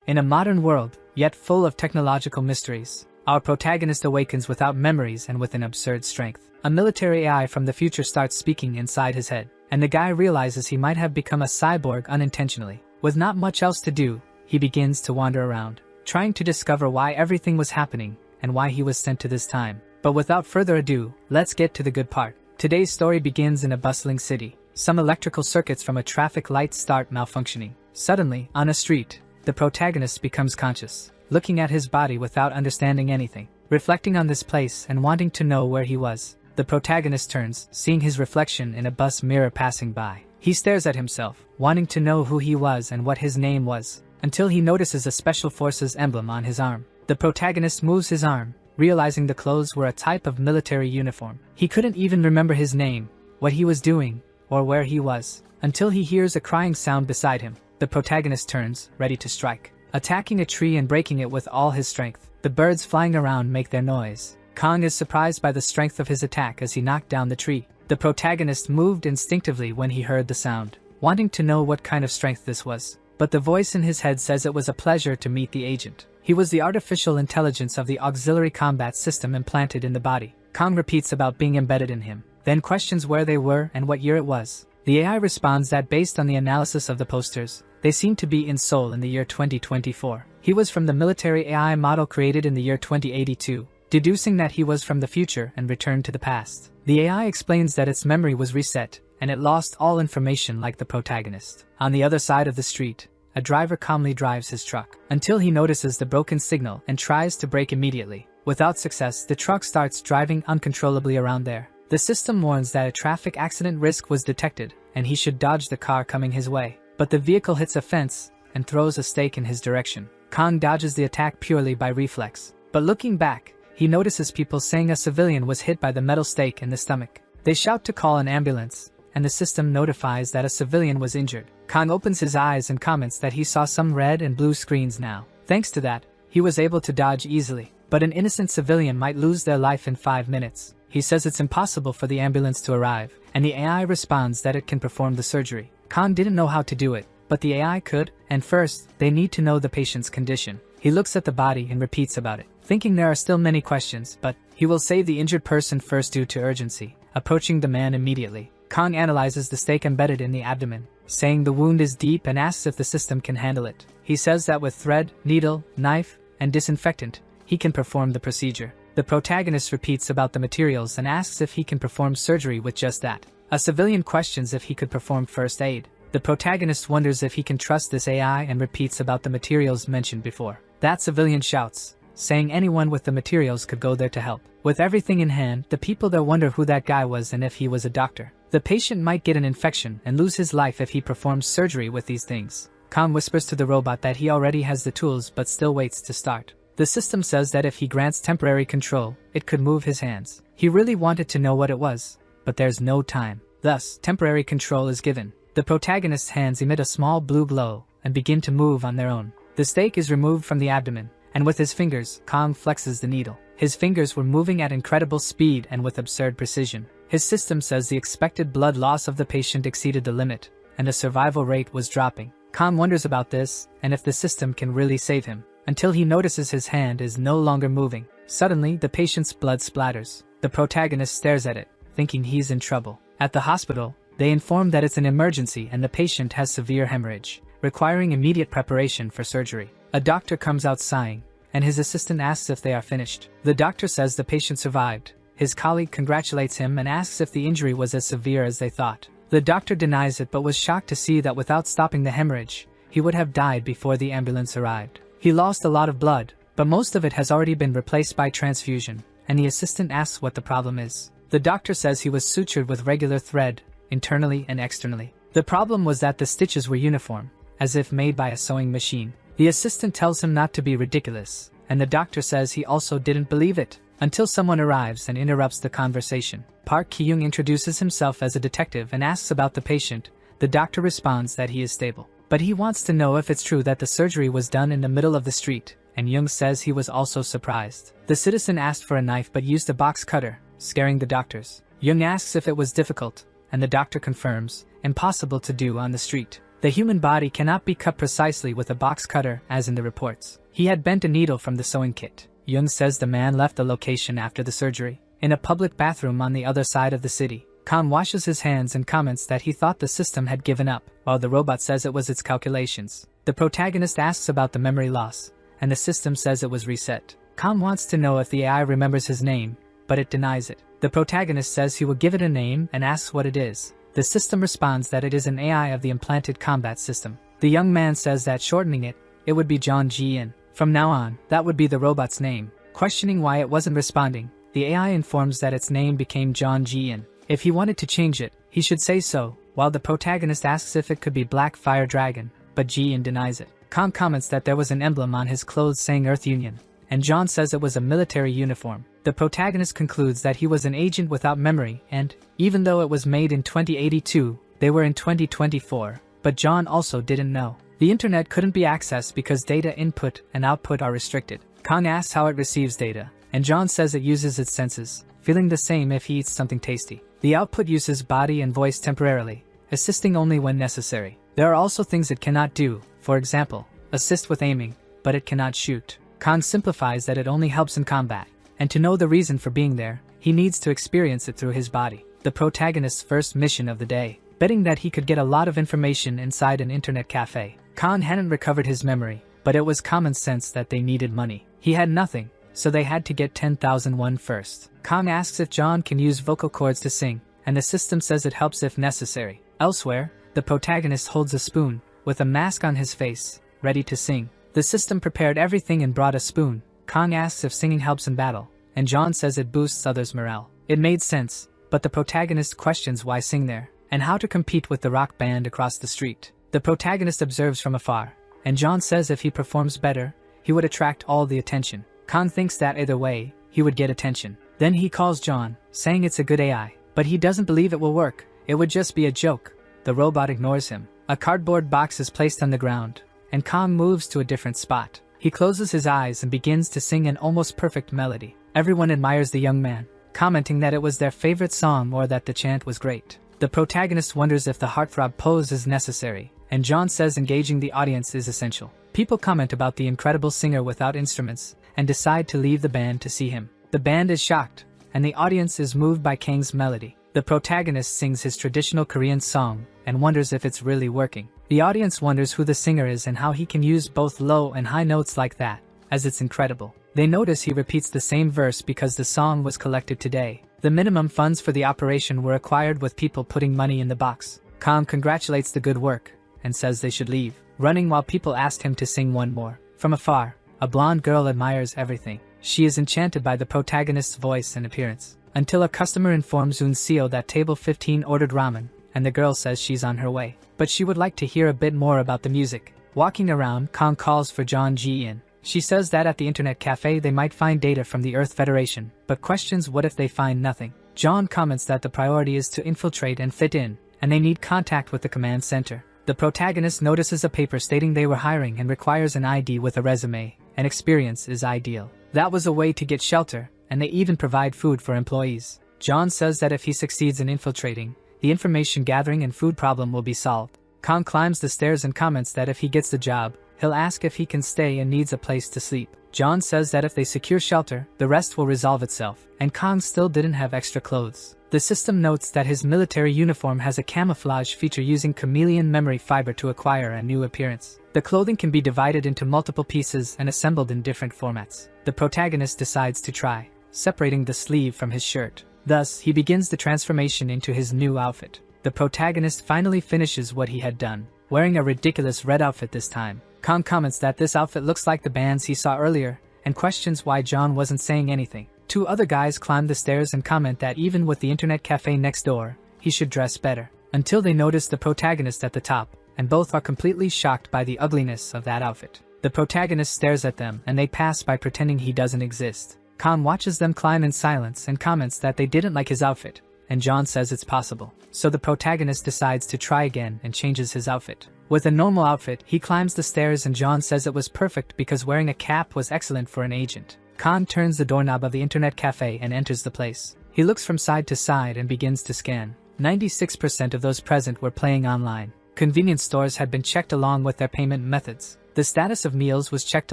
In a modern world, yet full of technological mysteries, our protagonist awakens without memories and with an absurd strength. A military AI from the future starts speaking inside his head, and the guy realizes he might have become a cyborg unintentionally. With not much else to do, he begins to wander around, trying to discover why everything was happening and why he was sent to this time. But without further ado, let's get to the good part. Today's story begins in a bustling city. Some electrical circuits from a traffic light start malfunctioning. Suddenly, on a street, the protagonist becomes conscious, looking at his body without understanding anything. Reflecting on this place and wanting to know where he was, the protagonist turns, seeing his reflection in a bus mirror passing by. He stares at himself, wanting to know who he was and what his name was, until he notices a Special Forces emblem on his arm. The protagonist moves his arm, realizing the clothes were a type of military uniform. He couldn't even remember his name, what he was doing, or where he was, until he hears a crying sound beside him. The protagonist turns, ready to strike, attacking a tree and breaking it with all his strength. The birds flying around make their noise. Kong is surprised by the strength of his attack as he knocked down the tree. The protagonist moved instinctively when he heard the sound, wanting to know what kind of strength this was. But the voice in his head says it was a pleasure to meet the agent. He was the artificial intelligence of the auxiliary combat system implanted in the body. Kong repeats about being embedded in him, then questions where they were and what year it was. The AI responds that based on the analysis of the posters, they seem to be in Seoul in the year 2024. He was from the military AI model created in the year 2082, deducing that he was from the future and returned to the past. The AI explains that its memory was reset, and it lost all information like the protagonist. On the other side of the street, a driver calmly drives his truck, until he notices the broken signal and tries to brake immediately. Without success, the truck starts driving uncontrollably around there. The system warns that a traffic accident risk was detected, and he should dodge the car coming his way. But the vehicle hits a fence and throws a stake in his direction. Kong dodges the attack purely by reflex. But looking back, he notices people saying a civilian was hit by the metal stake in the stomach. They shout to call an ambulance, and the system notifies that a civilian was injured. Kong opens his eyes and comments that he saw some red and blue screens now. Thanks to that, he was able to dodge easily. But an innocent civilian might lose their life in 5 minutes. He says it's impossible for the ambulance to arrive, and the AI responds that it can perform the surgery. Kong didn't know how to do it, but the AI could, and first, they need to know the patient's condition. He looks at the body and repeats about it, thinking there are still many questions, but he will save the injured person first due to urgency. Approaching the man immediately, Kong analyzes the stake embedded in the abdomen, saying the wound is deep and asks if the system can handle it. He says that with thread, needle, knife, and disinfectant, he can perform the procedure. The protagonist repeats about the materials and asks if he can perform surgery with just that. A civilian questions if he could perform first aid. The protagonist wonders if he can trust this AI and repeats about the materials mentioned before. That civilian shouts, saying anyone with the materials could go there to help. With everything in hand, the people there wonder who that guy was and if he was a doctor. The patient might get an infection and lose his life if he performs surgery with these things. Kong whispers to the robot that he already has the tools but still waits to start. The system says that if he grants temporary control, it could move his hands. He really wanted to know what it was, but there's no time. Thus, temporary control is given. The protagonist's hands emit a small blue glow and begin to move on their own. The stake is removed from the abdomen, and with his fingers, Kong flexes the needle. His fingers were moving at incredible speed and with absurd precision. His system says the expected blood loss of the patient exceeded the limit, and the survival rate was dropping. Kong wonders about this, and if the system can really save him, until he notices his hand is no longer moving. Suddenly, the patient's blood splatters. The protagonist stares at it, thinking he's in trouble. At the hospital, they inform that it's an emergency and the patient has severe hemorrhage, requiring immediate preparation for surgery. A doctor comes out sighing, and his assistant asks if they are finished. The doctor says the patient survived. His colleague congratulates him and asks if the injury was as severe as they thought. The doctor denies it but was shocked to see that without stopping the hemorrhage, he would have died before the ambulance arrived. He lost a lot of blood, but most of it has already been replaced by transfusion, and the assistant asks what the problem is. The doctor says he was sutured with regular thread, internally and externally. The problem was that the stitches were uniform, as if made by a sewing machine. The assistant tells him not to be ridiculous, and the doctor says he also didn't believe it, until someone arrives and interrupts the conversation. Park Ki-young introduces himself as a detective and asks about the patient. The doctor responds that he is stable, but he wants to know if it's true that the surgery was done in the middle of the street, and Young says he was also surprised. The citizen asked for a knife but used a box cutter, scaring the doctors. Young asks if it was difficult, and the doctor confirms, impossible to do on the street. The human body cannot be cut precisely with a box cutter as in the reports. He had bent a needle from the sewing kit. Yun says the man left the location after the surgery, in a public bathroom on the other side of the city. Khan washes his hands and comments that he thought the system had given up, while the robot says it was its calculations. The protagonist asks about the memory loss, and the system says it was reset. Khan wants to know if the AI remembers his name, but it denies it. The protagonist says he will give it a name and asks what it is. The system responds that it is an AI of the implanted combat system. The young man says that shortening it would be John Ji-in. From now on, that would be the robot's name. Questioning why it wasn't responding, the AI informs that its name became John Ji-in. If he wanted to change it, he should say so, while the protagonist asks if it could be Black Fire Dragon, but Ji-in denies it. Khan comments that there was an emblem on his clothes saying Earth Union, and John says it was a military uniform. The protagonist concludes that he was an agent without memory and, even though it was made in 2082, they were in 2024, but John also didn't know. The internet couldn't be accessed because data input and output are restricted. Khan asks how it receives data, and John says it uses its senses, feeling the same if he eats something tasty. The output uses body and voice temporarily, assisting only when necessary. There are also things it cannot do, for example, assist with aiming, but it cannot shoot. Khan simplifies that it only helps in combat, and to know the reason for being there, he needs to experience it through his body. The protagonist's first mission of the day, betting that he could get a lot of information inside an internet cafe. Khan hadn't recovered his memory, but it was common sense that they needed money. He had nothing, so they had to get 10,000 won first. Khan asks if John can use vocal cords to sing, and the system says it helps if necessary. Elsewhere, the protagonist holds a spoon, with a mask on his face, ready to sing. The system prepared everything and brought a spoon. Khan asks if singing helps in battle, and John says it boosts others' morale. It made sense, but the protagonist questions why sing there, and how to compete with the rock band across the street. The protagonist observes from afar, and John says if he performs better, he would attract all the attention. Khan thinks that either way, he would get attention. Then he calls John, saying it's a good AI, but he doesn't believe it will work. It would just be a joke. The robot ignores him. A cardboard box is placed on the ground, and Khan moves to a different spot. He closes his eyes and begins to sing an almost perfect melody. Everyone admires the young man, commenting that it was their favorite song or that the chant was great. The protagonist wonders if the heartthrob pose is necessary, and John says engaging the audience is essential. People comment about the incredible singer without instruments, and decide to leave the band to see him. The band is shocked, and the audience is moved by Kang's melody. The protagonist sings his traditional Korean song, and wonders if it's really working. The audience wonders who the singer is and how he can use both low and high notes like that, as it's incredible. They notice he repeats the same verse because the song was collected today. The minimum funds for the operation were acquired with people putting money in the box. Kang congratulates the good work, and says they should leave, running while people asked him to sing one more. From afar, a blonde girl admires everything. She is enchanted by the protagonist's voice and appearance, until a customer informs Unseo that table 15 ordered ramen, and the girl says she's on her way, but she would like to hear a bit more about the music. Walking around, Kang calls for John Ji-in. She says that at the internet cafe they might find data from the Earth Federation, but questions what if they find nothing. John comments that the priority is to infiltrate and fit in, and they need contact with the command center. The protagonist notices a paper stating they were hiring and requires an ID with a resume, and experience is ideal. That was a way to get shelter, and they even provide food for employees. John says that if he succeeds in infiltrating, the information gathering and food problem will be solved. Kang climbs the stairs and comments that if he gets the job, he'll ask if he can stay and needs a place to sleep. John says that if they secure shelter, the rest will resolve itself, and Kang still didn't have extra clothes. The system notes that his military uniform has a camouflage feature using chameleon memory fiber to acquire a new appearance. The clothing can be divided into multiple pieces and assembled in different formats. The protagonist decides to try, separating the sleeve from his shirt. Thus, he begins the transformation into his new outfit. The protagonist finally finishes what he had done, wearing a ridiculous red outfit this time. Kang comments that this outfit looks like the bands he saw earlier, and questions why John wasn't saying anything. Two other guys climb the stairs and comment that even with the internet cafe next door, he should dress better, until they notice the protagonist at the top, and both are completely shocked by the ugliness of that outfit. The protagonist stares at them and they pass by pretending he doesn't exist. Kang watches them climb in silence and comments that they didn't like his outfit, and John says it's possible. So the protagonist decides to try again and changes his outfit. With a normal outfit, he climbs the stairs and John says it was perfect because wearing a cap was excellent for an agent. Kang turns the doorknob of the internet cafe and enters the place. He looks from side to side and begins to scan. 96% of those present were playing online. Convenience stores had been checked along with their payment methods. The status of meals was checked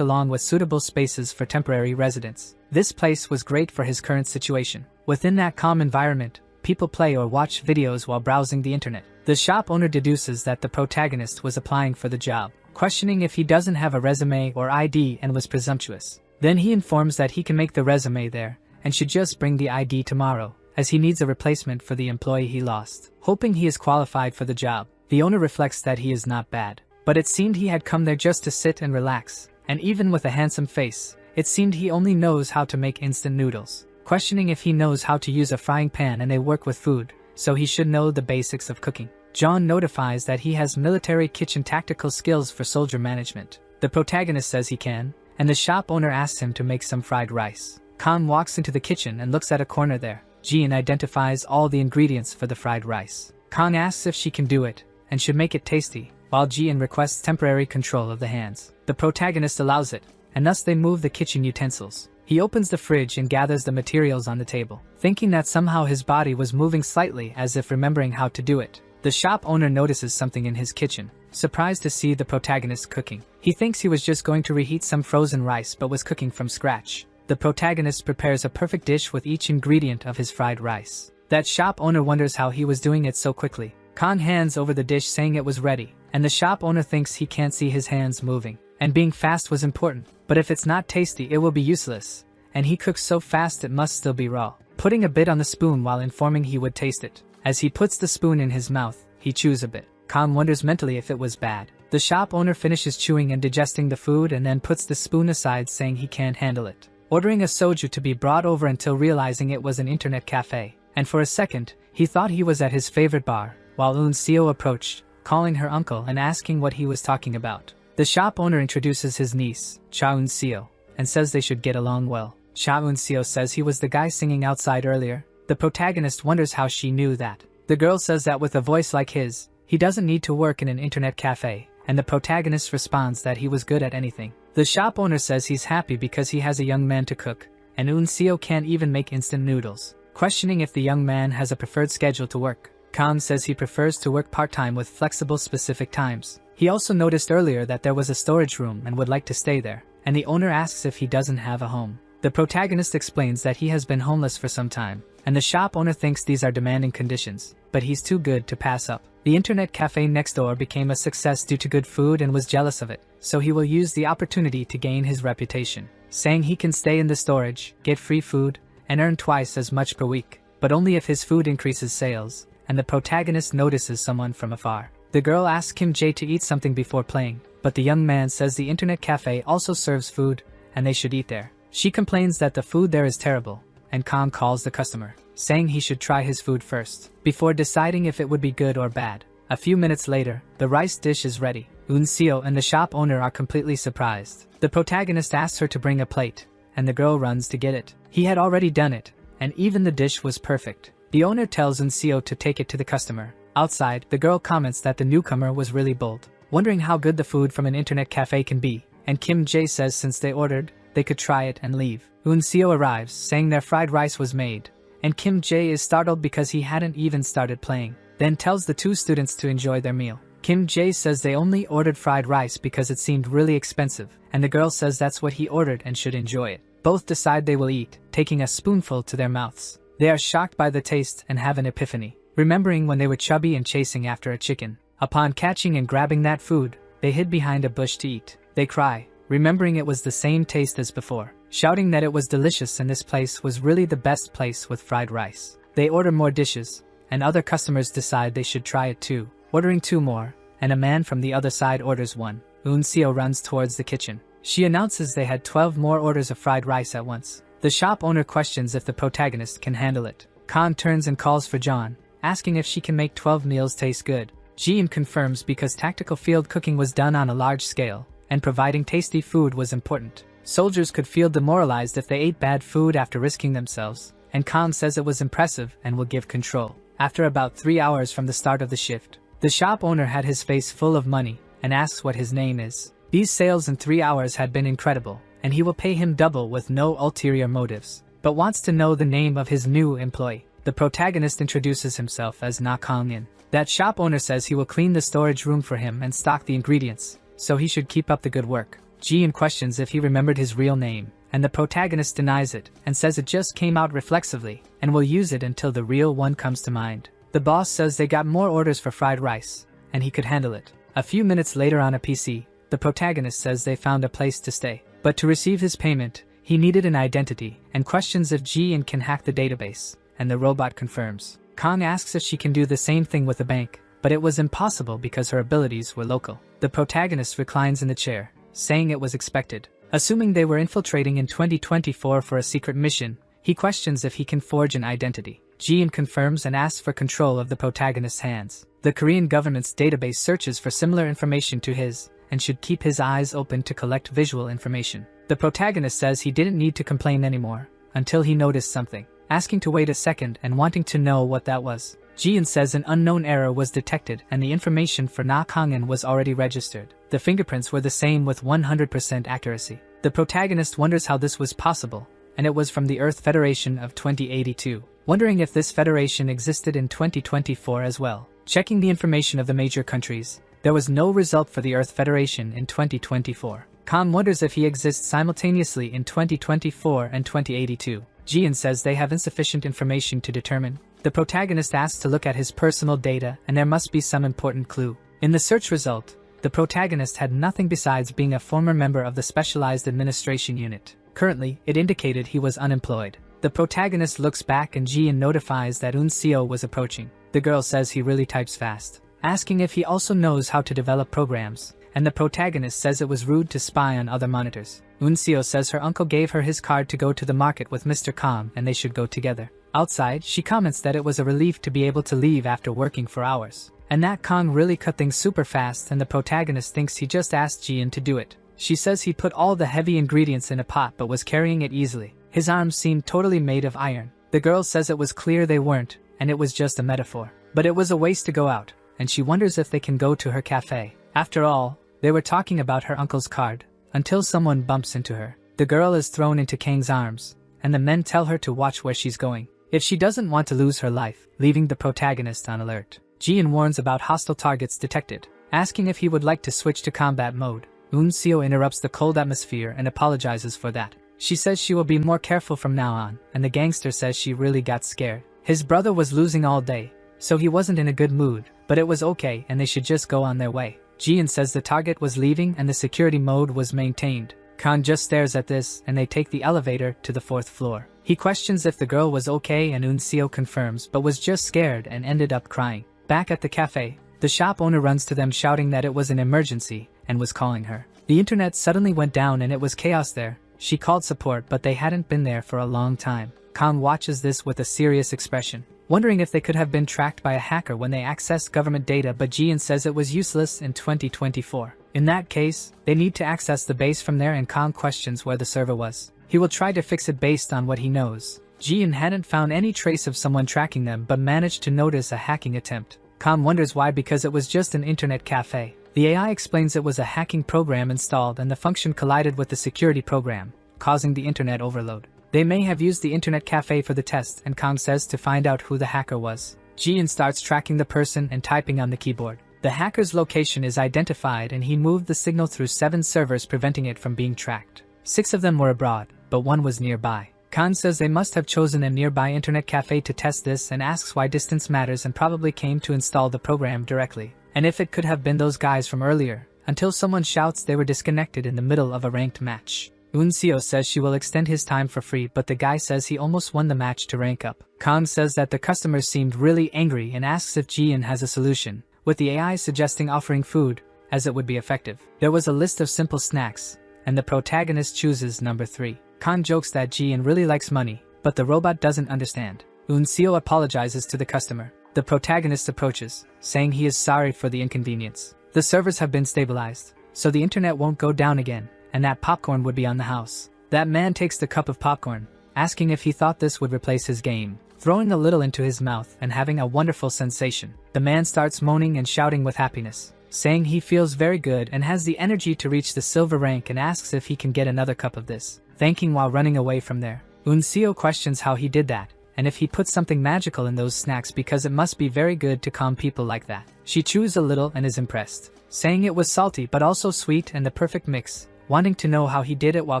along with suitable spaces for temporary residents. This place was great for his current situation. Within that calm environment, people play or watch videos while browsing the internet. The shop owner deduces that the protagonist was applying for the job, questioning if he doesn't have a resume or ID and was presumptuous. Then he informs that he can make the resume there and should just bring the ID tomorrow, as he needs a replacement for the employee he lost. Hoping he is qualified for the job, the owner reflects that he is not bad. But it seemed he had come there just to sit and relax, and even with a handsome face, it seemed he only knows how to make instant noodles. Questioning if he knows how to use a frying pan and they work with food, so he should know the basics of cooking. John notifies that he has military kitchen tactical skills for soldier management. The protagonist says he can, and the shop owner asks him to make some fried rice. Khan walks into the kitchen and looks at a corner there. Jean identifies all the ingredients for the fried rice. Khan asks if she can do it, and should make it tasty, while Jean requests temporary control of the hands. The protagonist allows it, and thus they move the kitchen utensils. He opens the fridge and gathers the materials on the table, thinking that somehow his body was moving slightly as if remembering how to do it. The shop owner notices something in his kitchen, surprised to see the protagonist cooking. He thinks he was just going to reheat some frozen rice but was cooking from scratch. The protagonist prepares a perfect dish with each ingredient of his fried rice. That shop owner wonders how he was doing it so quickly. Khan hands over the dish saying it was ready, and the shop owner thinks he can't see his hands moving. And being fast was important, but if it's not tasty it will be useless, and he cooks so fast it must still be raw. Putting a bit on the spoon while informing he would taste it. As he puts the spoon in his mouth, he chews a bit. Khan wonders mentally if it was bad. The shop owner finishes chewing and digesting the food and then puts the spoon aside saying he can't handle it. Ordering a soju to be brought over until realizing it was an internet cafe. And for a second, he thought he was at his favorite bar, while Eun Seo approached, calling her uncle and asking what he was talking about. The shop owner introduces his niece, Cha Eun Seo, and says they should get along well. Cha Eun Seo says he was the guy singing outside earlier. The protagonist wonders how she knew that. The girl says that with a voice like his, he doesn't need to work in an internet cafe, and the protagonist responds that he was good at anything. The shop owner says he's happy because he has a young man to cook, and Eun Seo can't even make instant noodles. Questioning if the young man has a preferred schedule to work, Khan says he prefers to work part-time with flexible specific times. He also noticed earlier that there was a storage room and would like to stay there, and the owner asks if he doesn't have a home. The protagonist explains that he has been homeless for some time, and the shop owner thinks these are demanding conditions, but he's too good to pass up. The internet cafe next door became a success due to good food and was jealous of it, so he will use the opportunity to gain his reputation, saying he can stay in the storage, get free food, and earn twice as much per week, but only if his food increases sales, and the protagonist notices someone from afar. The girl asks Kim Jae to eat something before playing, but the young man says the internet cafe also serves food, and they should eat there. She complains that the food there is terrible, and Khan calls the customer, saying he should try his food first, before deciding if it would be good or bad. A few minutes later, the rice dish is ready. Eun Seo and the shop owner are completely surprised. The protagonist asks her to bring a plate, and the girl runs to get it. He had already done it, and even the dish was perfect. The owner tells Eun Seo to take it to the customer. Outside, the girl comments that the newcomer was really bold, wondering how good the food from an internet cafe can be, and Kim Jae says since they ordered, they could try it and leave. Eun Seo arrives, saying their fried rice was made, and Kim Jae is startled because he hadn't even started playing, then tells the two students to enjoy their meal. Kim Jae says they only ordered fried rice because it seemed really expensive, and the girl says that's what he ordered and should enjoy it. Both decide they will eat, taking a spoonful to their mouths. They are shocked by the taste and have an epiphany, remembering when they were chubby and chasing after a chicken. Upon catching and grabbing that food, they hid behind a bush to eat. They cry, remembering it was the same taste as before, shouting that it was delicious and this place was really the best place with fried rice. They order more dishes, and other customers decide they should try it too, ordering 2 more, and a man from the other side orders 1. Eun Seo runs towards the kitchen. She announces they had 12 more orders of fried rice at once. The shop owner questions if the protagonist can handle it. Khan turns and calls for John, asking if she can make 12 meals taste good. Jean confirms because tactical field cooking was done on a large scale, and providing tasty food was important. Soldiers could feel demoralized if they ate bad food after risking themselves, and Khan says it was impressive and will give control. After about 3 hours from the start of the shift, the shop owner had his face full of money, and asks what his name is. These sales in 3 hours had been incredible, and he will pay him double with no ulterior motives, but wants to know the name of his new employee. The protagonist introduces himself as Na Kang-in. That shop owner says he will clean the storage room for him and stock the ingredients, so he should keep up the good work. Ji-in questions if he remembered his real name, and the protagonist denies it and says it just came out reflexively and will use it until the real one comes to mind. The boss says they got more orders for fried rice, and he could handle it. A few minutes later on a PC, the protagonist says they found a place to stay. But to receive his payment, he needed an identity and questions if Ji-in can hack the database, and the robot confirms. Kang asks if she can do the same thing with a bank, but it was impossible because her abilities were local. The protagonist reclines in the chair, saying it was expected. Assuming they were infiltrating in 2024 for a secret mission, he questions if he can forge an identity. Ji-in confirms and asks for control of the protagonist's hands. The Korean government's database searches for similar information to his, and should keep his eyes open to collect visual information. The protagonist says he didn't need to complain anymore, until he noticed something, asking to wait a second and wanting to know what that was. Ji-in says an unknown error was detected and the information for Na Kang-in was already registered. The fingerprints were the same with 100% accuracy. The protagonist wonders how this was possible, and it was from the Earth Federation of 2082, wondering if this federation existed in 2024 as well. Checking the information of the major countries, there was no result for the Earth Federation in 2024. Kang wonders if he exists simultaneously in 2024 and 2082. Ji-in says they have insufficient information to determine. The protagonist asks to look at his personal data and there must be some important clue. In the search result, the protagonist had nothing besides being a former member of the Specialized Administration Unit. Currently, it indicated he was unemployed. The protagonist looks back and Ji-in notifies that Eun-seo was approaching. The girl says he really types fast, asking if he also knows how to develop programs, and the protagonist says it was rude to spy on other monitors. Eun-seo says her uncle gave her his card to go to the market with Mr. Kang and they should go together. Outside, she comments that it was a relief to be able to leave after working for hours, and that Kang really cut things super fast and the protagonist thinks he just asked Ji-in to do it. She says he put all the heavy ingredients in a pot but was carrying it easily. His arms seemed totally made of iron. The girl says it was clear they weren't, and it was just a metaphor. But it was a waste to go out, and she wonders if they can go to her cafe. After all, they were talking about her uncle's card, until someone bumps into her. The girl is thrown into Kang's arms, and the men tell her to watch where she's going, if she doesn't want to lose her life, leaving the protagonist on alert. Ji-in warns about hostile targets detected, asking if he would like to switch to combat mode. Eun-seo interrupts the cold atmosphere and apologizes for that. She says she will be more careful from now on, and the gangster says she really got scared. His brother was losing all day, so he wasn't in a good mood, but it was okay and they should just go on their way. Ji-in says the target was leaving and the security mode was maintained. Kang just stares at this and they take the elevator to the 4th floor. He questions if the girl was okay and Eun-seo confirms but was just scared and ended up crying. Back at the cafe, the shop owner runs to them shouting that it was an emergency and was calling her. The internet suddenly went down and it was chaos there. She called support but they hadn't been there for a long time. Kang watches this with a serious expression, wondering if they could have been tracked by a hacker when they accessed government data, but Ji-in says it was useless in 2024. In that case, they need to access the base from there and Kang questions where the server was. He will try to fix it based on what he knows. Ji-in hadn't found any trace of someone tracking them but managed to notice a hacking attempt. Kang wonders why, because it was just an internet cafe. The AI explains it was a hacking program installed and the function collided with the security program, causing the internet overload. They may have used the internet cafe for the test, and Kang says to find out who the hacker was. Ji-in starts tracking the person and typing on the keyboard. The hacker's location is identified and he moved the signal through 7 servers, preventing it from being tracked. 6 of them were abroad, but 1 was nearby. Kang says they must have chosen a nearby internet cafe to test this and asks why distance matters and probably came to install the program directly, and if it could have been those guys from earlier, until someone shouts they were disconnected in the middle of a ranked match. Eun-seo says she will extend his time for free, but the guy says he almost won the match to rank up. Kang says that the customers seemed really angry and asks if Ji-in has a solution, with the AI suggesting offering food, as it would be effective. There was a list of simple snacks, and the protagonist chooses number 3. Kang jokes that Ji-in really likes money, but the robot doesn't understand. Eun-seo apologizes to the customer. The protagonist approaches, saying he is sorry for the inconvenience. The servers have been stabilized, so the internet won't go down again, and that popcorn would be on the house. That man takes the cup of popcorn, asking if he thought this would replace his game, throwing a little into his mouth and having a wonderful sensation. The man starts moaning and shouting with happiness, saying he feels very good and has the energy to reach the silver rank, and asks if he can get another cup of this, thanking while running away from there. Eun-seo questions how he did that, and if he put something magical in those snacks because it must be very good to calm people like that. She chews a little and is impressed, saying it was salty but also sweet and the perfect mix, wanting to know how he did it while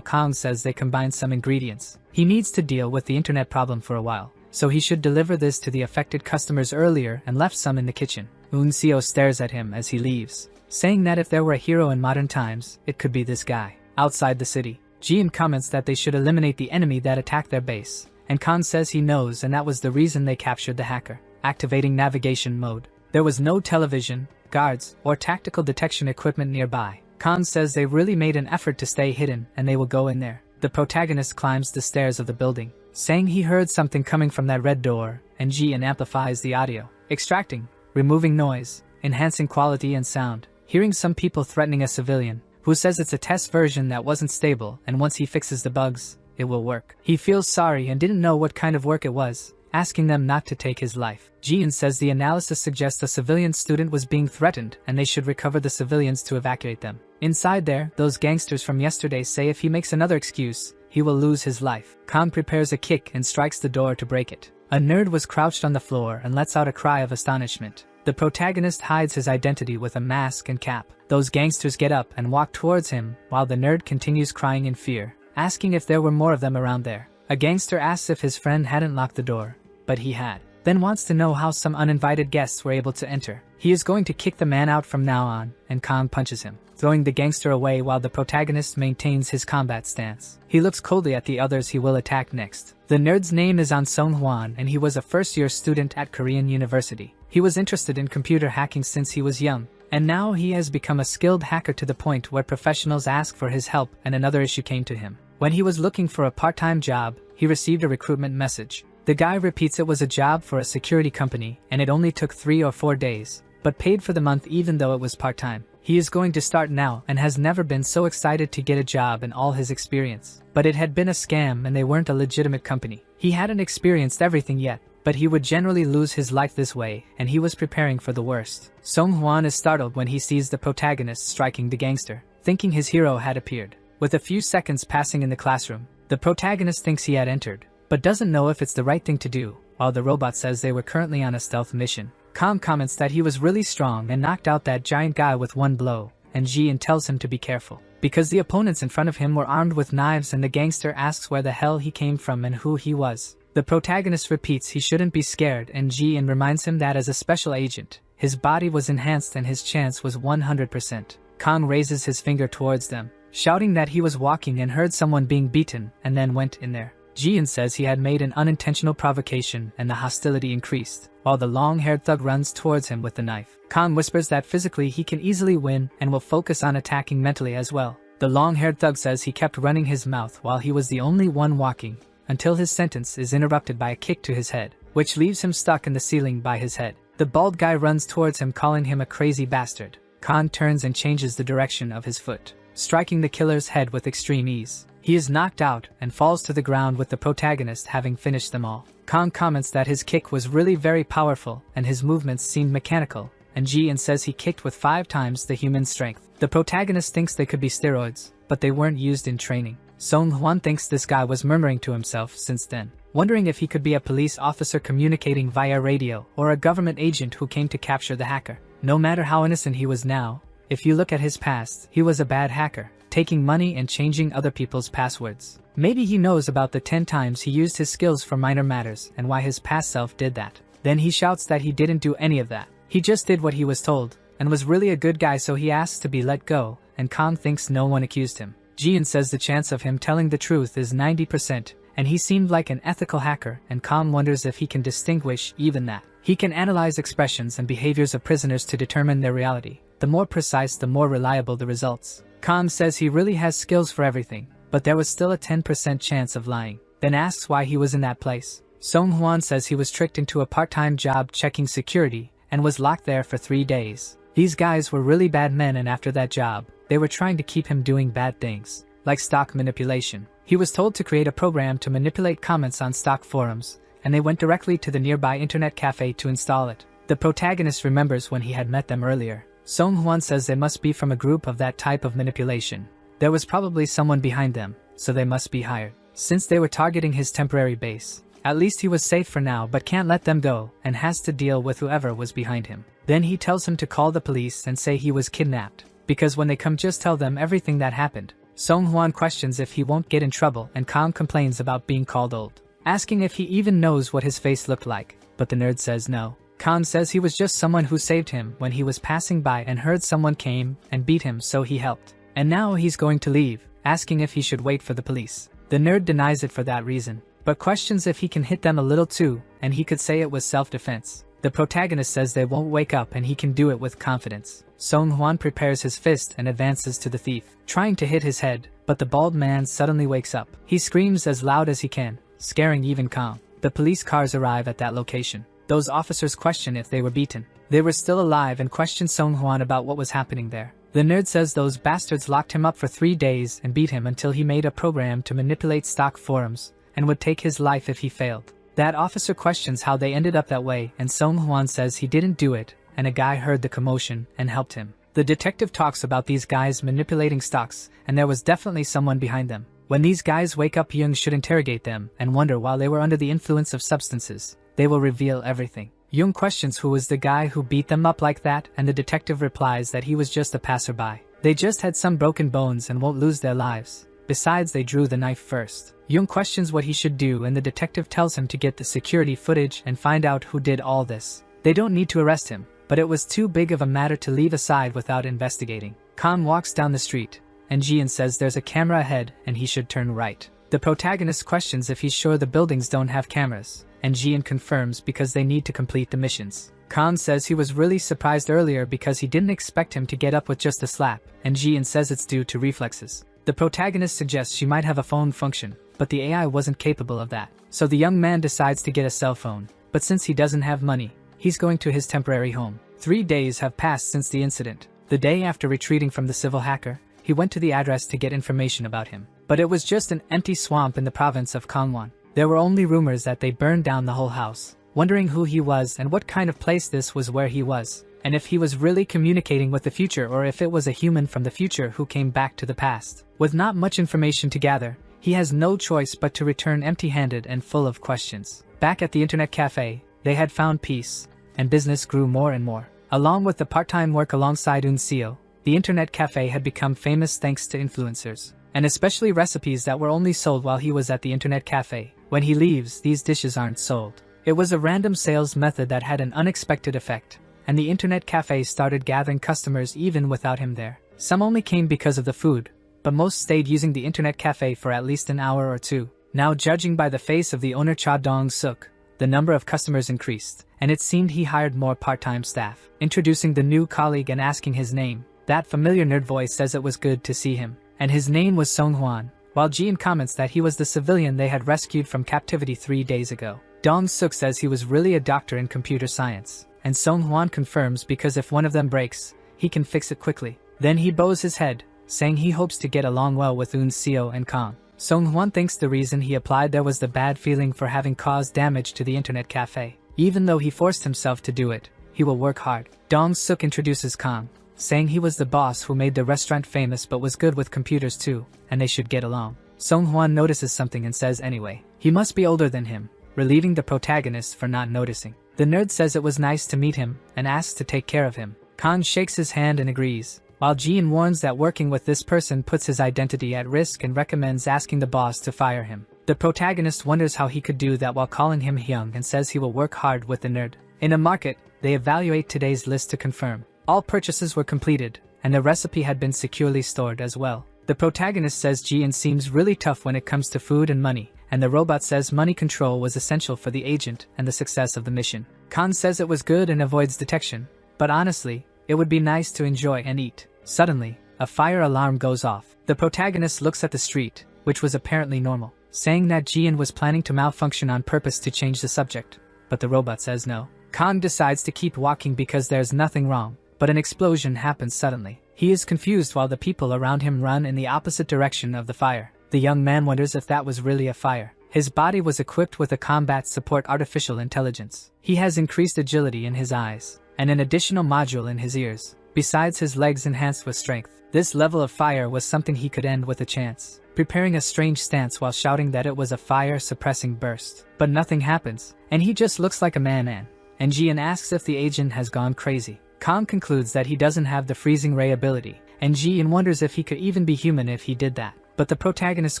Kang says they combined some ingredients. He needs to deal with the internet problem for a while, so he should deliver this to the affected customers earlier and left some in the kitchen. Unseo stares at him as he leaves, saying that if there were a hero in modern times, it could be this guy. Outside the city, Jian comments that they should eliminate the enemy that attacked their base, and Khan says he knows and that was the reason they captured the hacker. Activating navigation mode. There was no television, guards, or tactical detection equipment nearby. Khan says they really made an effort to stay hidden and they will go in there. The protagonist climbs the stairs of the building, saying he heard something coming from that red door, and Jian amplifies the audio, extracting, removing noise, enhancing quality and sound, hearing some people threatening a civilian, who says it's a test version that wasn't stable and once he fixes the bugs, it will work. He feels sorry and didn't know what kind of work it was, asking them not to take his life. Jian says the analysis suggests a civilian student was being threatened and they should recover the civilians to evacuate them. Inside there, those gangsters from yesterday say if he makes another excuse, he will lose his life. Khan prepares a kick and strikes the door to break it. A nerd was crouched on the floor and lets out a cry of astonishment. The protagonist hides his identity with a mask and cap. Those gangsters get up and walk towards him while the nerd continues crying in fear, asking if there were more of them around there. A gangster asks if his friend hadn't locked the door, but he had. Then wants to know how some uninvited guests were able to enter. He is going to kick the man out from now on, and Khan punches him, throwing the gangster away while the protagonist maintains his combat stance. He looks coldly at the others he will attack next. The nerd's name is An Song Hwan and he was a first-year student at Korean University. He was interested in computer hacking since he was young, and now he has become a skilled hacker to the point where professionals ask for his help, and another issue came to him. When he was looking for a part-time job, he received a recruitment message. The guy repeats it was a job for a security company and it only took 3 or 4 days, but paid for the month even though it was part-time. He is going to start now and has never been so excited to get a job in all his experience. But it had been a scam and they weren't a legitimate company. He hadn't experienced everything yet, but he would generally lose his life this way and he was preparing for the worst. Song Hwan is startled when he sees the protagonist striking the gangster, thinking his hero had appeared. With a few seconds passing in the classroom, the protagonist thinks he had entered, but doesn't know if it's the right thing to do, while the robot says they were currently on a stealth mission. Khan comments that he was really strong and knocked out that giant guy with one blow, and Jian tells him to be careful, because the opponents in front of him were armed with knives and the gangster asks where the hell he came from and who he was. The protagonist repeats he shouldn't be scared and Jian reminds him that as a special agent, his body was enhanced and his chance was 100%. Khan raises his finger towards them, shouting that he was walking and heard someone being beaten and then went in there. Jian says he had made an unintentional provocation and the hostility increased, while the long-haired thug runs towards him with the knife. Khan whispers that physically he can easily win and will focus on attacking mentally as well. The long-haired thug says he kept running his mouth while he was the only one walking, until his sentence is interrupted by a kick to his head, which leaves him stuck in the ceiling by his head. The bald guy runs towards him calling him a crazy bastard. Khan turns and changes the direction of his foot, striking the killer's head with extreme ease. He is knocked out and falls to the ground with the protagonist having finished them all. Khan comments that his kick was really very powerful and his movements seemed mechanical, and Jian says he kicked with 5 times the human strength. The protagonist thinks they could be steroids, but they weren't used in training. Song Hwan thinks this guy was murmuring to himself since then, wondering if he could be a police officer communicating via radio or a government agent who came to capture the hacker. No matter how innocent he was now, if you look at his past, he was a bad hacker, taking money and changing other people's passwords. Maybe he knows about the 10 times he used his skills for minor matters and why his past self did that. Then he shouts that he didn't do any of that. He just did what he was told, and was really a good guy, so he asks to be let go, and Khan thinks no one accused him. Jian says the chance of him telling the truth is 90%, and he seemed like an ethical hacker, and Khan wonders if he can distinguish even that. He can analyze expressions and behaviors of prisoners to determine their reality. The more precise, the more reliable the results. Khan says he really has skills for everything, but there was still a 10% chance of lying, then asks why he was in that place. Song Hwan says he was tricked into a part-time job checking security, and was locked there for 3 days. These guys were really bad men, and after that job, they were trying to keep him doing bad things, like stock manipulation. He was told to create a program to manipulate comments on stock forums, and they went directly to the nearby internet cafe to install it. The protagonist remembers when he had met them earlier. Song Hwan says they must be from a group of that type of manipulation. There was probably someone behind them, so they must be hired. Since they were targeting his temporary base, At least he was safe for now, but can't let them go and has to deal with whoever was behind him. Then he tells him to call the police and say he was kidnapped, because when they come just tell them everything that happened. Song Hwan questions if he won't get in trouble, and Kang complains about being called old, asking if he even knows what his face looked like, but the nerd says no. Khan says he was just someone who saved him when he was passing by and heard someone came and beat him, so he helped. And now he's going to leave, asking if he should wait for the police. The nerd denies it for that reason, but questions if he can hit them a little too, and he could say it was self-defense. The protagonist says they won't wake up and he can do it with confidence. Song Hwan prepares his fist and advances to the thief, trying to hit his head, but the bald man suddenly wakes up. He screams as loud as he can, scaring even Kang. The police cars arrive at that location. Those officers question if they were beaten. They were still alive and question Song Hwan about what was happening there. The nerd says those bastards locked him up for 3 days and beat him until he made a program to manipulate stock forums and would take his life if he failed. That officer questions how they ended up that way, and Song Hwan says he didn't do it, and a guy heard the commotion and helped him. The detective talks about these guys manipulating stocks, and there was definitely someone behind them. When these guys wake up, Young should interrogate them and wonder while they were under the influence of substances. They will reveal everything. Young questions who was the guy who beat them up like that, and the detective replies that he was just a passerby. They just had some broken bones and won't lose their lives. Besides, they drew the knife first. Young questions what he should do, and the detective tells him to get the security footage and find out who did all this. They don't need to arrest him, but it was too big of a matter to leave aside without investigating. Khan walks down the street, and Jian says there's a camera ahead and he should turn right. The protagonist questions if he's sure the buildings don't have cameras, and Jian confirms because they need to complete the missions. Khan says he was really surprised earlier because he didn't expect him to get up with just a slap, and Jian says it's due to reflexes. The protagonist suggests she might have a phone function, but the AI wasn't capable of that. So the young man decides to get a cell phone, but since he doesn't have money, he's going to his temporary home. 3 days have passed since the incident. The day after retreating from the civil hacker, he went to the address to get information about him. But it was just an empty swamp in the province of Gangwon. There were only rumors that they burned down the whole house. Wondering who he was and what kind of place this was where he was, and if he was really communicating with the future or if it was a human from the future who came back to the past. With not much information to gather, he has no choice but to return empty-handed and full of questions. Back at the internet cafe, they had found peace, and business grew more and more. Along with the part-time work alongside Eun Seo, the internet cafe had become famous thanks to influencers, and especially recipes that were only sold while he was at the internet cafe. When he leaves, these dishes aren't sold. It was a random sales method that had an unexpected effect, and the internet cafe started gathering customers even without him there. Some only came because of the food, but most stayed using the internet cafe for at least an hour or two. Now, judging by the face of the owner Cha Dong-suk, the number of customers increased, and it seemed he hired more part-time staff. Introducing the new colleague and asking his name, that familiar nerd voice says it was good to see him, and his name was Song Hwan, while Jian comments that he was the civilian they had rescued from captivity 3 days ago. Dong-suk says he was really a doctor in computer science, and Song Hwan confirms because if one of them breaks, he can fix it quickly. Then he bows his head, saying he hopes to get along well with Eun Seo and Kang. Song Hwan thinks the reason he applied there was the bad feeling for having caused damage to the internet cafe. Even though he forced himself to do it, he will work hard. Dong-suk introduces Kang, saying he was the boss who made the restaurant famous but was good with computers too, and they should get along. Song Hwan notices something and says anyway, he must be older than him, relieving the protagonist for not noticing. The nerd says it was nice to meet him and asks to take care of him. Kang shakes his hand and agrees, while Jian warns that working with this person puts his identity at risk and recommends asking the boss to fire him. The protagonist wonders how he could do that while calling him Hyung and says he will work hard with the nerd. In a market, they evaluate today's list to confirm. All purchases were completed, and the recipe had been securely stored as well. The protagonist says Jian seems really tough when it comes to food and money, and the robot says money control was essential for the agent and the success of the mission. Khan says it was good and avoids detection, but honestly, it would be nice to enjoy and eat. Suddenly, a fire alarm goes off. The protagonist looks at the street, which was apparently normal, saying that Jian was planning to malfunction on purpose to change the subject, but the robot says no. Khan decides to keep walking because there's nothing wrong, but an explosion happens suddenly. He is confused while the people around him run in the opposite direction of the fire. The young man wonders if that was really a fire. His body was equipped with a combat support artificial intelligence. He has increased agility in his eyes, and an additional module in his ears, besides his legs enhanced with strength. This level of fire was something he could end with a chance. preparing a strange stance while shouting that it was a fire-suppressing burst. But nothing happens, and he just looks like a man. And Jian asks if the agent has gone crazy. Kang concludes that he doesn't have the freezing ray ability, and Jian wonders if he could even be human if he did that. But the protagonist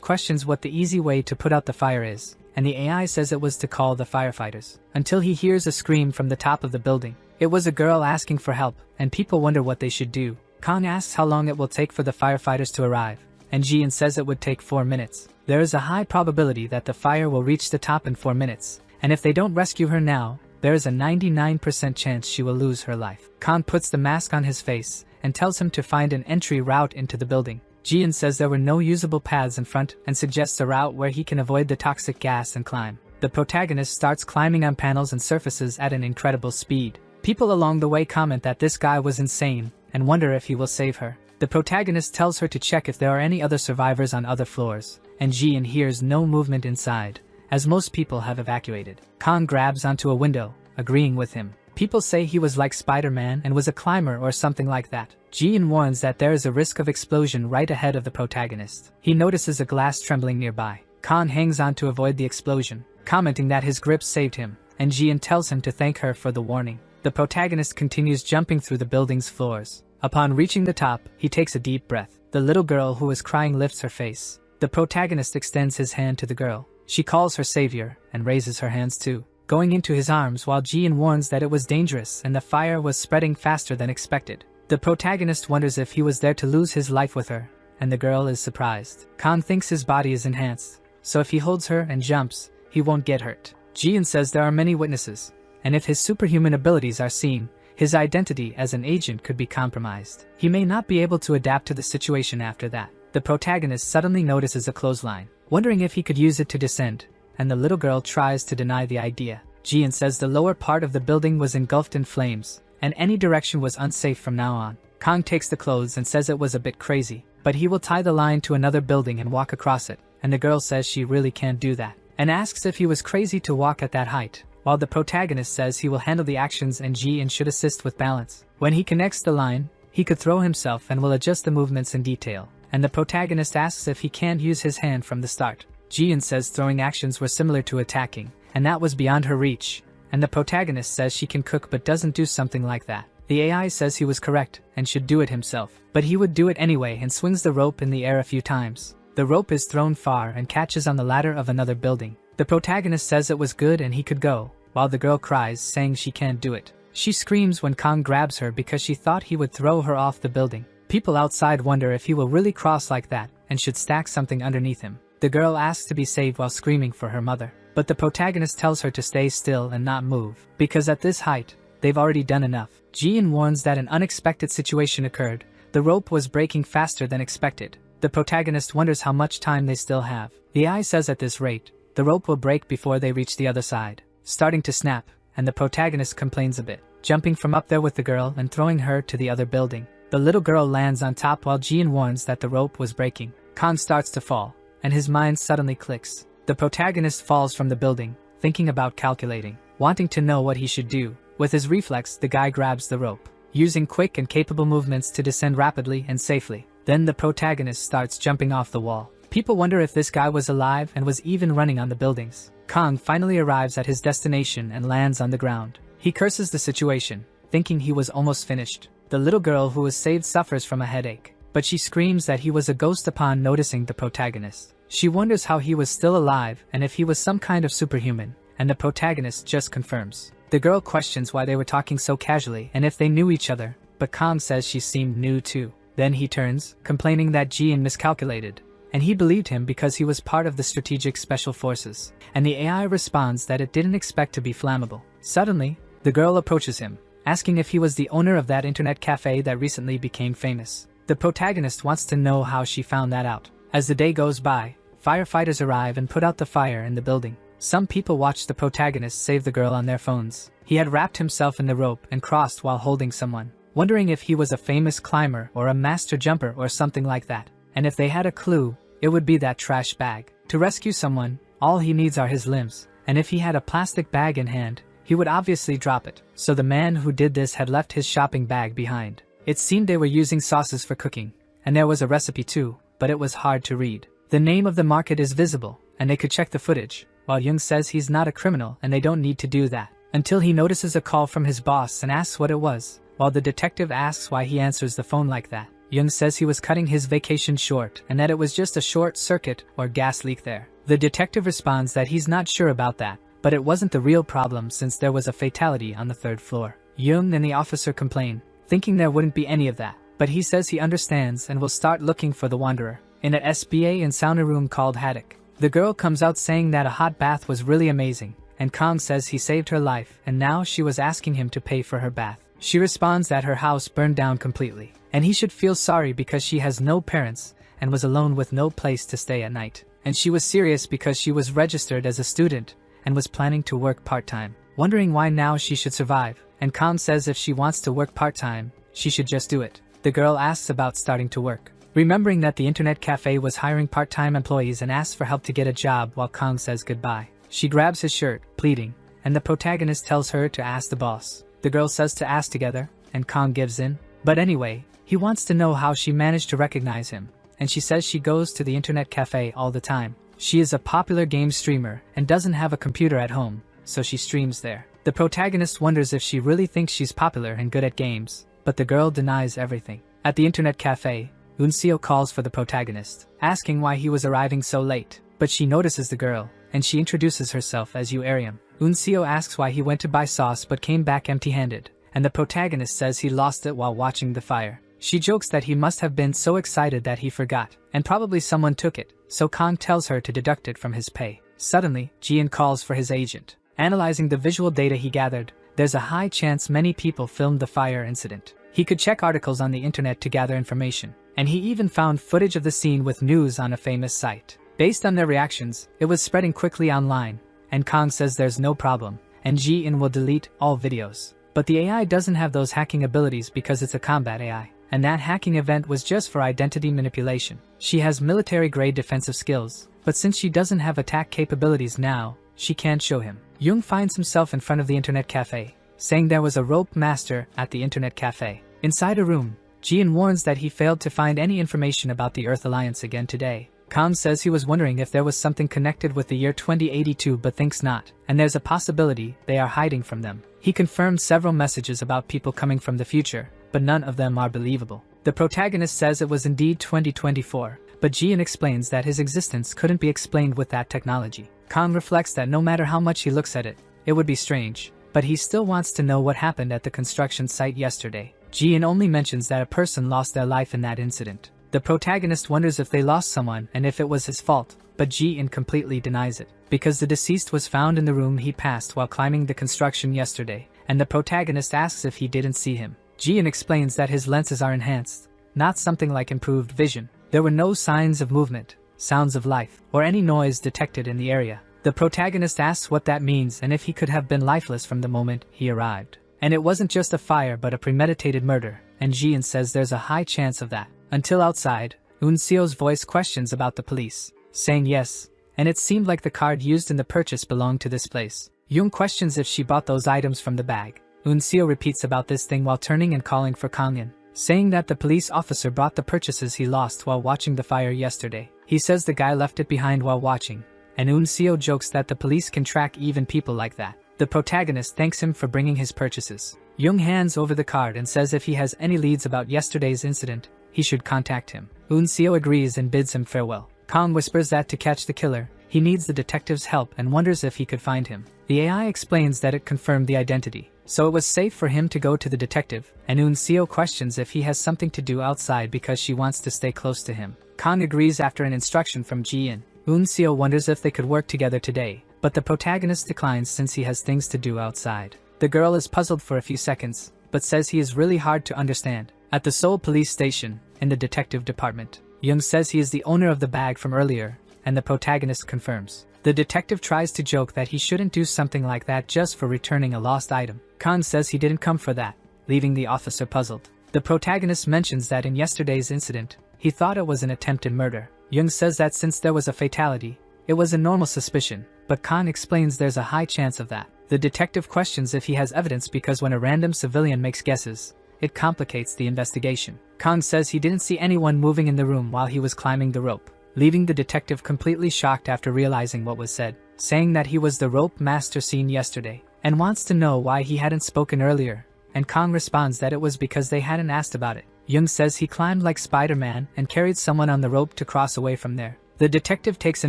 questions what the easy way to put out the fire is, and the AI says it was to call the firefighters, until he hears a scream from the top of the building. It was a girl asking for help, and people wonder what they should do. Kang asks how long it will take for the firefighters to arrive, and Jian says it would take 4 minutes. There is a high probability that the fire will reach the top in 4 minutes, and if they don't rescue her now, there is a 99% chance she will lose her life. Kang puts the mask on his face and tells him to find an entry route into the building. Jian says there were no usable paths in front and suggests a route where he can avoid the toxic gas and climb. The protagonist starts climbing on panels and surfaces at an incredible speed. People along the way comment that this guy was insane and wonder if he will save her. The protagonist tells her to check if there are any other survivors on other floors, and Jian hears no movement inside, as most people have evacuated. Kang grabs onto a window, agreeing with him. People say he was like Spider-Man and was a climber or something like that. Jian warns that there is a risk of explosion right ahead of the protagonist. He notices a glass trembling nearby. Kang hangs on to avoid the explosion, commenting that his grip saved him, and Jian tells him to thank her for the warning. The protagonist continues jumping through the building's floors. Upon reaching the top, he takes a deep breath. The little girl who is crying lifts her face. The protagonist extends his hand to the girl. She calls her savior and raises her hands too, going into his arms while Jian warns that it was dangerous and the fire was spreading faster than expected. The protagonist wonders if he was there to lose his life with her, and the girl is surprised. Kang thinks his body is enhanced, so if he holds her and jumps, he won't get hurt. Jian says there are many witnesses, and if his superhuman abilities are seen, his identity as an agent could be compromised. He may not be able to adapt to the situation after that. The protagonist suddenly notices a clothesline, wondering if he could use it to descend, and the little girl tries to deny the idea. Jian says the lower part of the building was engulfed in flames, and any direction was unsafe from now on. Kang takes the clothes and says it was a bit crazy, but he will tie the line to another building and walk across it, and the girl says she really can't do that, and asks if he was crazy to walk at that height, while the protagonist says he will handle the actions and Jian should assist with balance. When he connects the line, he could throw himself and will adjust the movements in detail, and the protagonist asks if he can't use his hand from the start. Jian says throwing actions were similar to attacking, and that was beyond her reach, and the protagonist says she can cook but doesn't do something like that. The AI says he was correct and should do it himself, but he would do it anyway and swings the rope in the air a few times. The rope is thrown far and catches on the ladder of another building. The protagonist says it was good and he could go, while the girl cries, saying she can't do it. She screams when Kang grabs her because she thought he would throw her off the building. People outside wonder if he will really cross like that and should stack something underneath him. The girl asks to be saved while screaming for her mother, but the protagonist tells her to stay still and not move, because at this height, they've already done enough. Jian warns that an unexpected situation occurred. The rope was breaking faster than expected. The protagonist wonders how much time they still have. The AI says at this rate, the rope will break before they reach the other side, starting to snap, and the protagonist complains a bit, jumping from up there with the girl and throwing her to the other building. The little girl lands on top while Jian warns that the rope was breaking. Kang starts to fall, and his mind suddenly clicks. The protagonist falls from the building, thinking about calculating, wanting to know what he should do. With his reflex, the guy grabs the rope, using quick and capable movements to descend rapidly and safely. Then the protagonist starts jumping off the wall. People wonder if this guy was alive and was even running on the buildings. Kang finally arrives at his destination and lands on the ground. He curses the situation, thinking he was almost finished. The little girl who was saved suffers from a headache, but she screams that he was a ghost upon noticing the protagonist. She wonders how he was still alive and if he was some kind of superhuman, and the protagonist just confirms. The girl questions why they were talking so casually and if they knew each other, but Kang says she seemed new too. Then he turns, complaining that Jian miscalculated, and he believed him because he was part of the strategic special forces, and the AI responds that it didn't expect to be flammable. Suddenly, the girl approaches him, asking if he was the owner of that internet cafe that recently became famous. The protagonist wants to know how she found that out. As the day goes by, firefighters arrive and put out the fire in the building. Some people watch the protagonist save the girl on their phones. He had wrapped himself in the rope and crossed while holding someone, wondering if he was a famous climber or a master jumper or something like that. And if they had a clue, it would be that trash bag. To rescue someone, all he needs are his limbs, and if he had a plastic bag in hand, he would obviously drop it. So the man who did this had left his shopping bag behind. It seemed they were using sauces for cooking, and there was a recipe too, but it was hard to read. The name of the market is visible, and they could check the footage, while Jung says he's not a criminal and they don't need to do that. Until he notices a call from his boss and asks what it was, while the detective asks why he answers the phone like that. Jung says he was cutting his vacation short and that it was just a short circuit or gas leak there. The detective responds that he's not sure about that, but it wasn't the real problem since there was a fatality on the 3rd floor. Jung and the officer complain, thinking there wouldn't be any of that, but he says he understands and will start looking for the wanderer. In an SBA and sauna room called Haddock, the girl comes out saying that a hot bath was really amazing, and Kong says he saved her life and now she was asking him to pay for her bath. She responds that her house burned down completely, and he should feel sorry because she has no parents and was alone with no place to stay at night. And she was serious because she was registered as a student and was planning to work part-time, wondering why now she should survive. And Kong says if she wants to work part-time, she should just do it. The girl asks about starting to work, remembering that the internet cafe was hiring part-time employees, and asks for help to get a job while Kong says goodbye. She grabs his shirt, pleading, and the protagonist tells her to ask the boss. The girl says to ask together, and Kong gives in. But anyway, he wants to know how she managed to recognize him, and she says she goes to the internet cafe all the time. She is a popular game streamer and doesn't have a computer at home, so she streams there. The protagonist wonders if she really thinks she's popular and good at games, but the girl denies everything. At the internet cafe, Unseo calls for the protagonist, asking why he was arriving so late, but she notices the girl, and she introduces herself as Ariam. Unseo asks why he went to buy sauce but came back empty-handed, and the protagonist says he lost it while watching the fire. She jokes that he must have been so excited that he forgot, and probably someone took it, so Kong tells her to deduct it from his pay. Suddenly, Jian calls for his agent. Analyzing the visual data he gathered, there's a high chance many people filmed the fire incident. He could check articles on the internet to gather information, and he even found footage of the scene with news on a famous site. Based on their reactions, it was spreading quickly online, and Kong says there's no problem, and Ji-in will delete all videos. But the AI doesn't have those hacking abilities because it's a combat AI, and that hacking event was just for identity manipulation. She has military-grade defensive skills, but since she doesn't have attack capabilities now, she can't show him. Jung finds himself in front of the internet cafe, saying there was a rope master at the internet cafe. Inside a room, Ji-in warns that he failed to find any information about the Earth Alliance again today. Kong says he was wondering if there was something connected with the year 2082 but thinks not, and there's a possibility they are hiding from them. He confirmed several messages about people coming from the future, but none of them are believable. The protagonist says it was indeed 2024, but Ji-in explains that his existence couldn't be explained with that technology. Kong reflects that no matter how much he looks at it, it would be strange, but he still wants to know what happened at the construction site yesterday. Ji-in only mentions that a person lost their life in that incident. The protagonist wonders if they lost someone and if it was his fault, but Ji-in completely denies it, because the deceased was found in the room he passed while climbing the construction yesterday, and the protagonist asks if he didn't see him. Ji-in explains that his lenses are enhanced, not something like improved vision. There were no signs of movement, sounds of life, or any noise detected in the area. The protagonist asks what that means and if he could have been lifeless from the moment he arrived. And it wasn't just a fire but a premeditated murder, and Ji-in says there's a high chance of that. Until outside, Unseo's voice questions about the police, saying yes, and it seemed like the card used in the purchase belonged to this place. Jung questions if she bought those items from the bag. Unseo repeats about this thing while turning and calling for Kangin, saying that the police officer brought the purchases he lost while watching the fire yesterday. He says the guy left it behind while watching, and Unseo jokes that the police can track even people like that. The protagonist thanks him for bringing his purchases. Jung hands over the card and says if he has any leads about yesterday's incident, he should contact him. Unseo agrees and bids him farewell. Kong whispers that to catch the killer, he needs the detective's help and wonders if he could find him. The AI explains that it confirmed the identity, so it was safe for him to go to the detective, and Unseo questions if he has something to do outside because she wants to stay close to him. Kong agrees after an instruction from Ji-in. Unseo wonders if they could work together today, but the protagonist declines since he has things to do outside. The girl is puzzled for a few seconds, but says he is really hard to understand. At the Seoul police station, in the detective department, Jung says he is the owner of the bag from earlier, and the protagonist confirms. The detective tries to joke that he shouldn't do something like that just for returning a lost item. Khan says he didn't come for that, leaving the officer puzzled. The protagonist mentions that in yesterday's incident, he thought it was an attempted murder. Jung says that since there was a fatality, it was a normal suspicion, but Khan explains there's a high chance of that. The detective questions if he has evidence because when a random civilian makes guesses, it complicates the investigation. Khan says he didn't see anyone moving in the room while he was climbing the rope, leaving the detective completely shocked after realizing what was said, saying that he was the rope master seen yesterday, and wants to know why he hadn't spoken earlier, and Kang responds that it was because they hadn't asked about it. Jung says he climbed like Spider-Man and carried someone on the rope to cross away from there. The detective takes a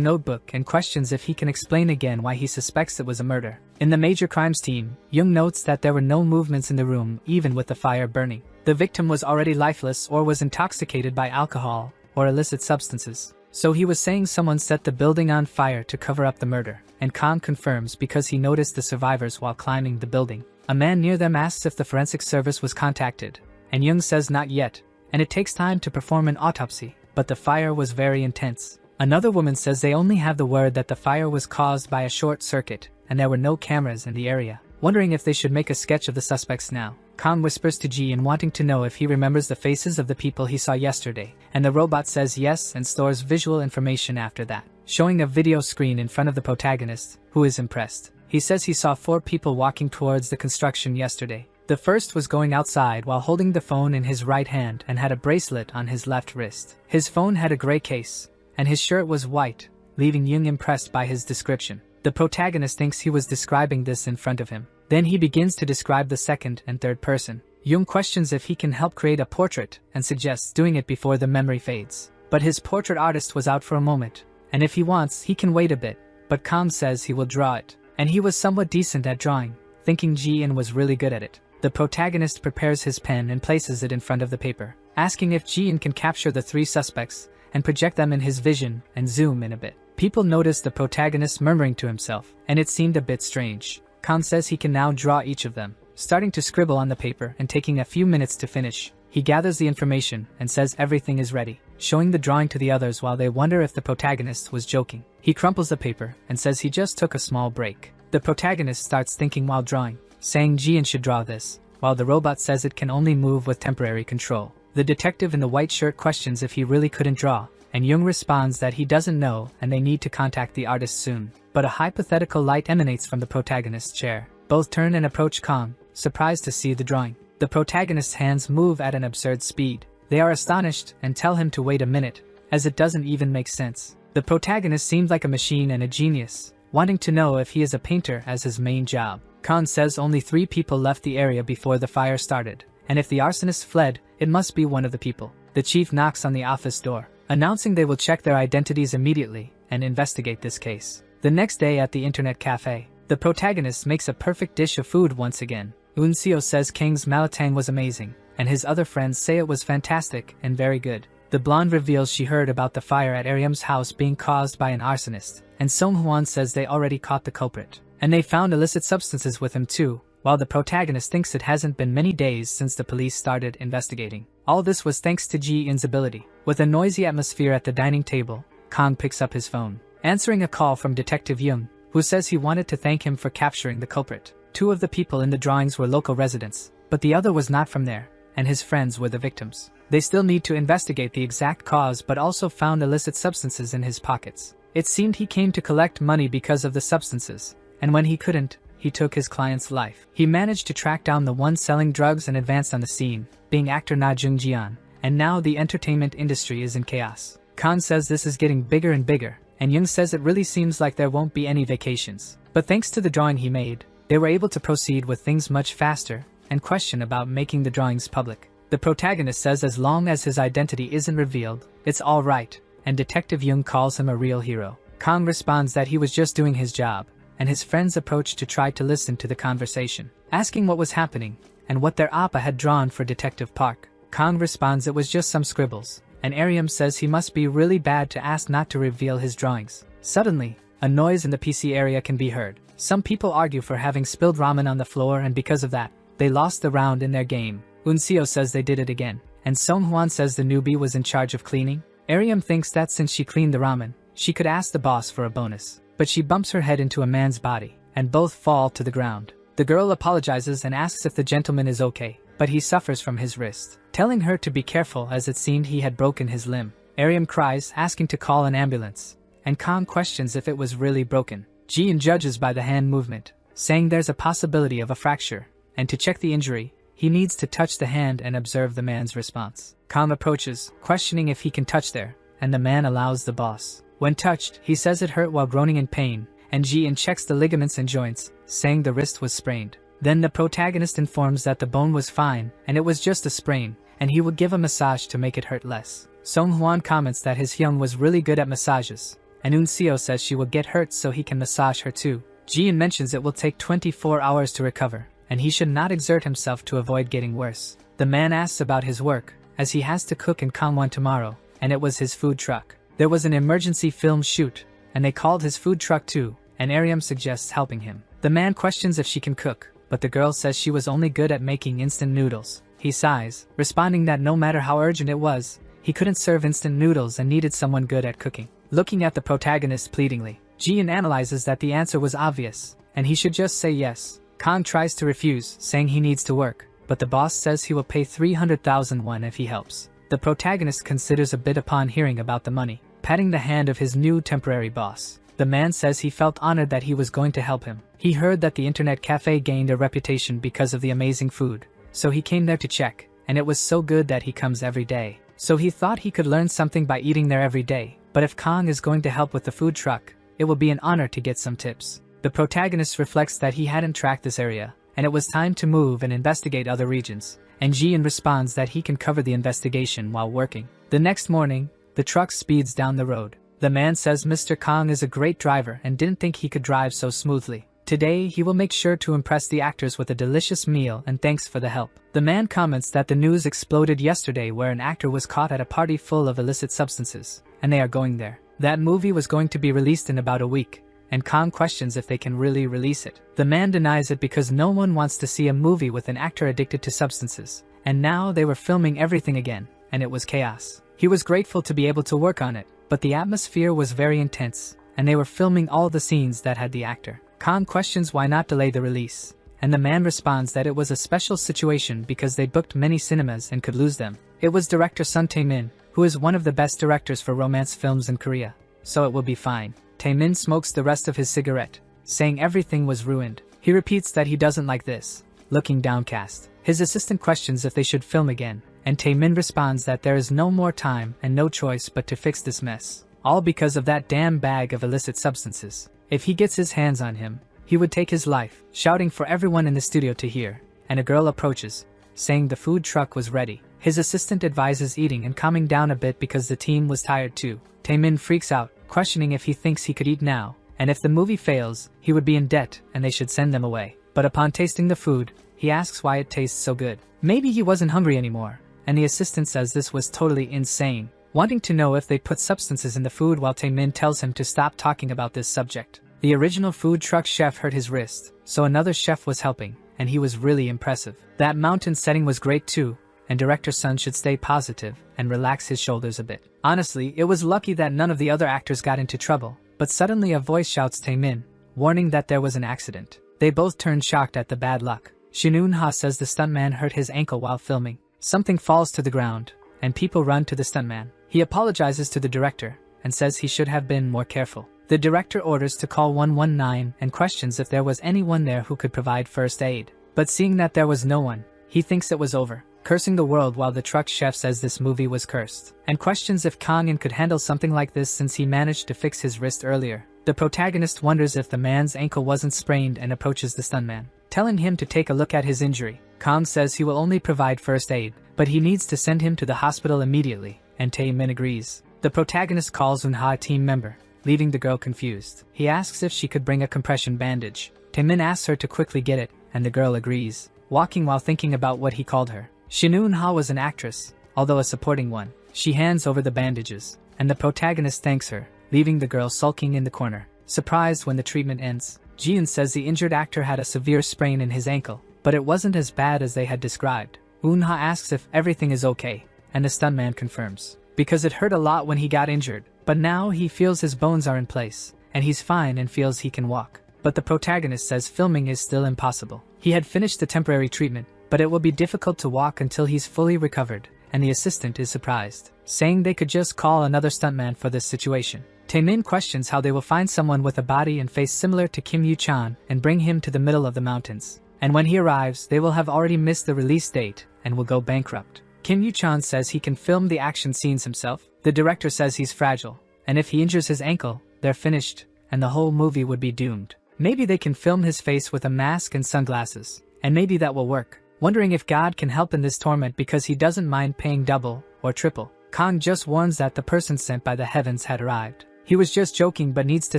notebook and questions if he can explain again why he suspects it was a murder. In the major crimes team, Jung notes that there were no movements in the room even with the fire burning. The victim was already lifeless or was intoxicated by alcohol or illicit substances. So he was saying someone set the building on fire to cover up the murder, and Kang confirms because he noticed the survivors while climbing the building. A man near them asks if the forensic service was contacted, and Jung says not yet, and it takes time to perform an autopsy, but the fire was very intense. Another woman says they only have the word that the fire was caused by a short circuit, and there were no cameras in the area. Wondering if they should make a sketch of the suspects now, Kang whispers to Ji in wanting to know if he remembers the faces of the people he saw yesterday, and the robot says yes and stores visual information after that, showing a video screen in front of the protagonist, who is impressed. He says he saw 4 people walking towards the construction yesterday. The first was going outside while holding the phone in his right hand and had a bracelet on his left wrist. His phone had a gray case, and his shirt was white, leaving Jung impressed by his description. The protagonist thinks he was describing this in front of him. Then he begins to describe the second and third person. Jung questions if he can help create a portrait and suggests doing it before the memory fades. But his portrait artist was out for a moment, and if he wants, he can wait a bit, but Kang says he will draw it. And he was somewhat decent at drawing, thinking Ji-in was really good at it. The protagonist prepares his pen and places it in front of the paper, asking if Ji-in can capture the 3 suspects and project them in his vision and zoom in a bit. People notice the protagonist murmuring to himself, and it seemed a bit strange. Kang says he can now draw each of them, starting to scribble on the paper and taking a few minutes to finish. He gathers the information and says everything is ready, showing the drawing to the others while they wonder if the protagonist was joking. He crumples the paper and says he just took a small break. The protagonist starts thinking while drawing, saying Ji-in should draw this, while the robot says it can only move with temporary control. The detective in the white shirt questions if he really couldn't draw, and Jung responds that he doesn't know and they need to contact the artist soon. But a hypothetical light emanates from the protagonist's chair. Both turn and approach Kang, surprised to see the drawing. The protagonist's hands move at an absurd speed. They are astonished and tell him to wait a minute, as it doesn't even make sense. The protagonist seems like a machine and a genius, wanting to know if he is a painter as his main job. Kang says only 3 people left the area before the fire started, and if the arsonist fled, it must be one of the people. The chief knocks on the office door, announcing they will check their identities immediately and investigate this case. The next day at the internet cafe, the protagonist makes a perfect dish of food once again. Unseo says Kang's malatang was amazing, and his other friends say it was fantastic and very good. The blonde reveals she heard about the fire at Aryam's house being caused by an arsonist, and Songhwan says they already caught the culprit, and they found illicit substances with him too, while the protagonist thinks it hasn't been many days since the police started investigating. All this was thanks to Ji-in's ability. With a noisy atmosphere at the dining table, Kang picks up his phone, answering a call from Detective Jung, who says he wanted to thank him for capturing the culprit. 2 of the people in the drawings were local residents, but the other was not from there, and his friends were the victims. They still need to investigate the exact cause but also found illicit substances in his pockets. It seemed he came to collect money because of the substances, and when he couldn't, he took his client's life. He managed to track down the one selling drugs and advanced on the scene, being actor Na Jung-jian, and now the entertainment industry is in chaos. Kang says this is getting bigger and bigger, and Jung says it really seems like there won't be any vacations. But thanks to the drawing he made, they were able to proceed with things much faster, and question about making the drawings public. The protagonist says as long as his identity isn't revealed, it's alright, and Detective Jung calls him a real hero. Kang responds that he was just doing his job, and his friends approached to try to listen to the conversation, asking what was happening, and what their appa had drawn for Detective Park. Kang responds it was just some scribbles, and Aryam says he must be really bad to ask not to reveal his drawings. Suddenly, a noise in the PC area can be heard. Some people argue for having spilled ramen on the floor, and because of that, they lost the round in their game. Unseo says they did it again, and Songhwan says the newbie was in charge of cleaning. Aryam thinks that since she cleaned the ramen, she could ask the boss for a bonus. But she bumps her head into a man's body, and both fall to the ground. The girl apologizes and asks if the gentleman is okay, but he suffers from his wrist, telling her to be careful as it seemed he had broken his limb. Aryam cries, asking to call an ambulance, and Kang questions if it was really broken. Ji-in judges by the hand movement, saying there's a possibility of a fracture, and to check the injury, he needs to touch the hand and observe the man's response. Kang approaches, questioning if he can touch there, and the man allows the boss. When touched, he says it hurt while groaning in pain, and Ji-in checks the ligaments and joints, saying the wrist was sprained. Then the protagonist informs that the bone was fine, and it was just a sprain, and he would give a massage to make it hurt less. Song-hwan comments that his Hyung was really good at massages, and Eun-seo says she will get hurt so he can massage her too. Ji-in mentions it will take 24 hours to recover, and he should not exert himself to avoid getting worse. The man asks about his work, as he has to cook in Gangwon tomorrow, and it was his food truck. There was an emergency film shoot, and they called his food truck too, and Aryum suggests helping him. The man questions if she can cook, but the girl says she was only good at making instant noodles. He sighs, responding that no matter how urgent it was, he couldn't serve instant noodles and needed someone good at cooking. Looking at the protagonist pleadingly, Ji-in analyzes that the answer was obvious, and he should just say yes. Kang tries to refuse, saying he needs to work, but the boss says he will pay 300,000 won if he helps. The protagonist considers a bit upon hearing about the money, patting the hand of his new temporary boss. The man says he felt honored that he was going to help him. He heard that the internet cafe gained a reputation because of the amazing food, so he came there to check, and it was so good that he comes every day. So he thought he could learn something by eating there every day, but if Kang is going to help with the food truck, it will be an honor to get some tips. The protagonist reflects that he hadn't tracked this area, and it was time to move and investigate other regions, and Ji-in responds that he can cover the investigation while working. The next morning, the truck speeds down the road. The man says Mr. Kang is a great driver and didn't think he could drive so smoothly. Today, he will make sure to impress the actors with a delicious meal and thanks for the help. The man comments that the news exploded yesterday where an actor was caught at a party full of illicit substances, and they are going there. That movie was going to be released in about a week, and Kang questions if they can really release it. The man denies it because no one wants to see a movie with an actor addicted to substances, and now they were filming everything again, and it was chaos. He was grateful to be able to work on it, but the atmosphere was very intense, and they were filming all the scenes that had the actor. Kang questions why not delay the release, and the man responds that it was a special situation because they booked many cinemas and could lose them. It was director Sun Tae-min, who is one of the best directors for romance films in Korea, so it will be fine. Tae-min smokes the rest of his cigarette, saying everything was ruined. He repeats that he doesn't like this, looking downcast. His assistant questions if they should film again, and Tae-min responds that there is no more time and no choice but to fix this mess, all because of that damn bag of illicit substances. If he gets his hands on him, he would take his life, shouting for everyone in the studio to hear, and a girl approaches, saying the food truck was ready. His assistant advises eating and calming down a bit because the team was tired too. Tae-min freaks out, questioning if he thinks he could eat now, and if the movie fails, he would be in debt and they should send them away. But upon tasting the food, he asks why it tastes so good. Maybe he wasn't hungry anymore, and the assistant says this was totally insane, wanting to know if they put substances in the food while Tae-min tells him to stop talking about this subject. The original food truck chef hurt his wrist, so another chef was helping, and he was really impressive. That mountain setting was great too, and director Sun should stay positive and relax his shoulders a bit. Honestly, it was lucky that none of the other actors got into trouble, but suddenly a voice shouts Tae-min, warning that there was an accident. They both turn shocked at the bad luck. Shin Eun-ha says the stuntman hurt his ankle while filming. Something falls to the ground, and people run to the stuntman. He apologizes to the director, and says he should have been more careful. The director orders to call 119 and questions if there was anyone there who could provide first aid. But seeing that there was no one, he thinks it was over, cursing the world while the truck chef says this movie was cursed, and questions if Kang-in could handle something like this since he managed to fix his wrist earlier. The protagonist wonders if the man's ankle wasn't sprained and approaches the stuntman, telling him to take a look at his injury. Kang says he will only provide first aid, but he needs to send him to the hospital immediately, and Tae-min agrees. The protagonist calls Eun-ha a team member, leaving the girl confused. He asks if she could bring a compression bandage. Tae-min asks her to quickly get it, and the girl agrees, walking while thinking about what he called her. Shin Eun-ha was an actress, although a supporting one. She hands over the bandages, and the protagonist thanks her, leaving the girl sulking in the corner. Surprised when the treatment ends, Ji-in says the injured actor had a severe sprain in his ankle, but it wasn't as bad as they had described. Eun-ha asks if everything is okay, and the stuntman confirms, because it hurt a lot when he got injured, but now he feels his bones are in place, and he's fine and feels he can walk. But the protagonist says filming is still impossible. He had finished the temporary treatment, but it will be difficult to walk until he's fully recovered, and the assistant is surprised, saying they could just call another stuntman for this situation. Tae-min questions how they will find someone with a body and face similar to Kim Yu-chan and bring him to the middle of the mountains. And when he arrives, they will have already missed the release date and will go bankrupt. Kim Yu-chan says he can film the action scenes himself. The director says he's fragile, and if he injures his ankle, they're finished, and the whole movie would be doomed. Maybe they can film his face with a mask and sunglasses, and maybe that will work. Wondering if God can help in this torment because he doesn't mind paying double or triple. Kang just warns that the person sent by the heavens had arrived. He was just joking but needs to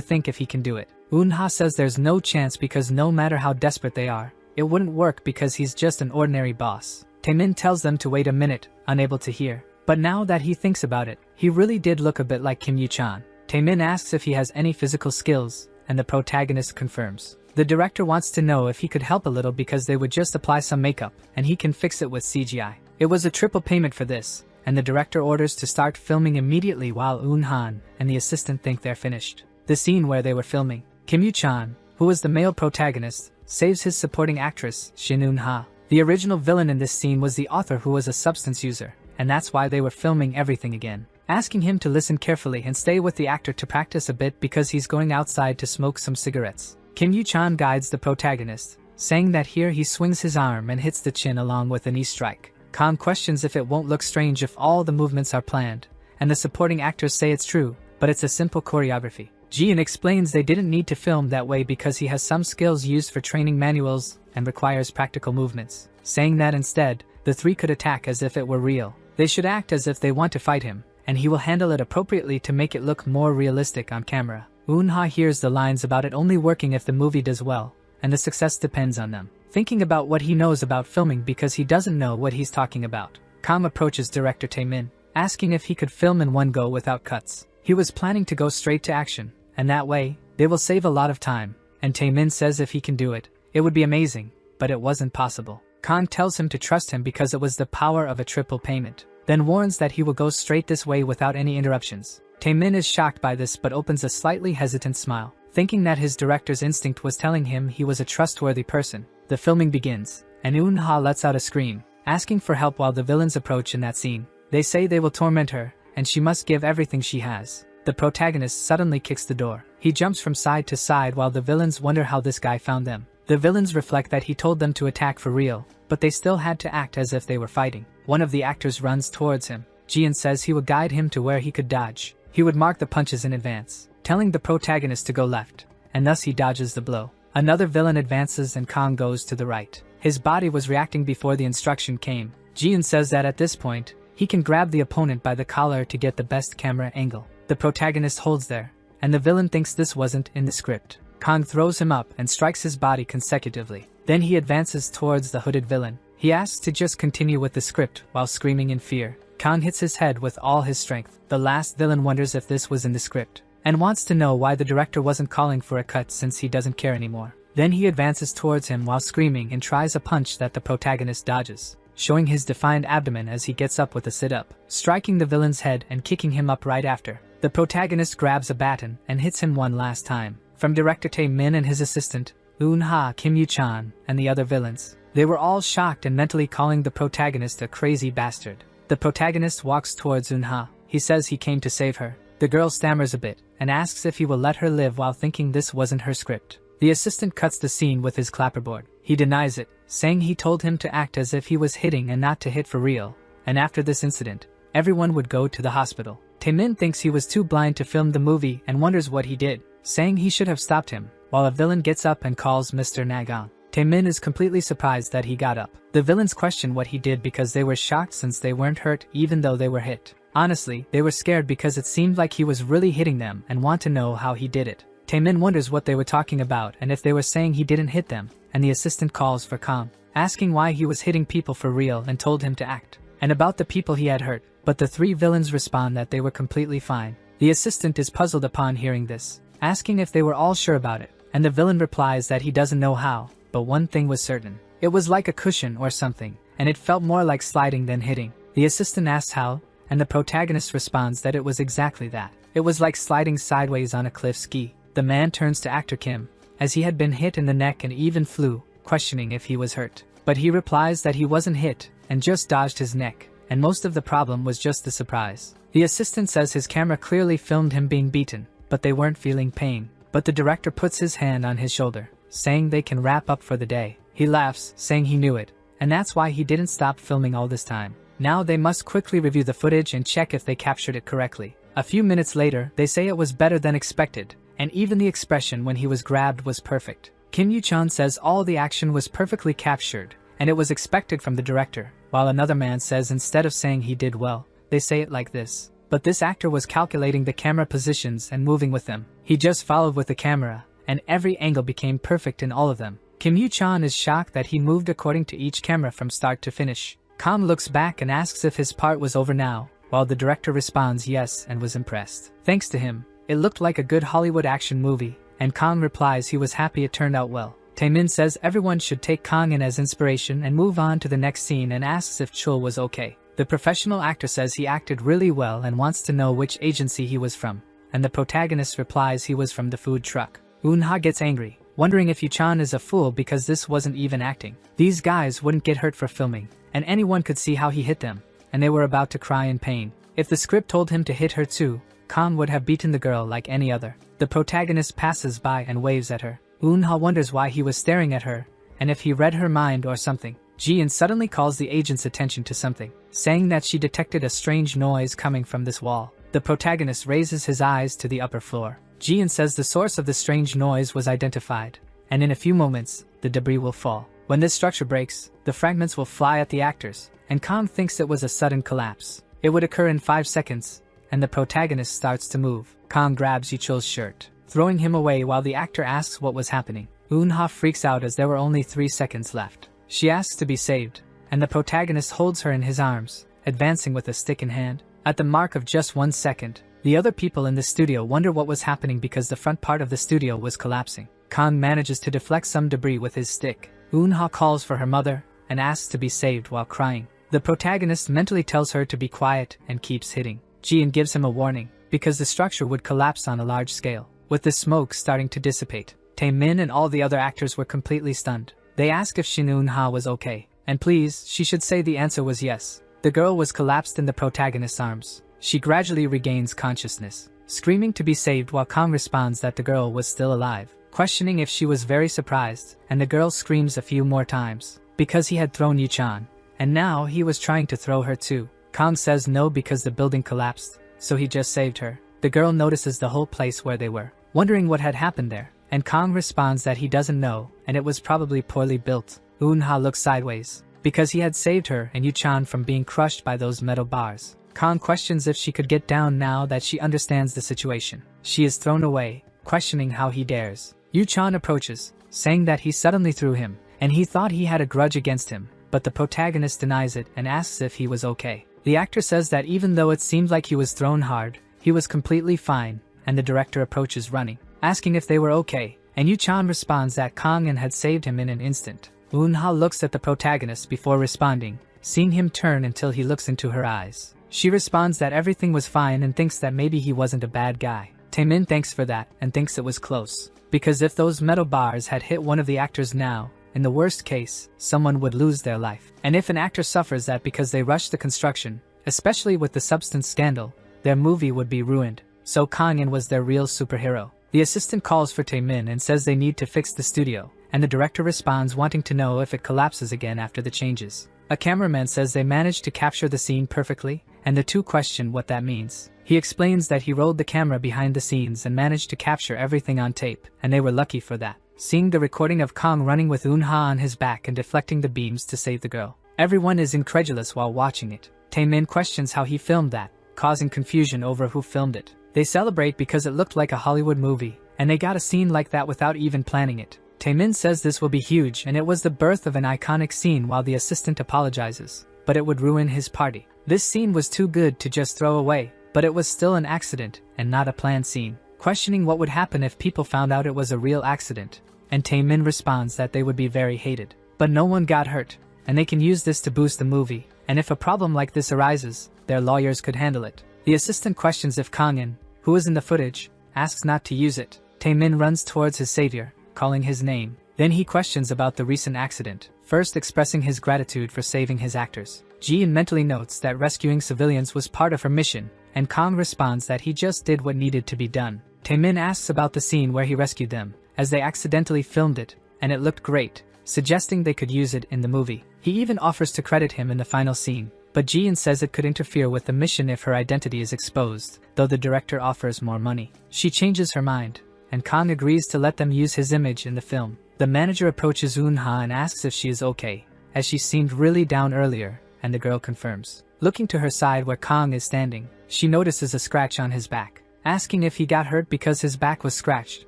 think if he can do it. Eun-ha says there's no chance because no matter how desperate they are, it wouldn't work because he's just an ordinary boss. Taemin tells them to wait a minute, unable to hear. But now that he thinks about it, he really did look a bit like Kim Yu-chan. Taemin asks if he has any physical skills, and the protagonist confirms. The director wants to know if he could help a little because they would just apply some makeup, and he can fix it with CGI. It was a triple payment for this, and the director orders to start filming immediately while Eun-han and the assistant think they're finished. The scene where they were filming, Kim Yu-chan, who was the male protagonist, saves his supporting actress, Shin Eun-ha. The original villain in this scene was the author who was a substance user, and that's why they were filming everything again. Asking him to listen carefully and stay with the actor to practice a bit because he's going outside to smoke some cigarettes. Kim Yu-chan guides the protagonist, saying that here he swings his arm and hits the chin along with a knee strike. Kang questions if it won't look strange if all the movements are planned, and the supporting actors say it's true, but it's a simple choreography. Jian explains they didn't need to film that way because he has some skills used for training manuals and requires practical movements, saying that instead, the three could attack as if it were real. They should act as if they want to fight him, and he will handle it appropriately to make it look more realistic on camera. Eun-ha hears the lines about it only working if the movie does well, and the success depends on them. Thinking about what he knows about filming because he doesn't know what he's talking about, Kang approaches director Taemin, asking if he could film in one go without cuts. He was planning to go straight to action, and that way, they will save a lot of time, and Taemin says if he can do it, it would be amazing, but it wasn't possible. Kang tells him to trust him because it was the power of a triple payment, then warns that he will go straight this way without any interruptions. Taemin is shocked by this but opens a slightly hesitant smile, thinking that his director's instinct was telling him he was a trustworthy person. The filming begins, and Eun-ha lets out a scream, asking for help while the villains approach in that scene. They say they will torment her, and she must give everything she has. The protagonist suddenly kicks the door. He jumps from side to side while the villains wonder how this guy found them. The villains reflect that he told them to attack for real, but they still had to act as if they were fighting. One of the actors runs towards him. Jian says he would guide him to where he could dodge. He would mark the punches in advance, telling the protagonist to go left, and thus he dodges the blow. Another villain advances and Kang goes to the right. His body was reacting before the instruction came. Jian says that at this point, he can grab the opponent by the collar to get the best camera angle. The protagonist holds there, and the villain thinks this wasn't in the script. Kang throws him up and strikes his body consecutively. Then he advances towards the hooded villain. He asks to just continue with the script while screaming in fear. Kang hits his head with all his strength. The last villain wonders if this was in the script, and wants to know why the director wasn't calling for a cut since he doesn't care anymore. Then he advances towards him while screaming and tries a punch that the protagonist dodges, showing his defined abdomen as he gets up with a sit-up, striking the villain's head and kicking him up right after. The protagonist grabs a baton and hits him one last time. From director Taemin and his assistant, Eun-ha, Kim Yu-chan, and the other villains, they were all shocked and mentally calling the protagonist a crazy bastard. The protagonist walks towards Eun-ha. He says he came to save her. The girl stammers a bit and asks if he will let her live while thinking this wasn't her script. The assistant cuts the scene with his clapperboard. He denies it, saying he told him to act as if he was hitting and not to hit for real, and after this incident, everyone would go to the hospital. Taemin thinks he was too blind to film the movie and wonders what he did, saying he should have stopped him, while a villain gets up and calls Mr. Nagang. Taemin is completely surprised that he got up. The villains question what he did because they were shocked since they weren't hurt even though they were hit. Honestly, they were scared because it seemed like he was really hitting them and want to know how he did it. Taemin wonders what they were talking about and if they were saying he didn't hit them, and the assistant calls for Kang, asking why he was hitting people for real and told him to act, and about the people he had hurt, but the three villains respond that they were completely fine. The assistant is puzzled upon hearing this, asking if they were all sure about it, and the villain replies that he doesn't know how, but one thing was certain. It was like a cushion or something, and it felt more like sliding than hitting. The assistant asks how, and the protagonist responds that it was exactly that. It was like sliding sideways on a cliff ski. The man turns to actor Kim, as he had been hit in the neck and even flew, questioning if he was hurt. But he replies that he wasn't hit, and just dodged his neck, and most of the problem was just the surprise. The assistant says his camera clearly filmed him being beaten, but they weren't feeling pain. But the director puts his hand on his shoulder, saying they can wrap up for the day. He laughs, saying he knew it, and that's why he didn't stop filming all this time. Now they must quickly review the footage and check if they captured it correctly. A few minutes later, they say it was better than expected, and even the expression when he was grabbed was perfect. Kim Yoo-chan says all the action was perfectly captured, and it was expected from the director, while another man says instead of saying he did well, they say it like this. But this actor was calculating the camera positions and moving with them. He just followed with the camera, and every angle became perfect in all of them. Kim Yoo-chan is shocked that he moved according to each camera from start to finish. Kang looks back and asks if his part was over now, while the director responds yes and was impressed. Thanks to him, it looked like a good Hollywood action movie, and Kang replies he was happy it turned out well. Taemin says everyone should take Kang in as inspiration and move on to the next scene and asks if Chul was okay. The professional actor says he acted really well and wants to know which agency he was from, and the protagonist replies he was from the food truck. Eun-ha gets angry, wondering if Yoo-chan is a fool because this wasn't even acting. These guys wouldn't get hurt for filming, and anyone could see how he hit them, and they were about to cry in pain. If the script told him to hit her too, Kang would have beaten the girl like any other. The protagonist passes by and waves at her. Eun-ha wonders why he was staring at her, and if he read her mind or something. Ji-in suddenly calls the agent's attention to something, saying that she detected a strange noise coming from this wall. The protagonist raises his eyes to the upper floor. Ji-in says the source of the strange noise was identified, and in a few moments, the debris will fall. When this structure breaks, the fragments will fly at the actors, and Kang thinks it was a sudden collapse. It would occur in 5 seconds, and the protagonist starts to move. Kang grabs Yi-chul's shirt, throwing him away while the actor asks what was happening. Eun-ha freaks out as there were only 3 seconds left. She asks to be saved, and the protagonist holds her in his arms, advancing with a stick in hand. At the mark of just 1 second, the other people in the studio wonder what was happening because the front part of the studio was collapsing. Kang manages to deflect some debris with his stick. Eun-ha calls for her mother and asks to be saved while crying. The protagonist mentally tells her to be quiet and keeps hitting. Ji-in gives him a warning, because the structure would collapse on a large scale. With the smoke starting to dissipate, Taemin and all the other actors were completely stunned. They ask if Shin Eun-ha was okay, and please, she should say the answer was yes. The girl was collapsed in the protagonist's arms. She gradually regains consciousness, screaming to be saved while Kang responds that the girl was still alive, questioning if she was very surprised, and the girl screams a few more times, because he had thrown Yoo-chan, and now he was trying to throw her too. Kang says no because the building collapsed, so he just saved her. The girl notices the whole place where they were, wondering what had happened there, and Kang responds that he doesn't know, and it was probably poorly built. Eun-ha looks sideways, because he had saved her and Yoo-chan from being crushed by those metal bars. Kang questions if she could get down now that she understands the situation. She is thrown away, questioning how he dares. Yoo-chan approaches, saying that he suddenly threw him, and he thought he had a grudge against him, but the protagonist denies it and asks if he was okay. The actor says that even though it seemed like he was thrown hard, he was completely fine, and the director approaches running, asking if they were okay, and Yoo-chan responds that Kang had saved him in an instant. Eun-ha looks at the protagonist before responding, seeing him turn until he looks into her eyes. She responds that everything was fine and thinks that maybe he wasn't a bad guy. Taemin thanks for that and thinks it was close, because if those metal bars had hit one of the actors now, in the worst case, someone would lose their life. And if an actor suffers that because they rushed the construction, especially with the substance scandal, their movie would be ruined. So Kang was their real superhero. The assistant calls for Taemin and says they need to fix the studio, and the director responds wanting to know if it collapses again after the changes. A cameraman says they managed to capture the scene perfectly, and the two question what that means. He explains that he rolled the camera behind the scenes and managed to capture everything on tape, and they were lucky for that. Seeing the recording of Kang running with Eun-ha on his back and deflecting the beams to save the girl, everyone is incredulous while watching it. Taemin questions how he filmed that, causing confusion over who filmed it. They celebrate because it looked like a Hollywood movie, and they got a scene like that without even planning it. Taemin says this will be huge and it was the birth of an iconic scene while the assistant apologizes, but it would ruin his party. This scene was too good to just throw away, but it was still an accident and not a planned scene. Questioning what would happen if people found out it was a real accident, and Taemin responds that they would be very hated. But no one got hurt, and they can use this to boost the movie, and if a problem like this arises, their lawyers could handle it. The assistant questions if Kang, who is in the footage, asks not to use it. Taemin runs towards his savior, calling his name. Then he questions about the recent accident, first expressing his gratitude for saving his actors. Ji-in mentally notes that rescuing civilians was part of her mission, and Kang responds that he just did what needed to be done. Taemin asks about the scene where he rescued them, as they accidentally filmed it, and it looked great, suggesting they could use it in the movie. He even offers to credit him in the final scene, but Jian says it could interfere with the mission if her identity is exposed, though the director offers more money. She changes her mind, and Kang agrees to let them use his image in the film. The manager approaches Eun-ha and asks if she is okay, as she seemed really down earlier, and the girl confirms. Looking to her side where Kang is standing, she notices a scratch on his back, asking if he got hurt because his back was scratched,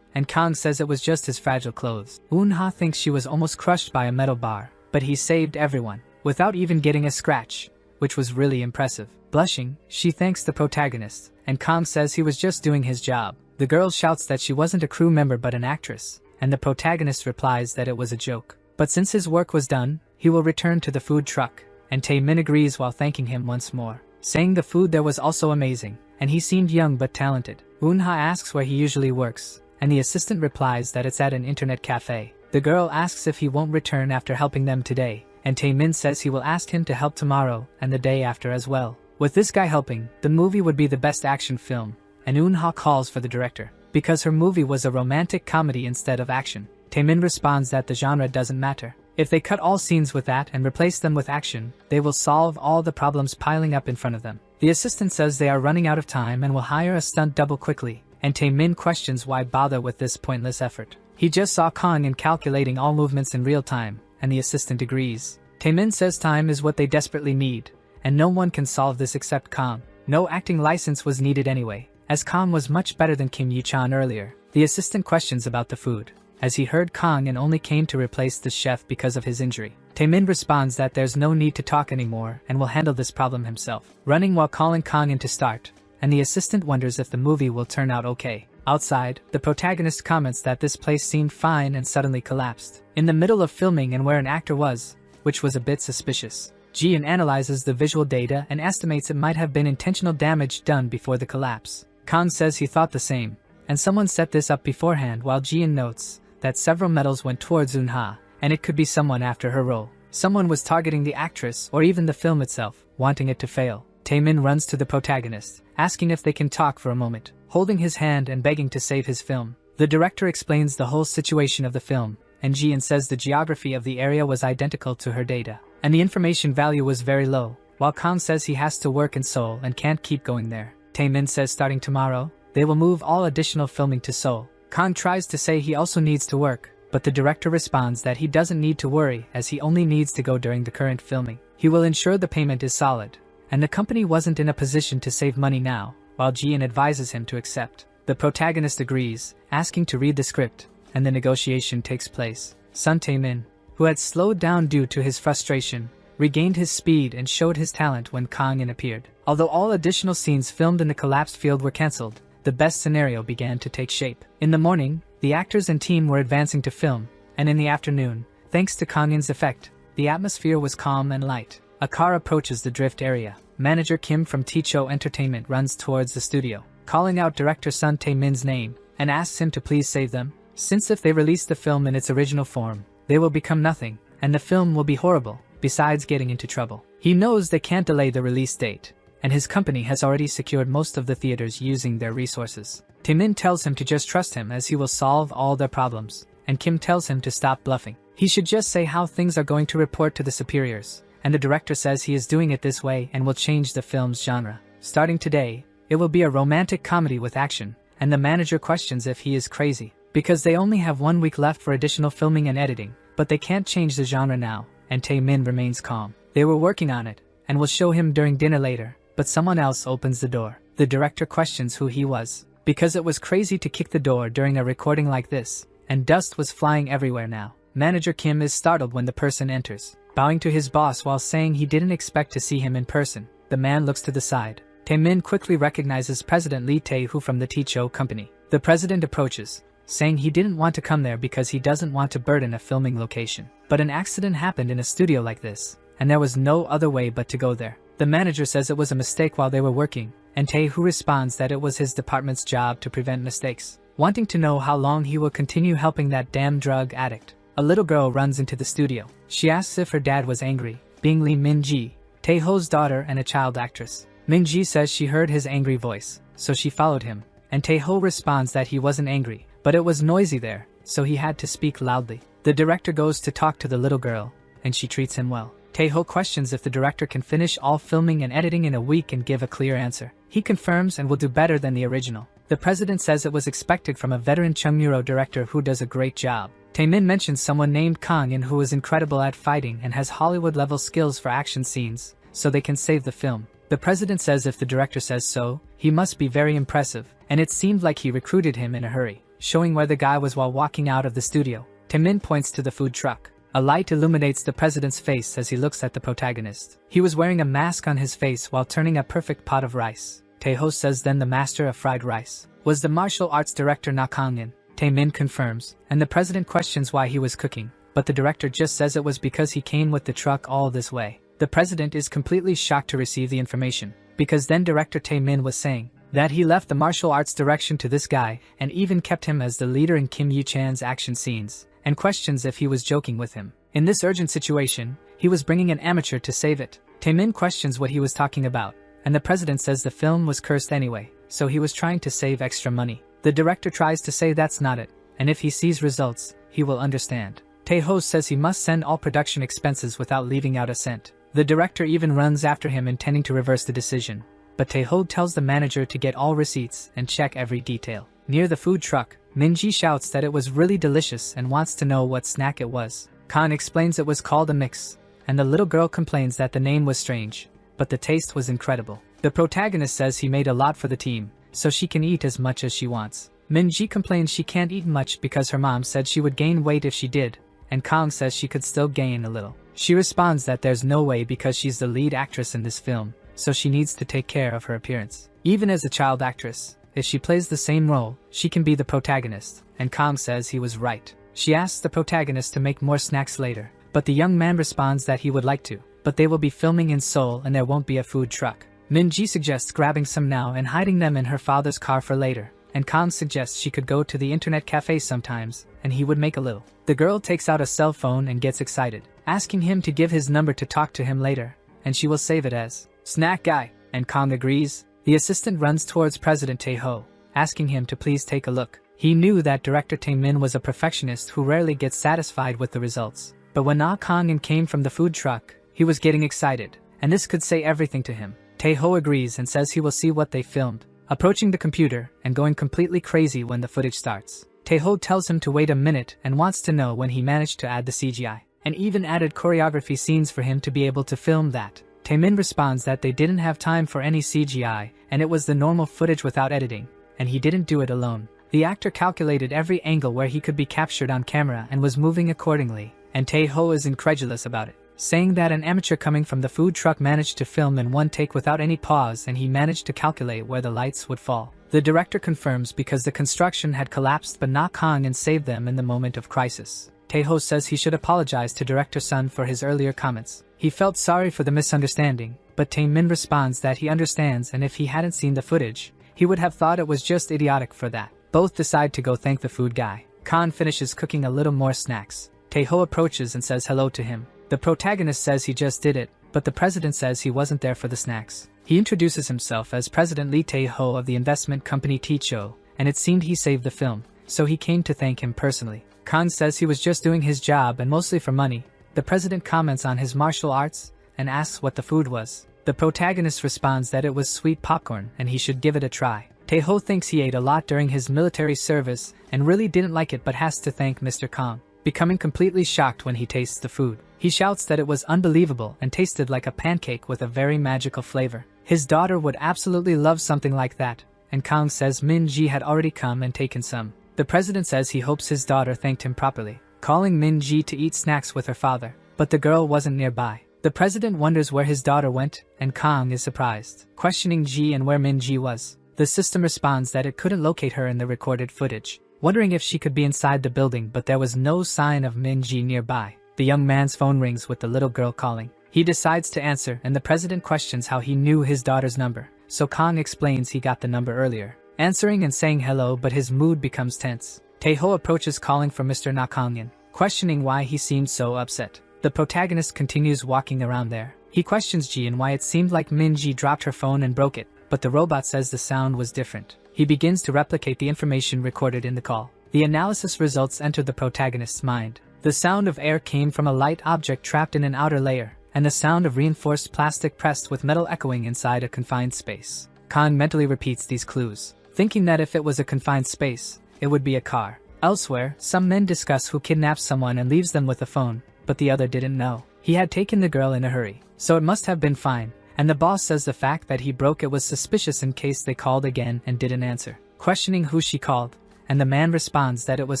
and Kang says it was just his fragile clothes. Eun-ha thinks she was almost crushed by a metal bar, but he saved everyone, without even getting a scratch, which was really impressive. Blushing, she thanks the protagonist, and Kang says he was just doing his job. The girl shouts that she wasn't a crew member but an actress, and the protagonist replies that it was a joke. But since his work was done, he will return to the food truck, and Tae-min agrees while thanking him once more, saying the food there was also amazing, and he seemed young but talented. Eun-ha asks where he usually works, and the assistant replies that it's at an internet cafe. The girl asks if he won't return after helping them today, and Tae-min says he will ask him to help tomorrow and the day after as well. With this guy helping, the movie would be the best action film, and Eun-ha calls for the director, because her movie was a romantic comedy instead of action. Tae-min responds that the genre doesn't matter. If they cut all scenes with that and replace them with action, they will solve all the problems piling up in front of them. The assistant says they are running out of time and will hire a stunt double quickly, and Tae-min questions why bother with this pointless effort. He just saw Kang in calculating all movements in real time, and the assistant agrees. Tae-min says time is what they desperately need, and no one can solve this except Kang. No acting license was needed anyway, as Kang was much better than Kim Yi-chan earlier. The assistant questions about the food, as he heard Kang and only came to replace the chef because of his injury. Tae-min responds that there's no need to talk anymore and will handle this problem himself, running while calling Kang in to start, and the assistant wonders if the movie will turn out okay. Outside, the protagonist comments that this place seemed fine and suddenly collapsed, in the middle of filming and where an actor was, which was a bit suspicious. Jian analyzes the visual data and estimates it might have been intentional damage done before the collapse. Kang says he thought the same, and someone set this up beforehand, while Jian notes that several metals went towards Eun-ha, and it could be someone after her role. Someone was targeting the actress or even the film itself, wanting it to fail. Tae-min runs to the protagonist, asking if they can talk for a moment, holding his hand and begging to save his film. The director explains the whole situation of the film, and Jian says the geography of the area was identical to her data, and the information value was very low, while Kang says he has to work in Seoul and can't keep going there. Tae-min says starting tomorrow, they will move all additional filming to Seoul. Kang tries to say he also needs to work, but the director responds that he doesn't need to worry as he only needs to go during the current filming. He will ensure the payment is solid, and the company wasn't in a position to save money now, while Jian advises him to accept. The protagonist agrees, asking to read the script, and the negotiation takes place. Sun Tae-min, who had slowed down due to his frustration, regained his speed and showed his talent when Kang-in appeared. Although all additional scenes filmed in the collapsed field were cancelled, the best scenario began to take shape. In the morning, the actors and team were advancing to film, and in the afternoon, thanks to Kang-in's effect, the atmosphere was calm and light. A car approaches the drift area. Manager Kim from Ticho Entertainment runs towards the studio, calling out director Sun Tae-min's name, and asks him to please save them, since if they release the film in its original form, they will become nothing, and the film will be horrible, besides getting into trouble. He knows they can't delay the release date, and his company has already secured most of the theaters using their resources. Tae-min tells him to just trust him as he will solve all their problems, and Kim tells him to stop bluffing. He should just say how things are going to report to the superiors, and the director says he is doing it this way and will change the film's genre. Starting today, it will be a romantic comedy with action, and the manager questions if he is crazy, because they only have 1 week left for additional filming and editing, but they can't change the genre now, and Tae-min remains calm. They were working on it, and will show him during dinner later, but someone else opens the door. The director questions who he was, because it was crazy to kick the door during a recording like this, and dust was flying everywhere now. Manager Kim is startled when the person enters, bowing to his boss while saying he didn't expect to see him in person. The man looks to the side. Tae-min quickly recognizes President Lee Tae-hoo from the Ticho company. The president approaches, saying he didn't want to come there because he doesn't want to burden a filming location. But an accident happened in a studio like this, and there was no other way but to go there. The manager says it was a mistake while they were working, and Tae-hoo responds that it was his department's job to prevent mistakes. Wanting to know how long he will continue helping that damn drug addict, a little girl runs into the studio. She asks if her dad was angry, being Lee Min-ji, Tae-hoo's daughter and a child actress. Min-ji says she heard his angry voice, so she followed him, and Tae-hoo responds that he wasn't angry, but it was noisy there, so he had to speak loudly. The director goes to talk to the little girl, and she treats him well. Taeho questions if the director can finish all filming and editing in a week and give a clear answer. He confirms and will do better than the original. The president says it was expected from a veteran Chungmuro director who does a great job. Taemin mentions someone named Kang-in who is incredible at fighting and has Hollywood-level skills for action scenes, so they can save the film. The president says if the director says so, he must be very impressive, and it seemed like he recruited him in a hurry, showing where the guy was while walking out of the studio. Taemin points to the food truck. A light illuminates the president's face as he looks at the protagonist. He was wearing a mask on his face while turning a perfect pot of rice. Taeho says then the master of fried rice was the martial arts director Na Kang-in. Taemin confirms, and the president questions why he was cooking, but the director just says it was because he came with the truck all this way. The president is completely shocked to receive the information, because then director Taemin was saying that he left the martial arts direction to this guy and even kept him as the leader in Kim Yu-chan's action scenes, and questions if he was joking with him. In this urgent situation, he was bringing an amateur to save it. Taemin questions what he was talking about, and the president says the film was cursed anyway, so he was trying to save extra money. The director tries to say that's not it, and if he sees results, he will understand. Taeho says he must send all production expenses without leaving out a cent. The director even runs after him intending to reverse the decision, but Taeho tells the manager to get all receipts and check every detail. Near the food truck, Minji shouts that it was really delicious and wants to know what snack it was. Khan explains it was called a mix, and the little girl complains that the name was strange, but the taste was incredible. The protagonist says he made a lot for the team, so she can eat as much as she wants. Minji complains she can't eat much because her mom said she would gain weight if she did, and Kang says she could still gain a little. She responds that there's no way because she's the lead actress in this film, so she needs to take care of her appearance. Even as a child actress, if she plays the same role, she can be the protagonist, and Kang says he was right. She asks the protagonist to make more snacks later, but the young man responds that he would like to, but they will be filming in Seoul and there won't be a food truck. Minji suggests grabbing some now and hiding them in her father's car for later, and Kang suggests she could go to the internet cafe sometimes, and he would make a little. The girl takes out a cell phone and gets excited, asking him to give his number to talk to him later, and she will save it as Snack Guy, and Kang agrees. The assistant runs towards President Taeho, asking him to please take a look. He knew that director Taemin was a perfectionist who rarely gets satisfied with the results, but when Na Kang-in came from the food truck, he was getting excited, and this could say everything to him. Taeho agrees and says he will see what they filmed, approaching the computer and going completely crazy when the footage starts. Taeho tells him to wait a minute and wants to know when he managed to add the CGI, and even added choreography scenes for him to be able to film that. Taemin responds that they didn't have time for any CGI and it was the normal footage without editing, and he didn't do it alone. The actor calculated every angle where he could be captured on camera and was moving accordingly, and Taeho is incredulous about it, saying that an amateur coming from the food truck managed to film in one take without any pause and he managed to calculate where the lights would fall. The director confirms because the construction had collapsed but Na Kang-in saved them in the moment of crisis. Taeho says he should apologize to director Sun for his earlier comments. He felt sorry for the misunderstanding, but Taemin responds that he understands and if he hadn't seen the footage, he would have thought it was just idiotic for that. Both decide to go thank the food guy. Khan finishes cooking a little more snacks. Taeho approaches and says hello to him. The protagonist says he just did it, but the president says he wasn't there for the snacks. He introduces himself as President Lee Taeho of the investment company Techo, and it seemed he saved the film, so he came to thank him personally. Khan says he was just doing his job and mostly for money. The president comments on his martial arts and asks what the food was. The protagonist responds that it was sweet popcorn and he should give it a try. Taeho thinks he ate a lot during his military service and really didn't like it but has to thank Mr. Kang, becoming completely shocked when he tastes the food. He shouts that it was unbelievable and tasted like a pancake with a very magical flavor. His daughter would absolutely love something like that, and Kang says Min Ji had already come and taken some. The president says he hopes his daughter thanked him properly, calling Min Ji to eat snacks with her father, but the girl wasn't nearby. The president wonders where his daughter went, and Kang is surprised, questioning Ji and where Min Ji was. The system responds that it couldn't locate her in the recorded footage, wondering if she could be inside the building, but there was no sign of Min Ji nearby. The young man's phone rings with the little girl calling. He decides to answer and the president questions how he knew his daughter's number, so Kang explains he got the number earlier, answering and saying hello, but his mood becomes tense. Taeho approaches calling for Mr. Na Kang-in, questioning why he seemed so upset. The protagonist continues walking around there. He questions Ji and why it seemed like Min Ji dropped her phone and broke it, but the robot says the sound was different. He begins to replicate the information recorded in the call. The analysis results enter the protagonist's mind. The sound of air came from a light object trapped in an outer layer, and the sound of reinforced plastic pressed with metal echoing inside a confined space. Kang mentally repeats these clues, thinking that if it was a confined space, it would be a car. Elsewhere, some men discuss who kidnaps someone and leaves them with a phone, but the other didn't know. He had taken the girl in a hurry, so it must have been fine, and the boss says the fact that he broke it was suspicious in case they called again and didn't answer, questioning who she called, and the man responds that it was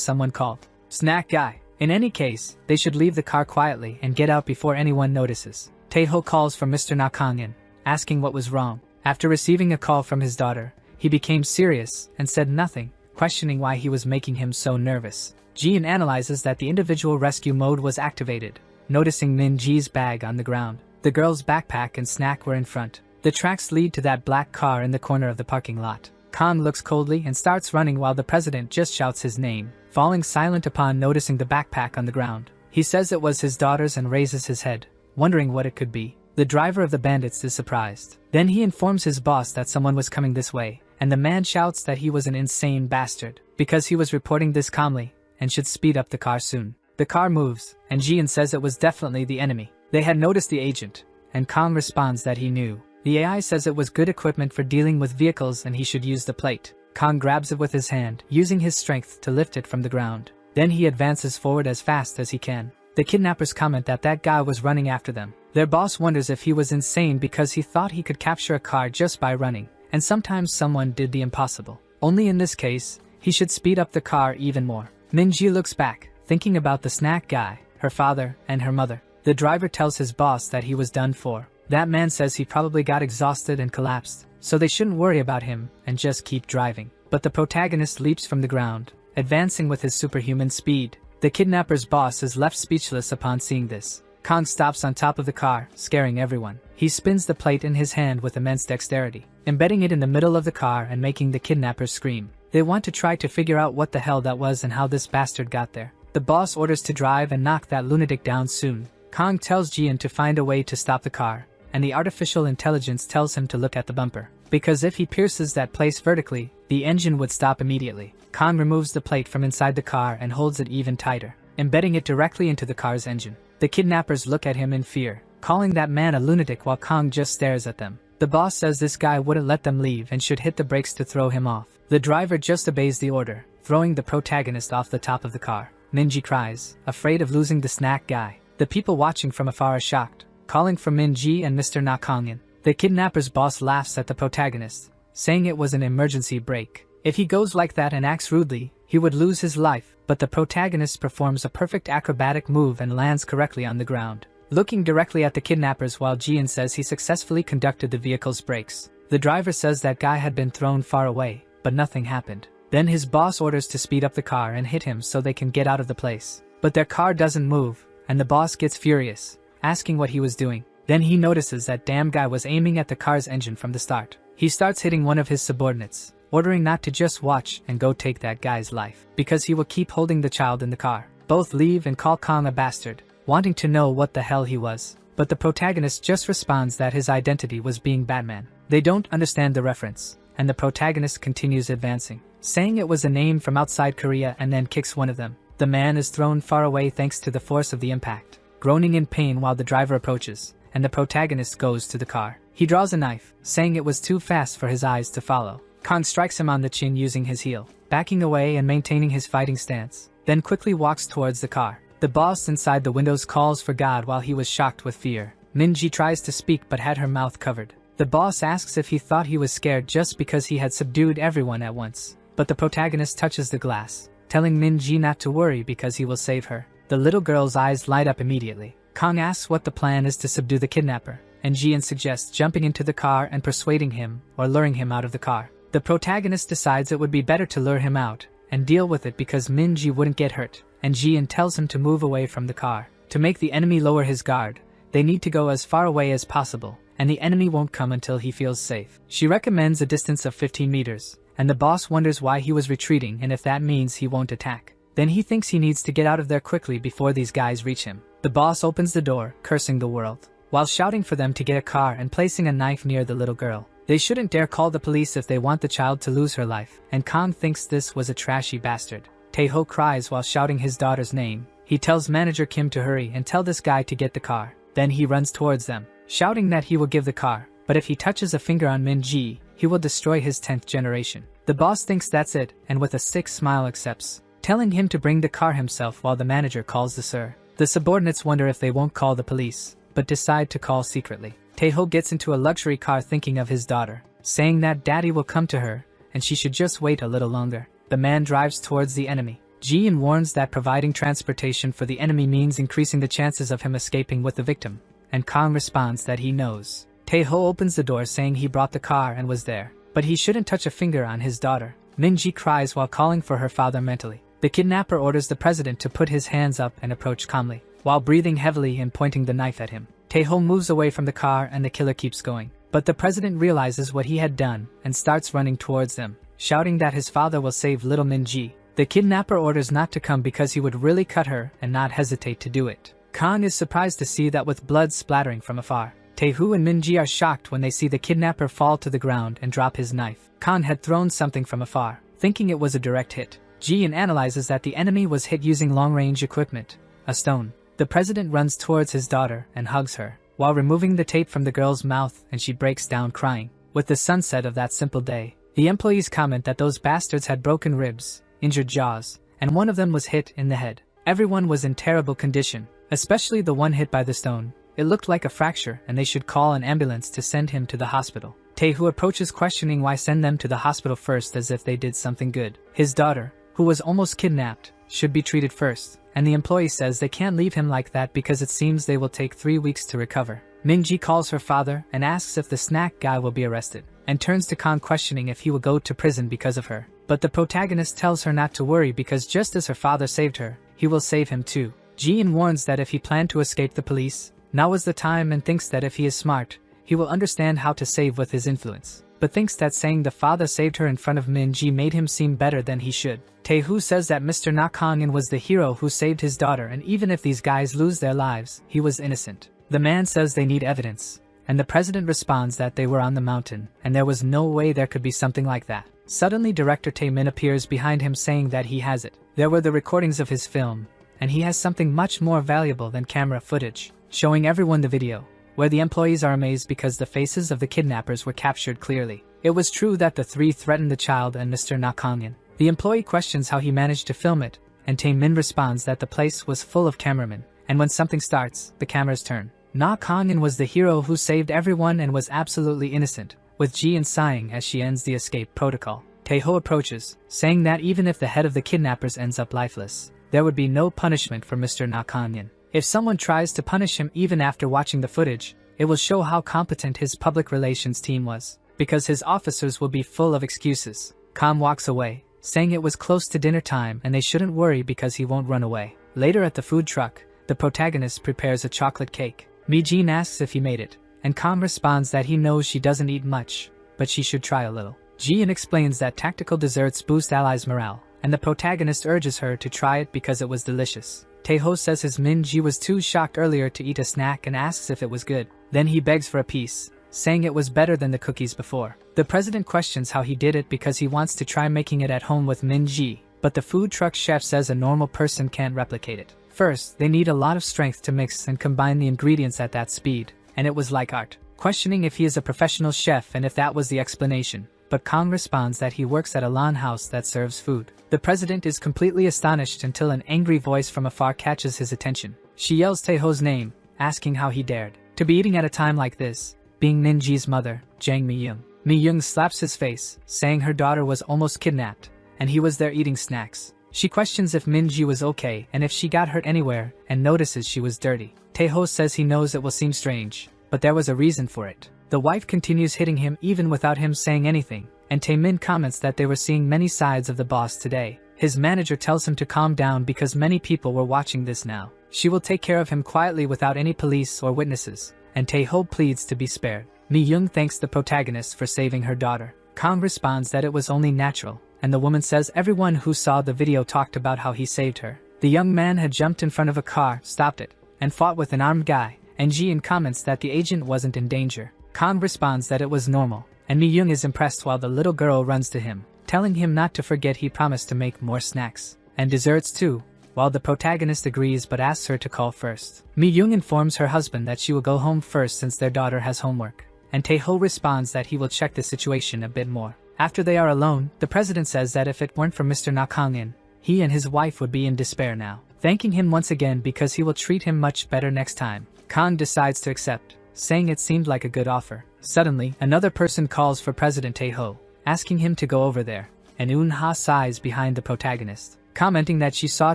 someone called Snack Guy. In any case, they should leave the car quietly and get out before anyone notices. Taeho calls for Mr. Nakangin, asking what was wrong. After receiving a call from his daughter, he became serious and said nothing, questioning why he was making him so nervous. Jian analyzes that the individual rescue mode was activated, noticing Min-ji's bag on the ground. The girl's backpack and snack were in front. The tracks lead to that black car in the corner of the parking lot. Kang looks coldly and starts running while the president just shouts his name, falling silent upon noticing the backpack on the ground. He says it was his daughter's and raises his head, wondering what it could be. The driver of the bandits is surprised. Then he informs his boss that someone was coming this way, and the man shouts that he was an insane bastard, because he was reporting this calmly, and should speed up the car soon. The car moves, and Jian says it was definitely the enemy. They had noticed the agent, and Kang responds that he knew. The AI says it was good equipment for dealing with vehicles and he should use the plate. Kang grabs it with his hand, using his strength to lift it from the ground. Then he advances forward as fast as he can. The kidnappers comment that that guy was running after them. Their boss wonders if he was insane because he thought he could capture a car just by running, and sometimes someone did the impossible. Only in this case, he should speed up the car even more. Min-ji looks back, thinking about the snack guy, her father, and her mother. The driver tells his boss that he was done for. That man says he probably got exhausted and collapsed, so they shouldn't worry about him and just keep driving. But the protagonist leaps from the ground, advancing with his superhuman speed. The kidnapper's boss is left speechless upon seeing this. Kang stops on top of the car, scaring everyone. He spins the plate in his hand with immense dexterity, embedding it in the middle of the car and making the kidnappers scream. They want to try to figure out what the hell that was and how this bastard got there. The boss orders to drive and knock that lunatic down soon. Kang tells Jian to find a way to stop the car, and the artificial intelligence tells him to look at the bumper, because if he pierces that place vertically, the engine would stop immediately. Kang removes the plate from inside the car and holds it even tighter, embedding it directly into the car's engine. The kidnappers look at him in fear, calling that man a lunatic while Kang just stares at them. The boss says this guy wouldn't let them leave and should hit the brakes to throw him off. The driver just obeys the order, throwing the protagonist off the top of the car. Min-ji cries, afraid of losing the snack guy. The people watching from afar are shocked, calling for Min-ji and Mr. Nakangin. The kidnapper's boss laughs at the protagonist, saying it was an emergency brake. If he goes like that and acts rudely, he would lose his life, but the protagonist performs a perfect acrobatic move and lands correctly on the ground, looking directly at the kidnappers while Jian says he successfully conducted the vehicle's brakes. The driver says that guy had been thrown far away, but nothing happened. Then his boss orders to speed up the car and hit him so they can get out of the place. But their car doesn't move, and the boss gets furious, asking what he was doing. Then he notices that damn guy was aiming at the car's engine from the start. He starts hitting one of his subordinates, ordering not to just watch and go take that guy's life, because he will keep holding the child in the car. Both leave and call Kang a bastard, wanting to know what the hell he was. But the protagonist just responds that his identity was being Batman. They don't understand the reference, and the protagonist continues advancing, saying it was a name from outside Korea and then kicks one of them. The man is thrown far away thanks to the force of the impact, groaning in pain while the driver approaches, and the protagonist goes to the car. He draws a knife, saying it was too fast for his eyes to follow. Kang strikes him on the chin using his heel, backing away and maintaining his fighting stance, then quickly walks towards the car. The boss inside the windows calls for God while he was shocked with fear. Min-ji tries to speak but had her mouth covered. The boss asks if he thought he was scared just because he had subdued everyone at once, but the protagonist touches the glass, telling Min-ji not to worry because he will save her. The little girl's eyes light up immediately. Kang asks what the plan is to subdue the kidnapper, and Jian suggests jumping into the car and persuading him or luring him out of the car. The protagonist decides it would be better to lure him out and deal with it because Min-ji wouldn't get hurt, and Jian tells him to move away from the car. To make the enemy lower his guard, they need to go as far away as possible, and the enemy won't come until he feels safe. She recommends a distance of 15 meters, and the boss wonders why he was retreating and if that means he won't attack. Then he thinks he needs to get out of there quickly before these guys reach him. The boss opens the door, cursing the world, while shouting for them to get a car and placing a knife near the little girl. They shouldn't dare call the police if they want the child to lose her life, and Kang thinks this was a trashy bastard. Taeho cries while shouting his daughter's name. He tells manager Kim to hurry and tell this guy to get the car. Then he runs towards them, shouting that he will give the car, but if he touches a finger on Min-ji, he will destroy his 10th generation. The boss thinks that's it and with a sick smile accepts, telling him to bring the car himself while the manager calls the sir. The subordinates wonder if they won't call the police, but decide to call secretly. Tae-ho gets into a luxury car thinking of his daughter, saying that daddy will come to her, and she should just wait a little longer. The man drives towards the enemy. Ji-in warns that providing transportation for the enemy means increasing the chances of him escaping with the victim, and Kang responds that he knows. Tae-ho opens the door saying he brought the car and was there, but he shouldn't touch a finger on his daughter. Min-ji cries while calling for her father mentally. The kidnapper orders the president to put his hands up and approach calmly, while breathing heavily and pointing the knife at him. Tae-ho moves away from the car and the killer keeps going, but the president realizes what he had done and starts running towards them, shouting that his father will save little Min-ji. The kidnapper orders not to come because he would really cut her and not hesitate to do it. Kang is surprised to see that with blood splattering from afar. Tae-ho and Min-ji are shocked when they see the kidnapper fall to the ground and drop his knife. Kang had thrown something from afar, thinking it was a direct hit. Ji-in analyzes that the enemy was hit using long-range equipment, a stone. The president runs towards his daughter and hugs her, while removing the tape from the girl's mouth, and she breaks down crying. With the sunset of that simple day, the employees comment that those bastards had broken ribs, injured jaws, and one of them was hit in the head. Everyone was in terrible condition, especially the one hit by the stone. It looked like a fracture and they should call an ambulance to send him to the hospital. Tae-ho approaches questioning why send them to the hospital first as if they did something good. His daughter, who was almost kidnapped, should be treated first, and the employee says they can't leave him like that because it seems they will take 3 weeks to recover. Min-ji calls her father and asks if the snack guy will be arrested, and turns to Kang questioning if he will go to prison because of her. But the protagonist tells her not to worry because just as her father saved her, he will save him too. Ji-in warns that if he planned to escape the police, now is the time, and thinks that if he is smart, he will understand how to save with his influence, but thinks that saying the father saved her in front of Min-ji made him seem better than he should. Tae-ho says that Mr. Nakangin was the hero who saved his daughter, and even if these guys lose their lives, he was innocent. The man says they need evidence, and the president responds that they were on the mountain, and there was no way there could be something like that. Suddenly director Tae-min appears behind him saying that he has it. There were the recordings of his film, and he has something much more valuable than camera footage, showing everyone the video, where the employees are amazed because the faces of the kidnappers were captured clearly. It was true that the three threatened the child and Mr. Nakangin. The employee questions how he managed to film it, and Tae-min responds that the place was full of cameramen, and when something starts, the cameras turn. Nakangin was the hero who saved everyone and was absolutely innocent, with Ji-in sighing as she ends the escape protocol. Tae-ho approaches, saying that even if the head of the kidnappers ends up lifeless, there would be no punishment for Mr. Nakangin. If someone tries to punish him even after watching the footage, it will show how competent his public relations team was, because his officers will be full of excuses. Kang walks away, saying it was close to dinner time and they shouldn't worry because he won't run away. Later at the food truck, the protagonist prepares a chocolate cake. Mi-jin asks if he made it, and Kang responds that he knows she doesn't eat much, but she should try a little. Ji-in explains that tactical desserts boost allies' morale, and the protagonist urges her to try it because it was delicious. Tae-ho says his Min-ji was too shocked earlier to eat a snack and asks if it was good. Then he begs for a piece, saying it was better than the cookies before. The president questions how he did it because he wants to try making it at home with Min-ji, but the food truck chef says a normal person can't replicate it. First, they need a lot of strength to mix and combine the ingredients at that speed, and it was like art. Questioning if he is a professional chef and if that was the explanation, but Kang responds that he works at a lawn house that serves food. The president is completely astonished until an angry voice from afar catches his attention. She yells Tae-ho's name, asking how he dared to be eating at a time like this, being Min-ji's mother, Jang Mi-young. Mi-young slaps his face, saying her daughter was almost kidnapped, and he was there eating snacks. She questions if Min-ji was okay and if she got hurt anywhere, and notices she was dirty. Tae-ho says he knows it will seem strange, but there was a reason for it. The wife continues hitting him even without him saying anything, and Tae-min comments that they were seeing many sides of the boss today. His manager tells him to calm down because many people were watching this now. She will take care of him quietly without any police or witnesses, and Tae-ho pleads to be spared. Mi-young thanks the protagonist for saving her daughter. Kang responds that it was only natural, and the woman says everyone who saw the video talked about how he saved her. The young man had jumped in front of a car, stopped it, and fought with an armed guy, and Ji-in comments that the agent wasn't in danger. Kang responds that it was normal, and Mi-young is impressed while the little girl runs to him, telling him not to forget he promised to make more snacks, and desserts too, while the protagonist agrees but asks her to call first. Mi-young informs her husband that she will go home first since their daughter has homework, and Tae-ho responds that he will check the situation a bit more. After they are alone, the president says that if it weren't for Mr. Na Kang-in, he and his wife would be in despair now, thanking him once again because he will treat him much better next time. Kang decides to accept, saying it seemed like a good offer. Suddenly, another person calls for President Tae-ho, asking him to go over there, and Eun-ha sighs behind the protagonist, commenting that she saw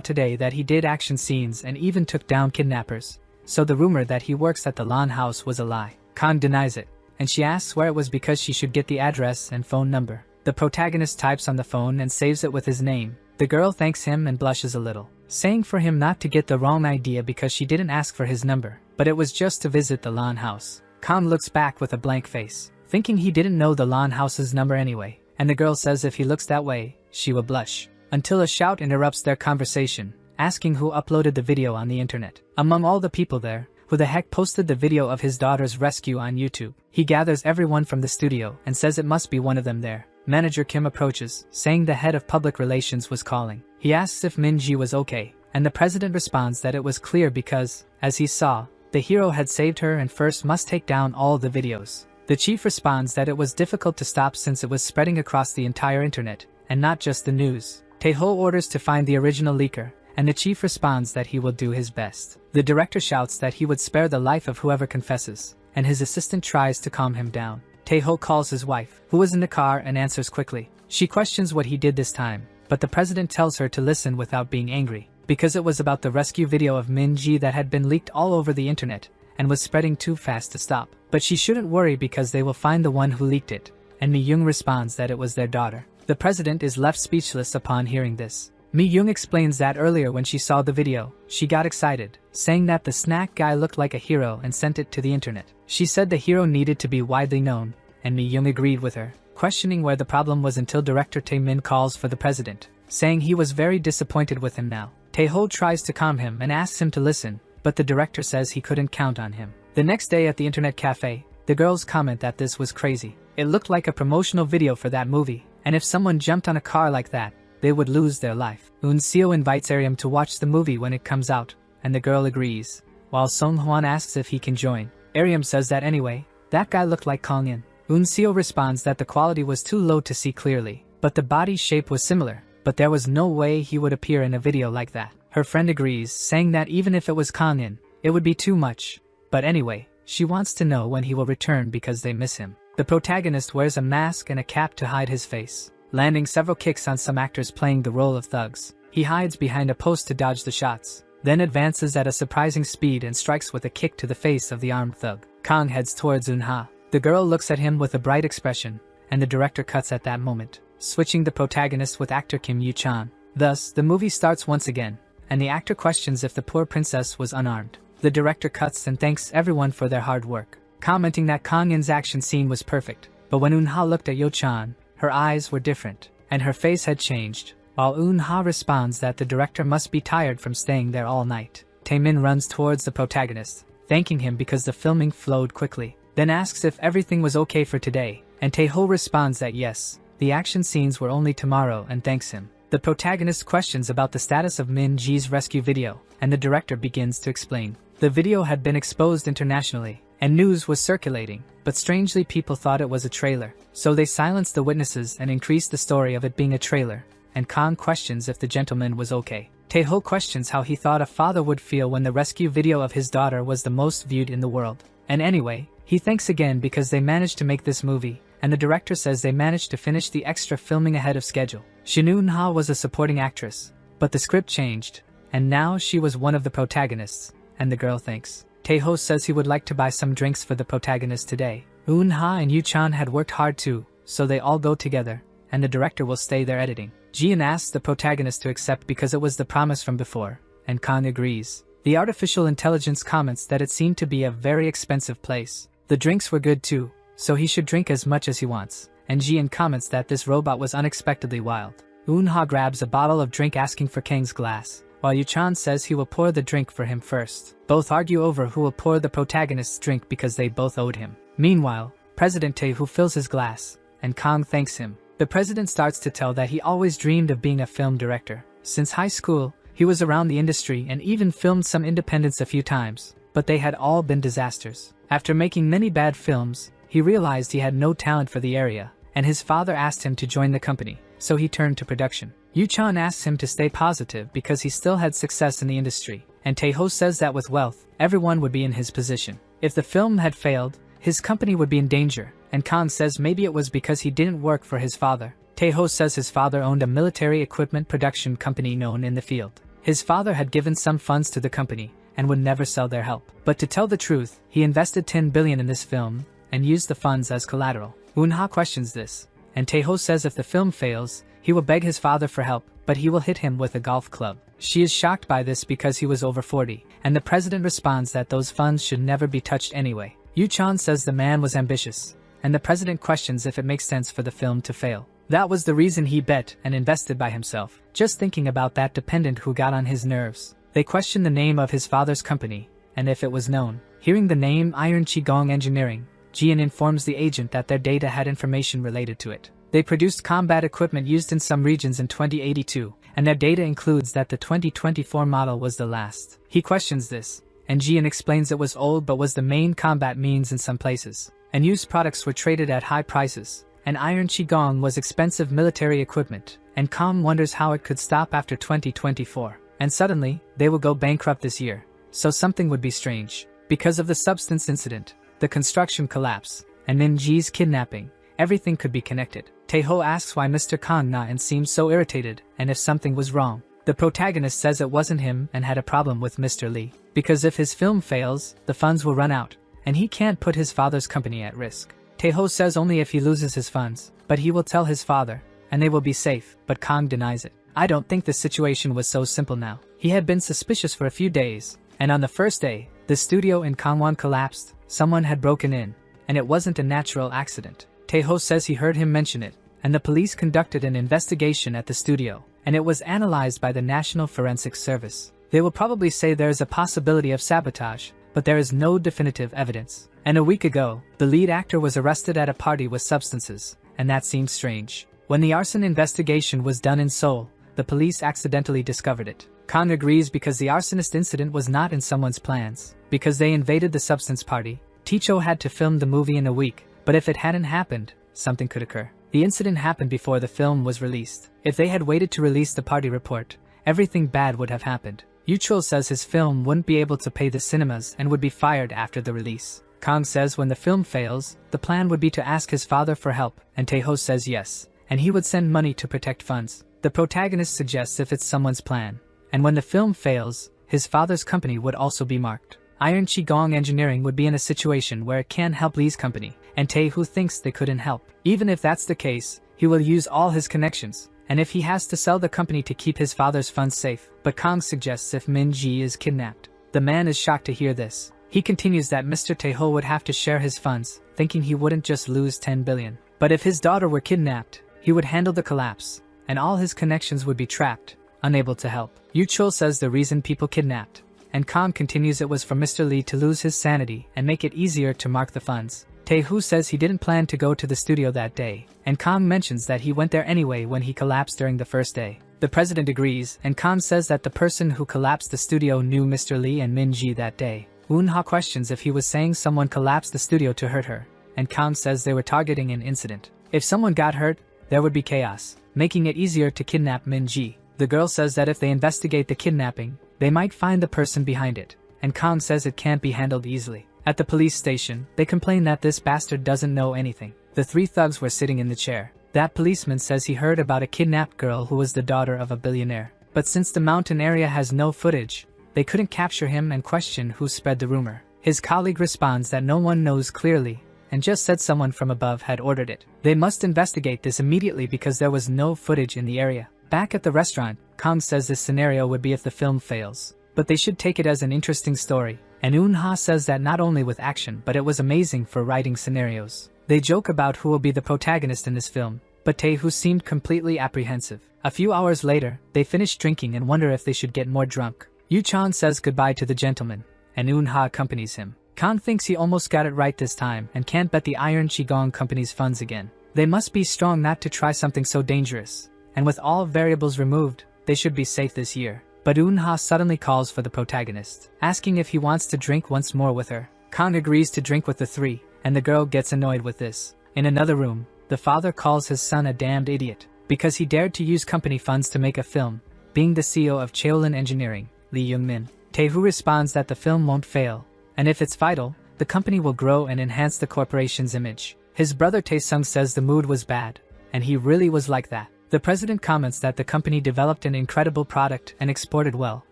today that he did action scenes and even took down kidnappers, so the rumor that he works at the Lan house was a lie. Kang denies it, and she asks where it was because she should get the address and phone number. The protagonist types on the phone and saves it with his name. The girl thanks him and blushes a little, saying for him not to get the wrong idea because she didn't ask for his number, but it was just to visit the Lan house. Kang looks back with a blank face, thinking he didn't know the Lan house's number anyway, and the girl says if he looks that way, she will blush. Until a shout interrupts their conversation, asking who uploaded the video on the internet. Among all the people there, who the heck posted the video of his daughter's rescue on YouTube? He gathers everyone from the studio and says it must be one of them there. Manager Kim approaches, saying the head of public relations was calling. He asks if Min-ji was okay, and the president responds that it was clear because, as he saw, the hero had saved her and first must take down all the videos. The chief responds that it was difficult to stop since it was spreading across the entire internet, and not just the news. Tae-ho orders to find the original leaker, and the chief responds that he will do his best. The director shouts that he would spare the life of whoever confesses, and his assistant tries to calm him down. Tae-ho calls his wife, who was in the car, and answers quickly. She questions what he did this time, but the president tells her to listen without being angry, because it was about the rescue video of Min-ji that had been leaked all over the internet, and was spreading too fast to stop. But she shouldn't worry because they will find the one who leaked it, and Mi-young responds that it was their daughter. The president is left speechless upon hearing this. Mi-young explains that earlier when she saw the video, she got excited, saying that the snack guy looked like a hero and sent it to the internet. She said the hero needed to be widely known, and Mi-young agreed with her, questioning where the problem was until director Tae-min calls for the president, saying he was very disappointed with him now. Tae-ho tries to calm him and asks him to listen, but the director says he couldn't count on him. The next day at the internet cafe, the girls comment that this was crazy. It looked like a promotional video for that movie, and if someone jumped on a car like that, they would lose their life. Eun-seo invites Aryam to watch the movie when it comes out, and the girl agrees, while Sung-hwan asks if he can join. Aryam says that anyway, that guy looked like Kang-in. Eun-seo responds that the quality was too low to see clearly, but the body shape was similar, but there was no way he would appear in a video like that. Her friend agrees, saying that even if it was Kang-in, it would be too much. But anyway, she wants to know when he will return because they miss him. The protagonist wears a mask and a cap to hide his face, landing several kicks on some actors playing the role of thugs. He hides behind a post to dodge the shots, then advances at a surprising speed and strikes with a kick to the face of the armed thug. Kang heads towards Eun-ha. The girl looks at him with a bright expression, and the director cuts at that moment, switching the protagonist with actor Kim Yoo-chan. Thus, the movie starts once again, and the actor questions if the poor princess was unarmed. The director cuts and thanks everyone for their hard work, commenting that Kang-in's action scene was perfect. But when Eun-ha looked at Yoo-chan, her eyes were different, and her face had changed, while Eun-ha responds that the director must be tired from staying there all night. Tae-min runs towards the protagonist, thanking him because the filming flowed quickly, then asks if everything was okay for today, and Tae-ho responds that yes, the action scenes were only tomorrow and thanks him. The protagonist questions about the status of Min-ji's rescue video, and the director begins to explain. The video had been exposed internationally, and news was circulating, but strangely people thought it was a trailer, so they silenced the witnesses and increased the story of it being a trailer, and Kang questions if the gentleman was okay. Tae-ho questions how he thought a father would feel when the rescue video of his daughter was the most viewed in the world. And anyway, he thanks again because they managed to make this movie, and the director says they managed to finish the extra filming ahead of schedule. Shin Eun-ha was a supporting actress, but the script changed, and now she was one of the protagonists, and the girl thinks. Tae-ho says he would like to buy some drinks for the protagonist today. Eun-ha and Yoo-chan had worked hard too, so they all go together, and the director will stay there editing. Jian asks the protagonist to accept because it was the promise from before, and Kang agrees. The artificial intelligence comments that it seemed to be a very expensive place. The drinks were good too, so he should drink as much as he wants, and Jian comments that this robot was unexpectedly wild. Eun-ha grabs a bottle of drink asking for Kang's glass, while Yoo-chan says he will pour the drink for him first. Both argue over who will pour the protagonist's drink because they both owed him. Meanwhile, President Tae-ho fills his glass, and Kang thanks him. The president starts to tell that he always dreamed of being a film director. Since high school, He was around the industry and even filmed some independents a few times, but they had all been disasters. After making many bad films, he realized he had no talent for the area, and his father asked him to join the company, so he turned to production. Yu-chan asks him to stay positive because he still had success in the industry, and Taeho says that with wealth, everyone would be in his position. If the film had failed, his company would be in danger, and Kang says maybe it was because he didn't work for his father. Taeho says his father owned a military equipment production company known in the field. His father had given some funds to the company, and would never sell their help. But to tell the truth, he invested 10 billion in this film, and used the funds as collateral. Eun-ha questions this, and Taeho says if the film fails, he will beg his father for help, but he will hit him with a golf club. She is shocked by this because he was over 40, and the president responds that those funds should never be touched anyway. Yu-chan says the man was ambitious, and the president questions if it makes sense for the film to fail. That was the reason he bet and invested by himself. Just thinking about that dependent who got on his nerves. They question the name of his father's company, and if it was known. Hearing the name Iron Qigong Engineering, Jian informs the agent that their data had information related to it. They produced combat equipment used in some regions in 2082, and their data includes that the 2024 model was the last. He questions this, and Jian explains it was old but was the main combat means in some places, and used products were traded at high prices, and Iron Qigong was expensive military equipment, and Kang wonders how it could stop after 2024, and suddenly, they will go bankrupt this year, so something would be strange. Because of the substance incident, the construction collapse, and Min-ji's kidnapping, everything could be connected. Taeho asks why Mr. Kang Na and seems so irritated, and if something was wrong. The protagonist says it wasn't him and had a problem with Mr. Lee, because if his film fails, the funds will run out, and he can't put his father's company at risk. Taeho says only if he loses his funds, but he will tell his father, and they will be safe, but Kang denies it. I don't think the situation was so simple now. He had been suspicious for a few days, and on the first day, the studio in Gangwon collapsed, someone had broken in, and it wasn't a natural accident. Taeho says he heard him mention it, and the police conducted an investigation at the studio, and it was analyzed by the National Forensic Service. They will probably say there is a possibility of sabotage, but there is no definitive evidence. And a week ago, the lead actor was arrested at a party with substances, and that seemed strange. When the arson investigation was done in Seoul, the police accidentally discovered it. Kang agrees because the arsonist incident was not in someone's plans. Because they invaded the substance party, Teacho had to film the movie in a week, but if it hadn't happened, something could occur. The incident happened before the film was released. If they had waited to release the party report, everything bad would have happened. Yuchul says his film wouldn't be able to pay the cinemas and would be fired after the release. Kang says when the film fails, the plan would be to ask his father for help, and Taeho says yes, and he would send money to protect funds. The protagonist suggests if it's someone's plan, and when the film fails, his father's company would also be marked. Iron Qigong Engineering would be in a situation where it can help Lee's company, and Taeho thinks they couldn't help. Even if that's the case, he will use all his connections, and if he has to sell the company to keep his father's funds safe. But Kang suggests if Min-ji is kidnapped. The man is shocked to hear this. He continues that Mr. Taeho would have to share his funds, thinking he wouldn't just lose 10 billion. But if his daughter were kidnapped, he would handle the collapse, and all his connections would be trapped, unable to help. Yuchul says the reason people kidnapped, and Kang continues it was for Mr. Lee to lose his sanity and make it easier to mark the funds. Taeho says he didn't plan to go to the studio that day, and Kang mentions that he went there anyway when he collapsed during the first day. The president agrees, and Kang says that the person who collapsed the studio knew Mr. Lee and Min-ji that day. Eun-ha questions if he was saying someone collapsed the studio to hurt her, and Kang says they were targeting an incident. If someone got hurt, there would be chaos, making it easier to kidnap Min-ji. The girl says that if they investigate the kidnapping, they might find the person behind it, and Kang says it can't be handled easily. At the police station, they complain that this bastard doesn't know anything. The three thugs were sitting in the chair. That policeman says he heard about a kidnapped girl who was the daughter of a billionaire. But since the mountain area has no footage, they couldn't capture him and question who spread the rumor. His colleague responds that no one knows clearly, and just said someone from above had ordered it. They must investigate this immediately because there was no footage in the area. Back at the restaurant, Kang says this scenario would be if the film fails, but they should take it as an interesting story. And Eun-ha says that not only with action but it was amazing for writing scenarios. They joke about who will be the protagonist in this film, but Taeho seemed completely apprehensive. A few hours later, they finish drinking and wonder if they should get more drunk. Yu-chan says goodbye to the gentleman, and Eun-ha accompanies him. Kang thinks he almost got it right this time and can't bet the Iron Qigong company's funds again. They must be strong not to try something so dangerous, and with all variables removed, they should be safe this year. but Eun-ha suddenly calls for the protagonist, asking if he wants to drink once more with her. Kang agrees to drink with the three, and the girl gets annoyed with this. In another room, the father calls his son a damned idiot, because he dared to use company funds to make a film, being the CEO of Cheolin Engineering, Lee Young-min. Tae-hoo responds that the film won't fail, and if it's vital, the company will grow and enhance the corporation's image. His brother Tae-sung says the mood was bad, and he really was like that. The president comments that the company developed an incredible product and exported well,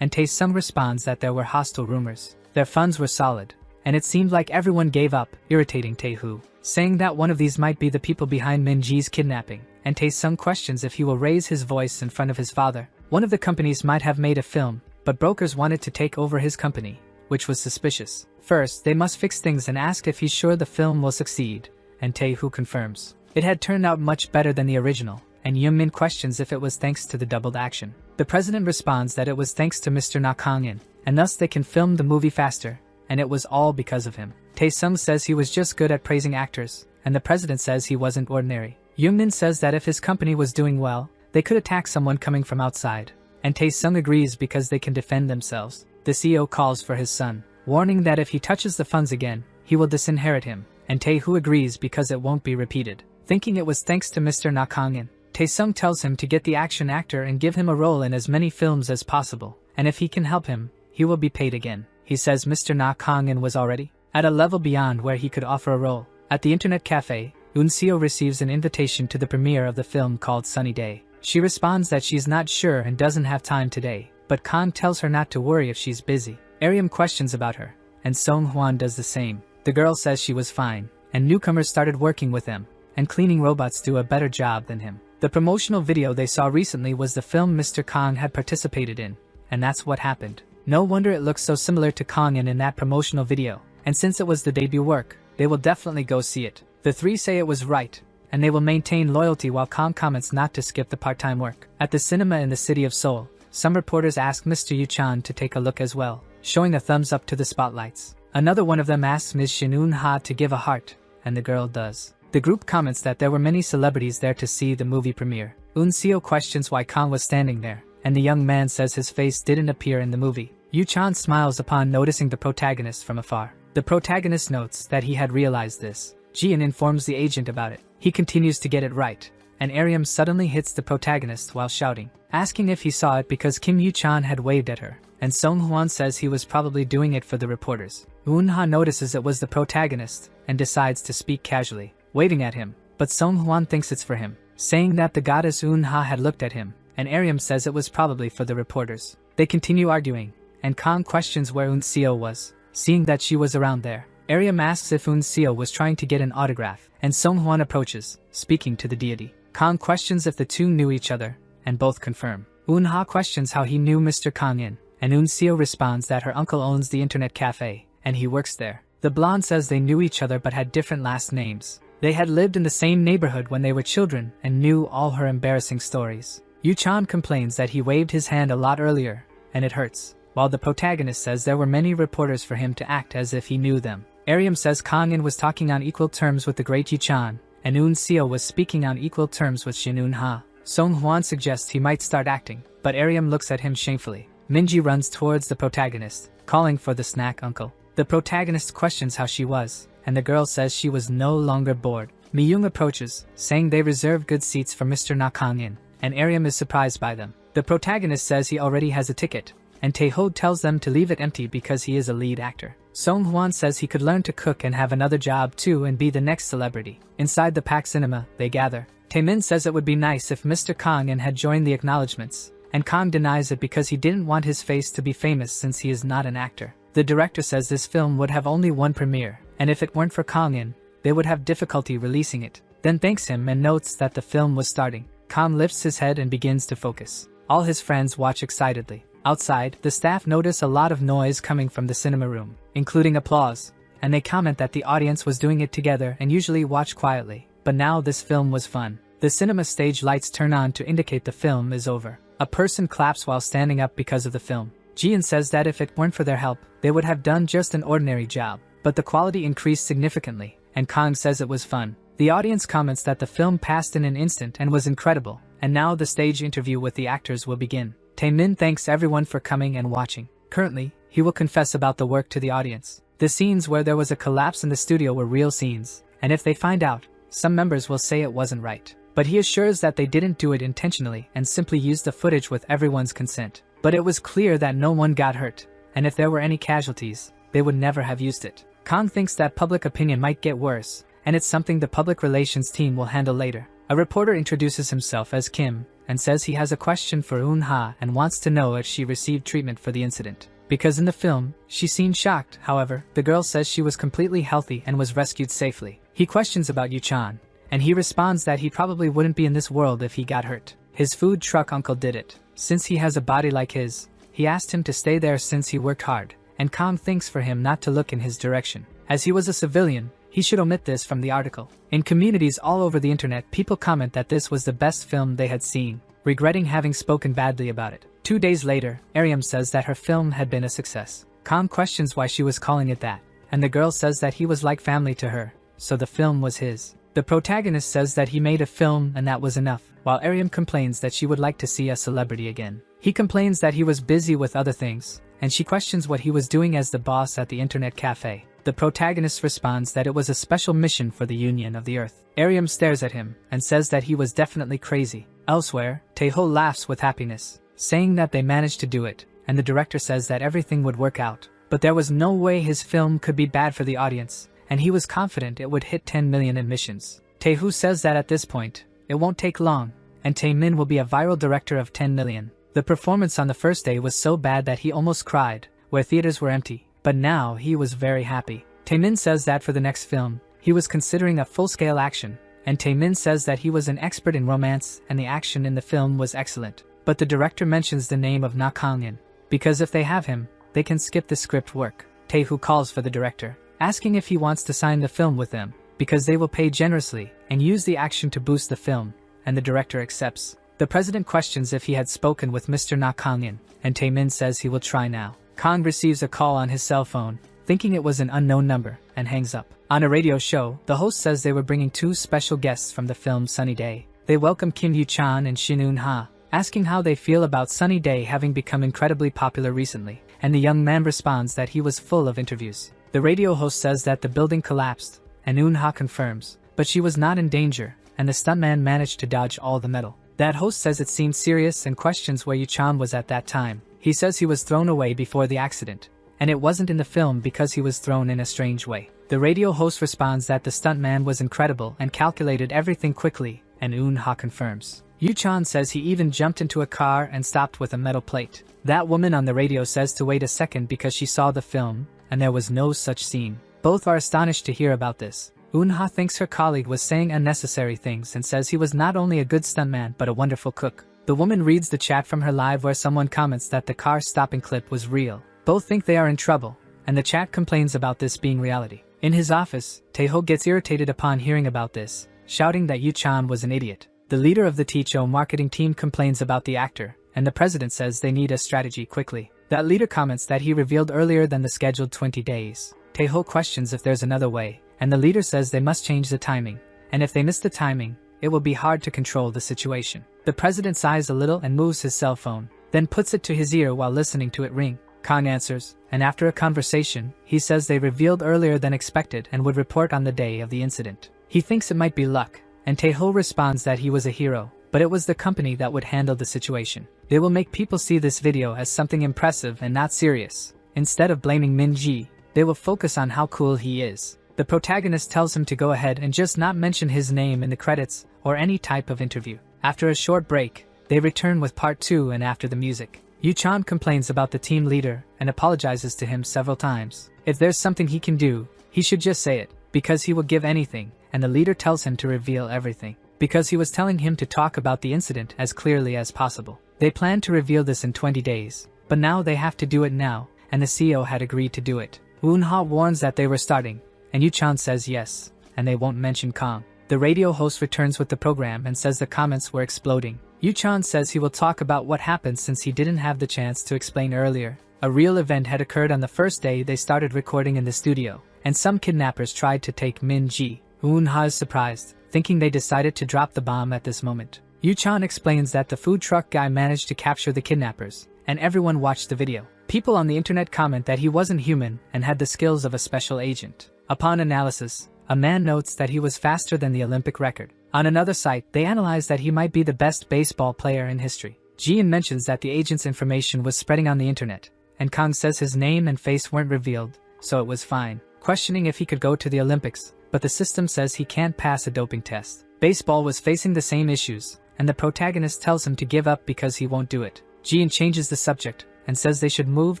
and Tae-sung responds that there were hostile rumors. Their funds were solid, and it seemed like everyone gave up, irritating Tae-hoo, saying that one of these might be the people behind Min-ji's kidnapping, and Tae-sung questions if he will raise his voice in front of his father. One of the companies might have made a film, but brokers wanted to take over his company, which was suspicious. First, they must fix things and ask if he's sure the film will succeed, and Tae-hoo confirms. It had turned out much better than the original, and Young-min questions if it was thanks to the doubled action. The president responds that it was thanks to Mr. Na Kang-in, and thus they can film the movie faster, and it was all because of him. Tae-sung says he was just good at praising actors, and the president says he wasn't ordinary. Young-min says that if his company was doing well, they could attack someone coming from outside, and Tae-sung agrees because they can defend themselves. The CEO calls for his son, warning that if he touches the funds again, he will disinherit him, and Tae-hoo agrees because it won't be repeated. Thinking it was thanks to Mr. Na Kang-in, Tae-sung tells him to get the action actor and give him a role in as many films as possible, and if he can help him, he will be paid again. He says Mr. Na Kang-in was already at a level beyond where he could offer a role. At the internet cafe, Eun-seo receives an invitation to the premiere of the film called Sunny Day. She responds that she's not sure and doesn't have time today, but Kang tells her not to worry if she's busy. Aryam questions about her, and Song-hwan does the same. The girl says she was fine, and newcomers started working with them, and cleaning robots do a better job than him. The promotional video they saw recently was the film Mr. Kang had participated in, and that's what happened. No wonder it looks so similar to Kang-in in that promotional video, and since it was the debut work, they will definitely go see it. The three say it was right, and they will maintain loyalty while Kang comments not to skip the part-time work. At the cinema in the city of Seoul, some reporters ask Mr. Yu-chan to take a look as well, showing a thumbs up to the spotlights. Another one of them asks Ms. Shin Eun-ha to give a heart, and the girl does. The group comments that there were many celebrities there to see the movie premiere. Eun-seo questions why Kang was standing there, and the young man says his face didn't appear in the movie. Yu-chan smiles upon noticing the protagonist from afar. The protagonist notes that he had realized this. Jian informs the agent about it. He continues to get it right, and Aryam suddenly hits the protagonist while shouting, asking if he saw it because Kim Yu-chan had waved at her, and Song-hwan says he was probably doing it for the reporters. Eun-ha notices it was the protagonist, and decides to speak casually, waving at him, but Song-hwan thinks it's for him, saying that the goddess Eun-ha had looked at him, and Aryam says it was probably for the reporters. They continue arguing, and Kang questions where Eun-seo was, seeing that she was around there. Aryam asks if Eun-seo was trying to get an autograph, and Song-hwan approaches, speaking to the deity. Kang questions if the two knew each other, and both confirm. Eun-ha questions how he knew Mr. Kang-in, and Eun-seo responds that her uncle owns the internet cafe, and he works there. The blonde says they knew each other but had different last names. They had lived in the same neighborhood when they were children and knew all her embarrassing stories. Yu-chan complains that he waved his hand a lot earlier, and it hurts, while the protagonist says there were many reporters for him to act as if he knew them. Aryam says Kang-in was talking on equal terms with the great Yu-chan, and Eun-seo was speaking on equal terms with Shin Eun-ha. Song-hwan suggests he might start acting, but Aryam looks at him shamefully. Minji runs towards the protagonist, calling for the snack uncle. The protagonist questions how she was, and the girl says she was no longer bored. Mi-young approaches, saying they reserved good seats for Mr. Na Kang-in, and Aryam is surprised by them. The protagonist says he already has a ticket, and Tae-ho tells them to leave it empty because he is a lead actor. Song-hwan says he could learn to cook and have another job too and be the next celebrity. Inside the packed cinema, they gather. Taemin says it would be nice if Mr. Kang-in had joined the acknowledgements, and Kang denies it because he didn't want his face to be famous since he is not an actor. The director says this film would have only one premiere, and if it weren't for Kang-in, they would have difficulty releasing it. Then thanks him and notes that the film was starting. Kang lifts his head and begins to focus. All his friends watch excitedly. Outside, the staff notice a lot of noise coming from the cinema room, including applause, and they comment that the audience was doing it together and usually watch quietly, but now this film was fun. The cinema stage lights turn on to indicate the film is over. A person claps while standing up because of the film. Jian says that if it weren't for their help, they would have done just an ordinary job, but the quality increased significantly, and Kang says it was fun. The audience comments that the film passed in an instant and was incredible, and now the stage interview with the actors will begin. Tae-min thanks everyone for coming and watching. Currently, he will confess about the work to the audience. The scenes where there was a collapse in the studio were real scenes, and if they find out, some members will say it wasn't right. But he assures that they didn't do it intentionally and simply used the footage with everyone's consent. But it was clear that no one got hurt, and if there were any casualties, they would never have used it. Kang thinks that public opinion might get worse, and it's something the public relations team will handle later. A reporter introduces himself as Kim, and says he has a question for Eun-ha and wants to know if she received treatment for the incident. Because in the film, she seemed shocked. However, the girl says she was completely healthy and was rescued safely. He questions about Yu-chan, and he responds that he probably wouldn't be in this world if he got hurt. His food truck uncle did it. Since he has a body like his, he asked him to stay there since he worked hard, and Kang thinks for him not to look in his direction. As he was a civilian, he should omit this from the article. In communities all over the internet, people comment that this was the best film they had seen, regretting having spoken badly about it. 2 days later, Ariam says that her film had been a success. Kang questions why she was calling it that, and the girl says that he was like family to her, so the film was his. The protagonist says that he made a film and that was enough, while Ariam complains that she would like to see a celebrity again. He complains that he was busy with other things, and she questions what he was doing as the boss at the internet cafe. The protagonist responds that it was a special mission for the Union of the Earth. Ariam stares at him and says that he was definitely crazy. Elsewhere, Tae-ho laughs with happiness, saying that they managed to do it, and the director says that everything would work out. But there was no way his film could be bad for the audience, and he was confident it would hit 10 million admissions. Tae-ho says that at this point, it won't take long, and Tae-min will be a viral director of 10 million. The performance on the first day was so bad that he almost cried, where theaters were empty, but now he was very happy. Tae-min says that for the next film, he was considering a full-scale action, and Tae-min says that he was an expert in romance and the action in the film was excellent. But the director mentions the name of Na Kang-yeon, because if they have him, they can skip the script work. Tae-ho calls for the director, asking if he wants to sign the film with them, because they will pay generously and use the action to boost the film, and the director accepts. The president questions if he had spoken with Mr. Na Kang-yeon, and Tae-min says he will try now. Kang receives a call on his cell phone, thinking it was an unknown number, and hangs up. On a radio show, the host says they were bringing 2 special guests from the film Sunny Day. They welcome Kim Yu-chan and Shin Eun-ha, asking how they feel about Sunny Day having become incredibly popular recently, and the young man responds that he was full of interviews. The radio host says that the building collapsed, and Eun-ha confirms, but she was not in danger, and the stuntman managed to dodge all the metal. That host says it seemed serious and questions where Yu-chan was at that time. He says he was thrown away before the accident, and it wasn't in the film because he was thrown in a strange way. The radio host responds that the stuntman was incredible and calculated everything quickly, and Eun-ha confirms. Yu-chan says he even jumped into a car and stopped with a metal plate. That woman on the radio says to wait a second because she saw the film, and there was no such scene. Both are astonished to hear about this. Eun-ha thinks her colleague was saying unnecessary things and says he was not only a good stuntman but a wonderful cook. The woman reads the chat from her live where someone comments that the car stopping clip was real. Both think they are in trouble, and the chat complains about this being reality. In his office, Tae-ho gets irritated upon hearing about this, shouting that Yu-chan was an idiot. The leader of the Techo marketing team complains about the actor, and the president says they need a strategy quickly. That leader comments that he revealed earlier than the scheduled 20 days. Tae-ho questions if there's another way, and the leader says they must change the timing, and if they miss the timing, it will be hard to control the situation. The president sighs a little and moves his cell phone, then puts it to his ear while listening to it ring. Kang answers, and after a conversation, he says they revealed earlier than expected and would report on the day of the incident. He thinks it might be luck, and Tae-ho responds that he was a hero, but it was the company that would handle the situation. They will make people see this video as something impressive and not serious. Instead of blaming Min-ji, they will focus on how cool he is. The protagonist tells him to go ahead and just not mention his name in the credits or any type of interview. After a short break, they return with part 2 and after the music. Yu-chan complains about the team leader and apologizes to him several times. If there's something he can do, he should just say it, because he will give anything, and the leader tells him to reveal everything, because he was telling him to talk about the incident as clearly as possible. They planned to reveal this in 20 days, but now they have to do it now, and the CEO had agreed to do it. Eun-ha warns that they were starting, and Yu-chan says yes, and they won't mention Kang. The radio host returns with the program and says the comments were exploding. Yu-chan says he will talk about what happened since he didn't have the chance to explain earlier. A real event had occurred on the first day they started recording in the studio, and some kidnappers tried to take Min-ji. Eun-ha is surprised, thinking they decided to drop the bomb at this moment. Yu-chan explains that the food truck guy managed to capture the kidnappers, and everyone watched the video. People on the internet comment that he wasn't human and had the skills of a special agent. Upon analysis, a man notes that he was faster than the Olympic record. On another site, they analyze that he might be the best baseball player in history. Jian mentions that the agent's information was spreading on the internet, and Kang says his name and face weren't revealed, so it was fine. Questioning if he could go to the Olympics, but the system says he can't pass a doping test. Baseball was facing the same issues, and the protagonist tells him to give up because he won't do it. Jian changes the subject and says they should move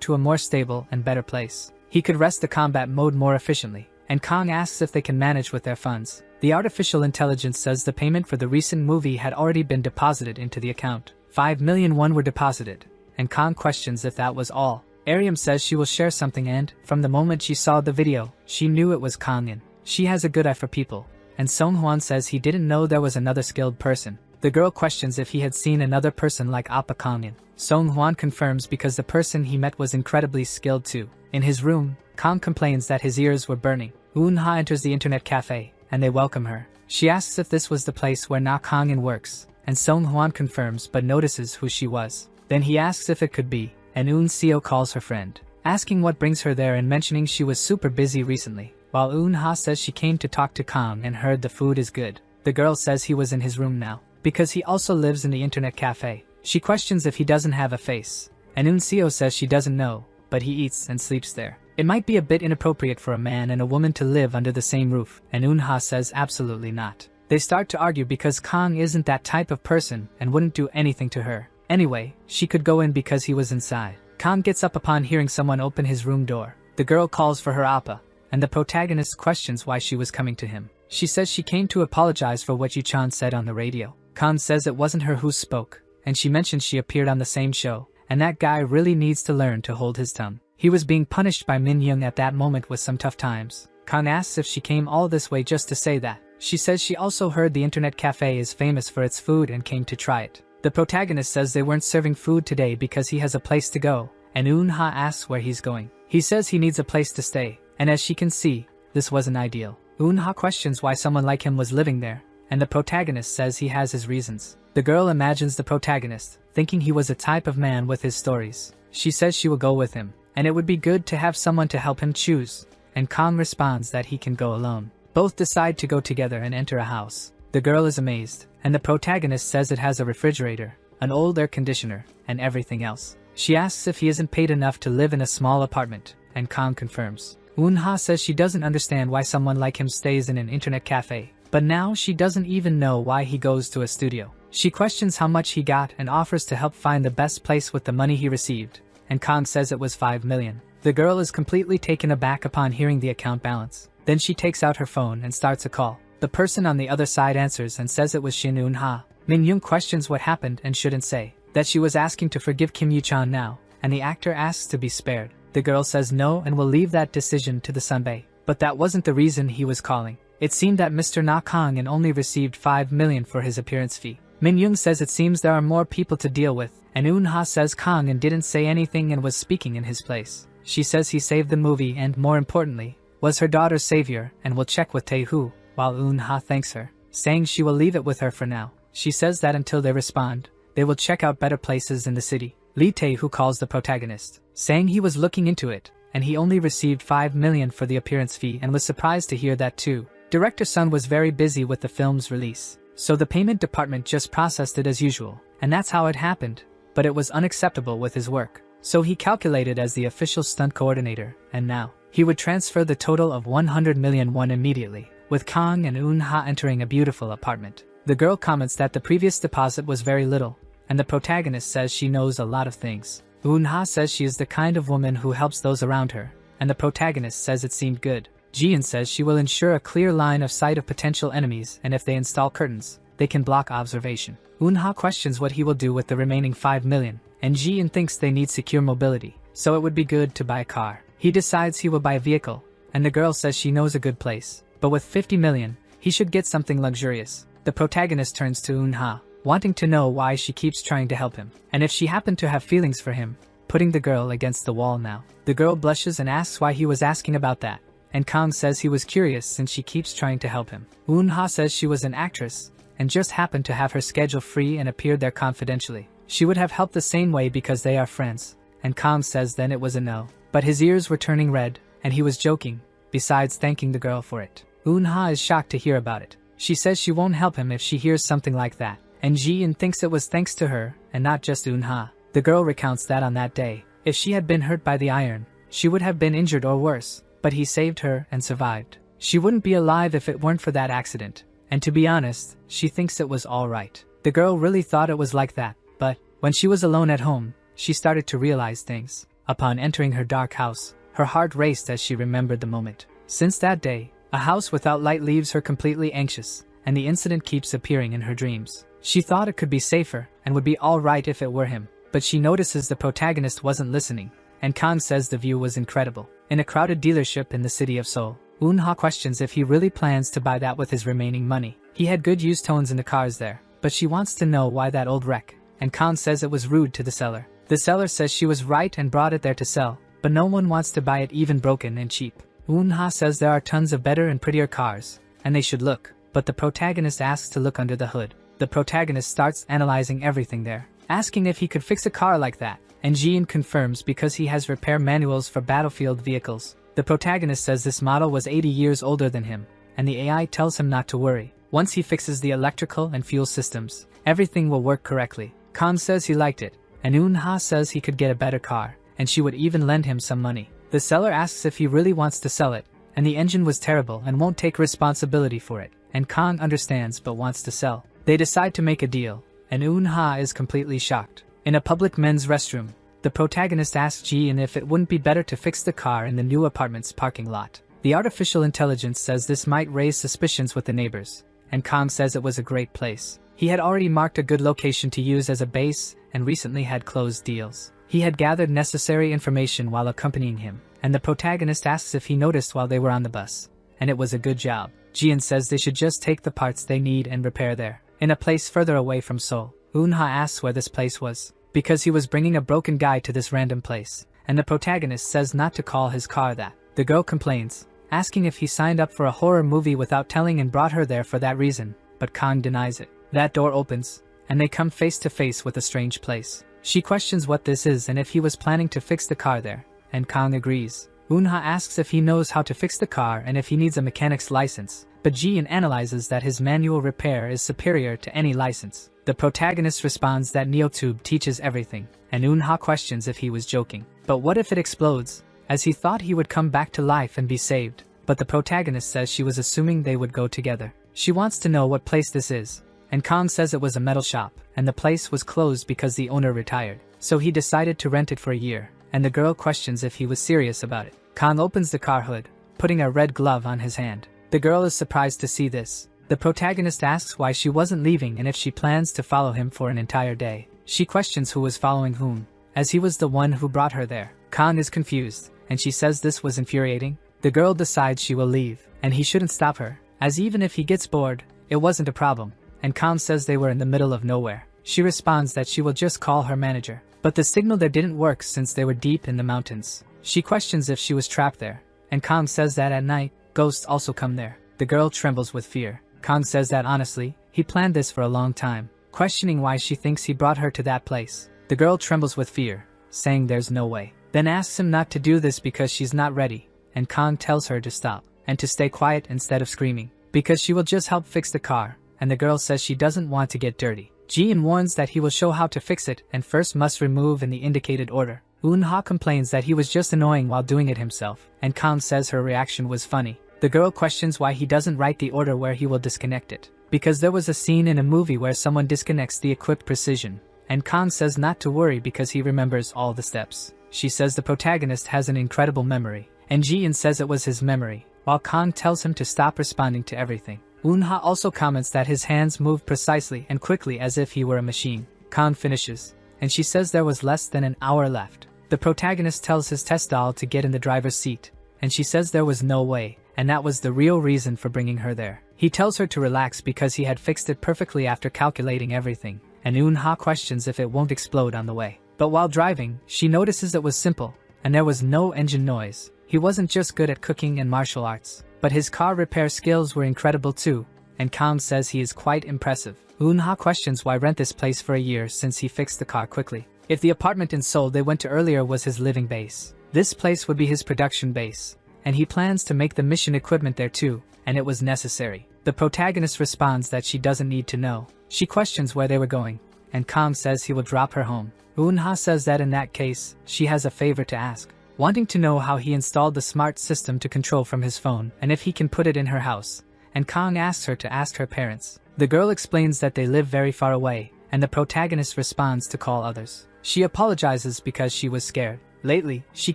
to a more stable and better place. He could rest the combat mode more efficiently, and Kang asks if they can manage with their funds. The artificial intelligence says the payment for the recent movie had already been deposited into the account. 5 million won were deposited, and Kang questions if that was all. Ariam says she will share something, and, from the moment she saw the video, she knew it was Kang. She has a good eye for people, and Songhwan says he didn't know there was another skilled person. The girl questions if he had seen another person like Appa Kang. Songhwan confirms because the person he met was incredibly skilled too. In his room, Kang complains that his ears were burning. Eun-ha enters the internet cafe, and they welcome her. She asks if this was the place where Na Kang-in works, and Songhwan confirms but notices who she was. Then he asks if it could be, and Eun-seo calls her friend, asking what brings her there and mentioning she was super busy recently, while Eun-ha says she came to talk to Kang and heard the food is good. The girl says he was in his room now, because he also lives in the internet cafe. She questions if he doesn't have a face, and Eun-seo says she doesn't know, but he eats and sleeps there. It might be a bit inappropriate for a man and a woman to live under the same roof, and Eun-ha says absolutely not. They start to argue because Kang isn't that type of person and wouldn't do anything to her. Anyway, she could go in because he was inside. Kang gets up upon hearing someone open his room door. The girl calls for her appa, and the protagonist questions why she was coming to him. She says she came to apologize for what Yu-chan said on the radio. Kang says it wasn't her who spoke, and she mentions she appeared on the same show, and that guy really needs to learn to hold his tongue. He was being punished by Min Young at that moment with some tough times. Kang asks if she came all this way just to say that. She says she also heard the internet cafe is famous for its food and came to try it. The protagonist says they weren't serving food today because he has a place to go, and Eun-ha asks where he's going. He says he needs a place to stay, and as she can see, this wasn't ideal. Eun-ha questions why someone like him was living there, and the protagonist says he has his reasons. The girl imagines the protagonist, thinking he was a type of man with his stories. She says she will go with him, and it would be good to have someone to help him choose, and Kang responds that he can go alone. Both decide to go together and enter a house. The girl is amazed, and the protagonist says it has a refrigerator, an old air conditioner, and everything else. She asks if he isn't paid enough to live in a small apartment, and Kang confirms. Eun-ha says she doesn't understand why someone like him stays in an internet cafe, but now she doesn't even know why he goes to a studio. She questions how much he got and offers to help find the best place with the money he received, and Kang says it was 5 million. The girl is completely taken aback upon hearing the account balance. Then she takes out her phone and starts a call. The person on the other side answers and says it was Shin Eun-ha. Min Young questions what happened and shouldn't say, that she was asking to forgive Kim Yu-chan now, and the actor asks to be spared. The girl says no and will leave that decision to the sunbae. But that wasn't the reason he was calling. It seemed that Mr. Na Kang-in only received 5 million for his appearance fee. Min Young says it seems there are more people to deal with, and Eun-ha says Kang-in didn't say anything and was speaking in his place. She says he saved the movie and, more importantly, was her daughter's savior and will check with Tae-hoo, while Eun-ha thanks her, saying she will leave it with her for now. She says that until they respond, they will check out better places in the city. Lee Tae-hoo calls the protagonist, saying he was looking into it, and he only received 5 million for the appearance fee and was surprised to hear that too. Director Sun was very busy with the film's release, so the payment department just processed it as usual, and that's how it happened, but it was unacceptable with his work. So he calculated as the official stunt coordinator, and now, he would transfer the total of 100 million won immediately, with Kang and Eun-ha entering a beautiful apartment. The girl comments that the previous deposit was very little, and the protagonist says she knows a lot of things. Eun-ha says she is the kind of woman who helps those around her, and the protagonist says it seemed good. Jian says she will ensure a clear line of sight of potential enemies, and if they install curtains, they can block observation. Eun-ha questions what he will do with the remaining 5 million, and Jian thinks they need secure mobility, so it would be good to buy a car. He decides he will buy a vehicle, and the girl says she knows a good place, but with 50 million, he should get something luxurious. The protagonist turns to Eun-ha, wanting to know why she keeps trying to help him, and if she happened to have feelings for him, putting the girl against the wall now. The girl blushes and asks why he was asking about that, and Kang says he was curious since she keeps trying to help him. Eun-ha says she was an actress, and just happened to have her schedule free and appeared there confidentially. She would have helped the same way because they are friends, and Kang says then it was a no. But his ears were turning red, and he was joking, besides thanking the girl for it. Eun-ha is shocked to hear about it. She says she won't help him if she hears something like that, and Ji-in thinks it was thanks to her, and not just Eun-ha. The girl recounts that on that day, if she had been hurt by the iron, she would have been injured or worse, but he saved her and survived. She wouldn't be alive if it weren't for that accident, and to be honest, she thinks it was all right. The girl really thought it was like that, but when she was alone at home, she started to realize things. Upon entering her dark house, her heart raced as she remembered the moment. Since that day, a house without light leaves her completely anxious, and the incident keeps appearing in her dreams. She thought it could be safer and would be all right if it were him, but she notices the protagonist wasn't listening, and Kang says the view was incredible. In a crowded dealership in the city of Seoul, Eun-ha questions if he really plans to buy that with his remaining money. He had good used tones in the cars there, but she wants to know why that old wreck, and Kang says it was rude to the seller. The seller says she was right and brought it there to sell, but no one wants to buy it even broken and cheap. Eun-ha says there are tons of better and prettier cars, and they should look, but the protagonist asks to look under the hood. The protagonist starts analyzing everything there, asking if he could fix a car like that, and Ji-in confirms because he has repair manuals for battlefield vehicles. The protagonist says this model was 80 years older than him, and the AI tells him not to worry. Once he fixes the electrical and fuel systems, everything will work correctly. Kang says he liked it, and Eun-ha says he could get a better car, and she would even lend him some money. The seller asks if he really wants to sell it, and the engine was terrible and won't take responsibility for it, and Kang understands but wants to sell. They decide to make a deal, and Eun-ha is completely shocked. In a public men's restroom, the protagonist asks Ji-in if it wouldn't be better to fix the car in the new apartment's parking lot. The artificial intelligence says this might raise suspicions with the neighbors, and Kang says it was a great place. He had already marked a good location to use as a base and recently had closed deals. He had gathered necessary information while accompanying him, and the protagonist asks if he noticed while they were on the bus, and it was a good job. Ji-in says they should just take the parts they need and repair there. In a place further away from Seoul, Eun-ha asks where this place was, because he was bringing a broken guy to this random place, and the protagonist says not to call his car that. The girl complains, asking if he signed up for a horror movie without telling and brought her there for that reason, but Kang denies it. That door opens, and they come face to face with a strange place. She questions what this is and if he was planning to fix the car there, and Kang agrees. Eun-ha asks if he knows how to fix the car and if he needs a mechanic's license, but Ji-in analyzes that his manual repair is superior to any license. The protagonist responds that Neotube teaches everything, and Eun-ha questions if he was joking. But what if it explodes, as he thought he would come back to life and be saved? But the protagonist says she was assuming they would go together. She wants to know what place this is, and Kang says it was a metal shop, and the place was closed because the owner retired. So he decided to rent it for a year, and the girl questions if he was serious about it. Kang opens the car hood, putting a red glove on his hand. The girl is surprised to see this. The protagonist asks why she wasn't leaving and if she plans to follow him for an entire day. She questions who was following whom, as he was the one who brought her there. Kang is confused, and she says this was infuriating. The girl decides she will leave, and he shouldn't stop her, as even if he gets bored, it wasn't a problem, and Kang says they were in the middle of nowhere. She responds that she will just call her manager, but the signal there didn't work since they were deep in the mountains. She questions if she was trapped there, and Kang says that at night, ghosts also come there. The girl trembles with fear. Kang says that honestly, he planned this for a long time, questioning why she thinks he brought her to that place. The girl trembles with fear, saying there's no way, then asks him not to do this because she's not ready, and Kang tells her to stop, and to stay quiet instead of screaming, because she will just help fix the car, and the girl says she doesn't want to get dirty. Ji-in warns that he will show how to fix it and first must remove in the indicated order. Eun-ha complains that he was just annoying while doing it himself, and Kang says her reaction was funny. The girl questions why he doesn't write the order where he will disconnect it, because there was a scene in a movie where someone disconnects the equipped precision, and Kang says not to worry because he remembers all the steps. She says the protagonist has an incredible memory, and Ji-in says it was his memory, while Kang tells him to stop responding to everything. Eun-ha also comments that his hands move precisely and quickly as if he were a machine. Kang finishes, and she says there was less than an hour left. The protagonist tells his test doll to get in the driver's seat, and she says there was no way, and that was the real reason for bringing her there. He tells her to relax because he had fixed it perfectly after calculating everything, and Eun-ha questions if it won't explode on the way. But while driving, she notices it was simple, and there was no engine noise. He wasn't just good at cooking and martial arts, but his car repair skills were incredible too, and Kang says he is quite impressive. Eun-ha questions why rent this place for a year since he fixed the car quickly. If the apartment in Seoul they went to earlier was his living base, this place would be his production base, and he plans to make the mission equipment there too, and it was necessary. The protagonist responds that she doesn't need to know. She questions where they were going, and Kang says he will drop her home. Eun-ha says that in that case, she has a favor to ask, wanting to know how he installed the smart system to control from his phone and if he can put it in her house, and Kang asks her to ask her parents. The girl explains that they live very far away, and the protagonist responds to call others. She apologizes because she was scared. Lately, she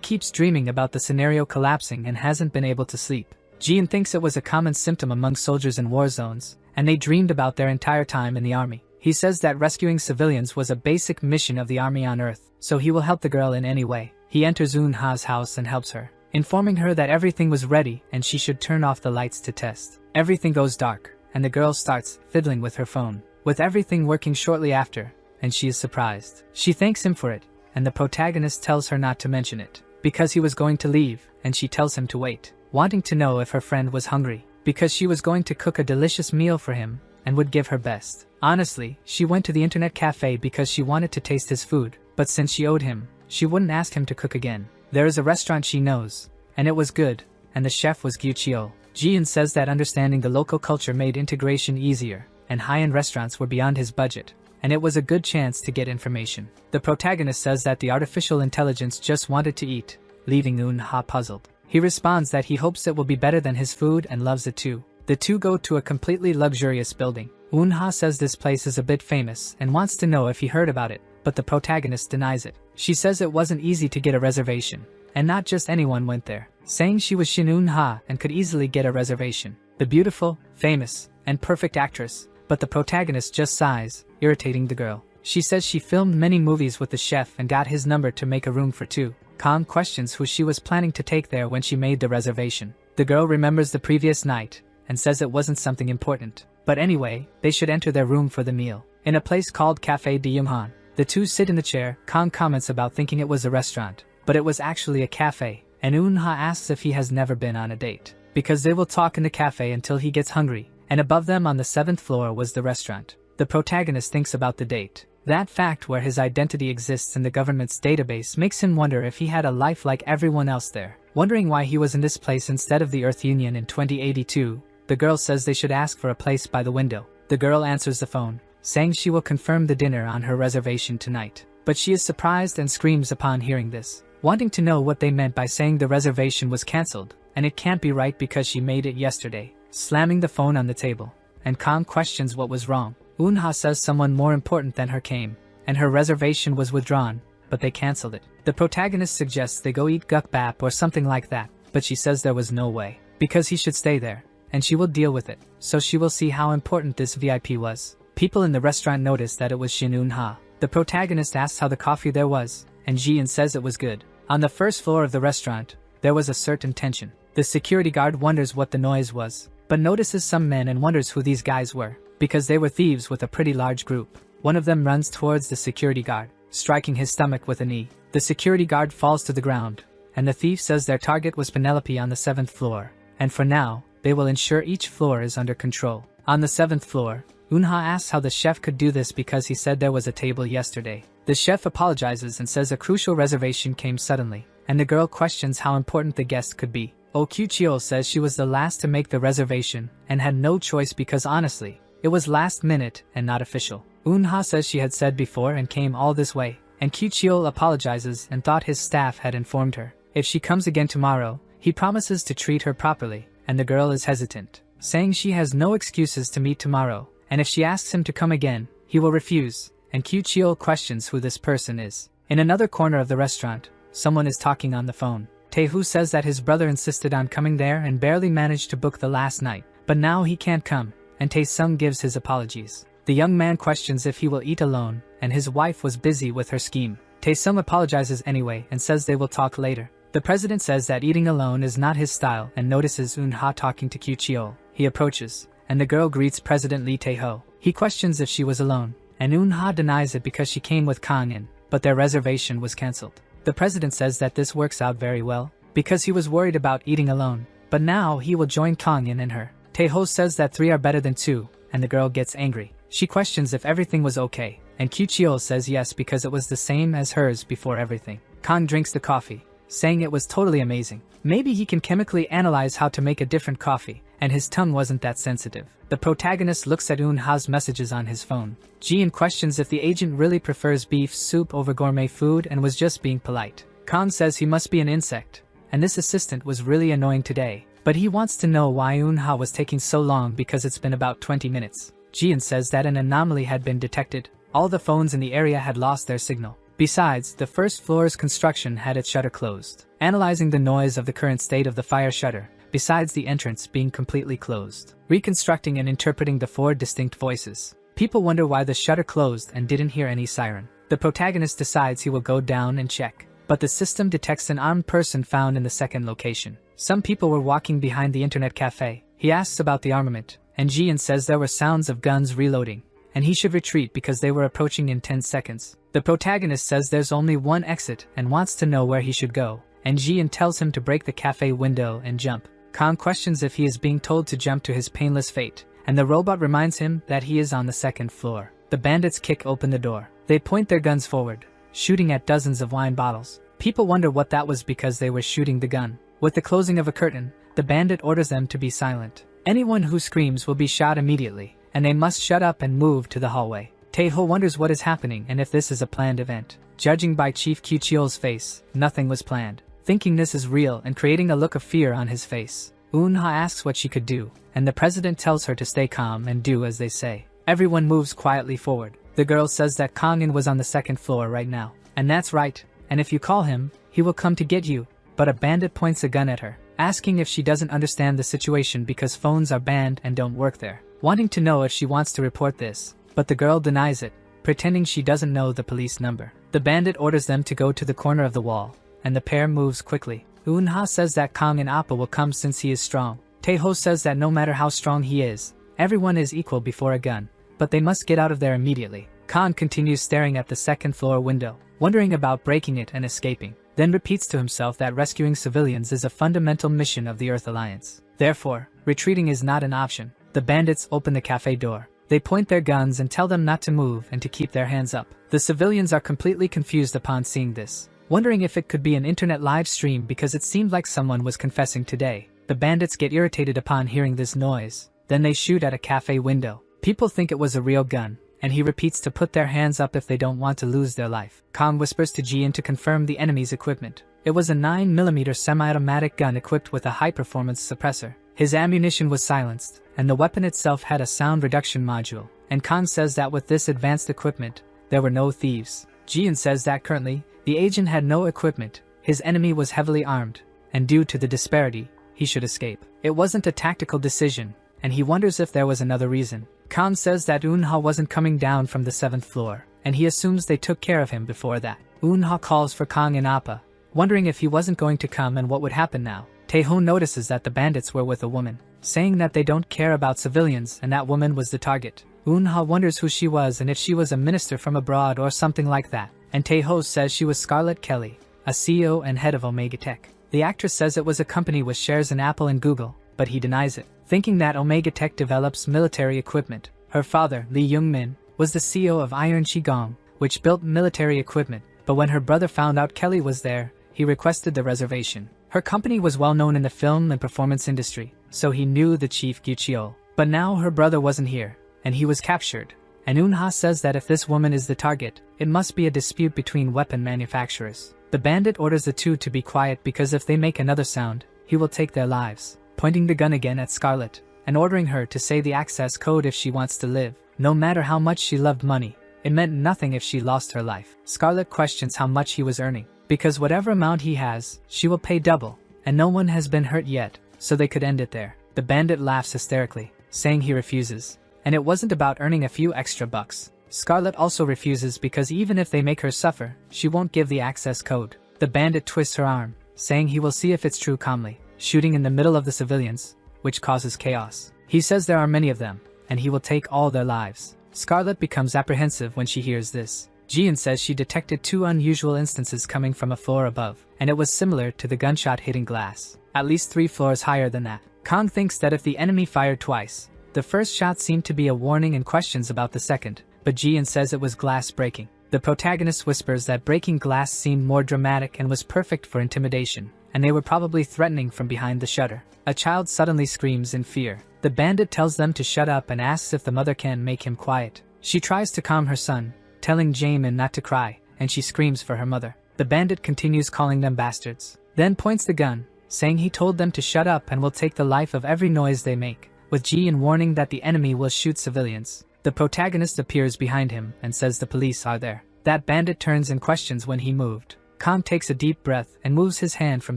keeps dreaming about the scenario collapsing and hasn't been able to sleep. Jean thinks it was a common symptom among soldiers in war zones, and they dreamed about their entire time in the army. He says that rescuing civilians was a basic mission of the army on Earth, so he will help the girl in any way. He enters Eun-ha's house and helps her, informing her that everything was ready and she should turn off the lights to test. Everything goes dark, and the girl starts fiddling with her phone, with everything working shortly after, and she is surprised. She thanks him for it, and the protagonist tells her not to mention it, because he was going to leave, and she tells him to wait, wanting to know if her friend was hungry, because she was going to cook a delicious meal for him, and would give her best. Honestly, she went to the internet cafe because she wanted to taste his food, but since she owed him, she wouldn't ask him to cook again. There is a restaurant she knows, and it was good, and the chef was Gyu Cheo. Jian says that understanding the local culture made integration easier, and high-end restaurants were beyond his budget, and it was a good chance to get information. The protagonist says that the artificial intelligence just wanted to eat, leaving Eun-ha puzzled. He responds that he hopes it will be better than his food and loves it too. The two go to a completely luxurious building. Eun-ha says this place is a bit famous and wants to know if he heard about it, but the protagonist denies it. She says it wasn't easy to get a reservation, and not just anyone went there, saying she was Shin Eun-ha and could easily get a reservation. The beautiful, famous, and perfect actress, but the protagonist just sighs, irritating the girl. She says she filmed many movies with the chef and got his number to make a room for two. Kang questions who she was planning to take there when she made the reservation. The girl remembers the previous night, and says it wasn't something important. But anyway, they should enter their room for the meal. In a place called Cafe de Yumhan, the two sit in the chair. Kang comments about thinking it was a restaurant, but it was actually a cafe, and Eun-ha asks if he has never been on a date, because they will talk in the cafe until he gets hungry, and above them on the 7th floor was the restaurant. The protagonist thinks about the date. That fact where his identity exists in the government's database makes him wonder if he had a life like everyone else there. Wondering why he was in this place instead of the Earth Union in 2082, the girl says they should ask for a place by the window. The girl answers the phone, saying she will confirm the dinner on her reservation tonight. But she is surprised and screams upon hearing this, wanting to know what they meant by saying the reservation was cancelled, and it can't be right because she made it yesterday, slamming the phone on the table. And Kang questions what was wrong. Eun-ha says someone more important than her came, and her reservation was withdrawn, but they cancelled it. The protagonist suggests they go eat gukbap or something like that, but she says there was no way, because he should stay there, and she will deal with it, so she will see how important this VIP was. People in the restaurant notice that it was Shin Eun-ha. The protagonist asks how the coffee there was, and Jian says it was good. On the first floor of the restaurant, there was a certain tension. The security guard wonders what the noise was, but notices some men and wonders who these guys were, because they were thieves with a pretty large group. One of them runs towards the security guard, striking his stomach with a knee. The security guard falls to the ground, and the thief says their target was Penelope on the 7th floor, and for now, they will ensure each floor is under control. On the 7th floor, Eun-ha asks how the chef could do this because he said there was a table yesterday. The chef apologizes and says a crucial reservation came suddenly, and the girl questions how important the guest could be. Gyu Cheo says she was the last to make the reservation and had no choice because honestly, it was last minute and not official. Eun-ha says she had said before and came all this way, and Gyu Cheo apologizes and thought his staff had informed her. If she comes again tomorrow, he promises to treat her properly, and the girl is hesitant, saying she has no excuses to meet tomorrow, and if she asks him to come again, he will refuse, and Gyu Cheo questions who this person is. In another corner of the restaurant, someone is talking on the phone. Tae-hoo says that his brother insisted on coming there and barely managed to book the last night, but now he can't come, and Tae-sung gives his apologies. The young man questions if he will eat alone, and his wife was busy with her scheme. Tae-sung apologizes anyway and says they will talk later. The president says that eating alone is not his style and notices Eun-ha talking to Gyu Cheo. He approaches, and the girl greets President Lee Tae-ho. He questions if she was alone, and Eun-ha denies it because she came with Kang-in, but their reservation was cancelled. The president says that this works out very well, because he was worried about eating alone, but now he will join Kang-in and her. Taeho says that 3 are better than 2, and the girl gets angry. She questions if everything was okay, and Kyuchiol says yes because it was the same as hers before everything. Kang drinks the coffee, saying it was totally amazing. Maybe he can chemically analyze how to make a different coffee, and his tongue wasn't that sensitive. The protagonist looks at Eunha's messages on his phone. Jian questions if the agent really prefers beef soup over gourmet food and was just being polite. Kang says he must be an insect, and this assistant was really annoying today. But he wants to know why Eunha was taking so long because it's been about 20 minutes. Jian says that an anomaly had been detected. All the phones in the area had lost their signal. Besides, the first floor's construction had its shutter closed. Analyzing the noise of the current state of the fire shutter, besides the entrance being completely closed. Reconstructing and interpreting the 4 distinct voices. People wonder why the shutter closed and didn't hear any siren. The protagonist decides he will go down and check. But the system detects an armed person found in the second location. Some people were walking behind the internet cafe. He asks about the armament, and Jian says there were sounds of guns reloading, and he should retreat because they were approaching in 10 seconds. The protagonist says there's only one exit and wants to know where he should go, and Jian tells him to break the cafe window and jump. Kang questions if he is being told to jump to his painless fate, and the robot reminds him that he is on the second floor. The bandits kick open the door. They point their guns forward, shooting at dozens of wine bottles. People wonder what that was because they were shooting the gun. With the closing of a curtain, the bandit orders them to be silent. Anyone who screams will be shot immediately, and they must shut up and move to the hallway. Taeho wonders what is happening and if this is a planned event. Judging by Chief Kyuchiol's face, nothing was planned. Thinking this is real and creating a look of fear on his face, Eunha asks what she could do, and the president tells her to stay calm and do as they say. Everyone moves quietly forward. The girl says that Kangin was on the second floor right now. And that's right, and if you call him, he will come to get you. But a bandit points a gun at her, asking if she doesn't understand the situation because phones are banned and don't work there. Wanting to know if she wants to report this, but the girl denies it, pretending she doesn't know the police number. The bandit orders them to go to the corner of the wall, and the pair moves quickly. Eunha says that Kang and Appa will come since he is strong. Taeho says that no matter how strong he is, everyone is equal before a gun, but they must get out of there immediately. Kang continues staring at the second floor window, wondering about breaking it and escaping, then repeats to himself that rescuing civilians is a fundamental mission of the Earth Alliance. Therefore, retreating is not an option. The bandits open the cafe door. They point their guns and tell them not to move and to keep their hands up. The civilians are completely confused upon seeing this, wondering if it could be an internet live stream because it seemed like someone was confessing today. The bandits get irritated upon hearing this noise. Then they shoot at a cafe window. People think it was a real gun, and he repeats to put their hands up if they don't want to lose their life. Kang whispers to Jian to confirm the enemy's equipment. It was a 9mm semi-automatic gun equipped with a high-performance suppressor. His ammunition was silenced, and the weapon itself had a sound reduction module, and Kang says that with this advanced equipment, there were no thieves. Jian says that currently, the agent had no equipment, his enemy was heavily armed, and due to the disparity, he should escape. It wasn't a tactical decision, and he wonders if there was another reason. Kang says that Eunha wasn't coming down from the 7th floor, and he assumes they took care of him before that. Eunha calls for Kang and Appa, wondering if he wasn't going to come and what would happen now. Taeho notices that the bandits were with a woman, saying that they don't care about civilians and that woman was the target. Eunha wonders who she was and if she was a minister from abroad or something like that, and Taeho says she was Scarlett Kelly, a CEO and head of Omega Tech. The actress says it was a company with shares in Apple and Google, but he denies it, thinking that Omega Tech develops military equipment. Her father, Lee Young-min, was the CEO of Iron Qigong, which built military equipment, but when her brother found out Kelly was there, he requested the reservation. Her company was well known in the film and performance industry, so he knew the Chief Gyuchiol. But now her brother wasn't here, and he was captured. And Eunha says that if this woman is the target, it must be a dispute between weapon manufacturers. The bandit orders the two to be quiet because if they make another sound, he will take their lives, pointing the gun again at Scarlett, and ordering her to say the access code if she wants to live. No matter how much she loved money, it meant nothing if she lost her life. Scarlett questions how much he was earning, because whatever amount he has, she will pay double, and no one has been hurt yet, so they could end it there. The bandit laughs hysterically, saying he refuses, and it wasn't about earning a few extra bucks. Scarlett also refuses because even if they make her suffer, she won't give the access code. The bandit twists her arm, saying he will see if it's true calmly, shooting in the middle of the civilians, which causes chaos. He says there are many of them, and he will take all their lives. Scarlett becomes apprehensive when she hears this. Jian says she detected 2 unusual instances coming from a floor above, and it was similar to the gunshot hitting glass, at least 3 floors higher than that. Kang thinks that if the enemy fired twice, the first shot seemed to be a warning and questions about the second, but Jian says it was glass breaking. The protagonist whispers that breaking glass seemed more dramatic and was perfect for intimidation, and they were probably threatening from behind the shutter. A child suddenly screams in fear. The bandit tells them to shut up and asks if the mother can make him quiet. She tries to calm her son, telling Jaemin not to cry, and she screams for her mother. The bandit continues calling them bastards, then points the gun, saying he told them to shut up and will take the life of every noise they make, with Jian warning that the enemy will shoot civilians. The protagonist appears behind him and says the police are there. That bandit turns and questions when he moved. Kang takes a deep breath and moves his hand from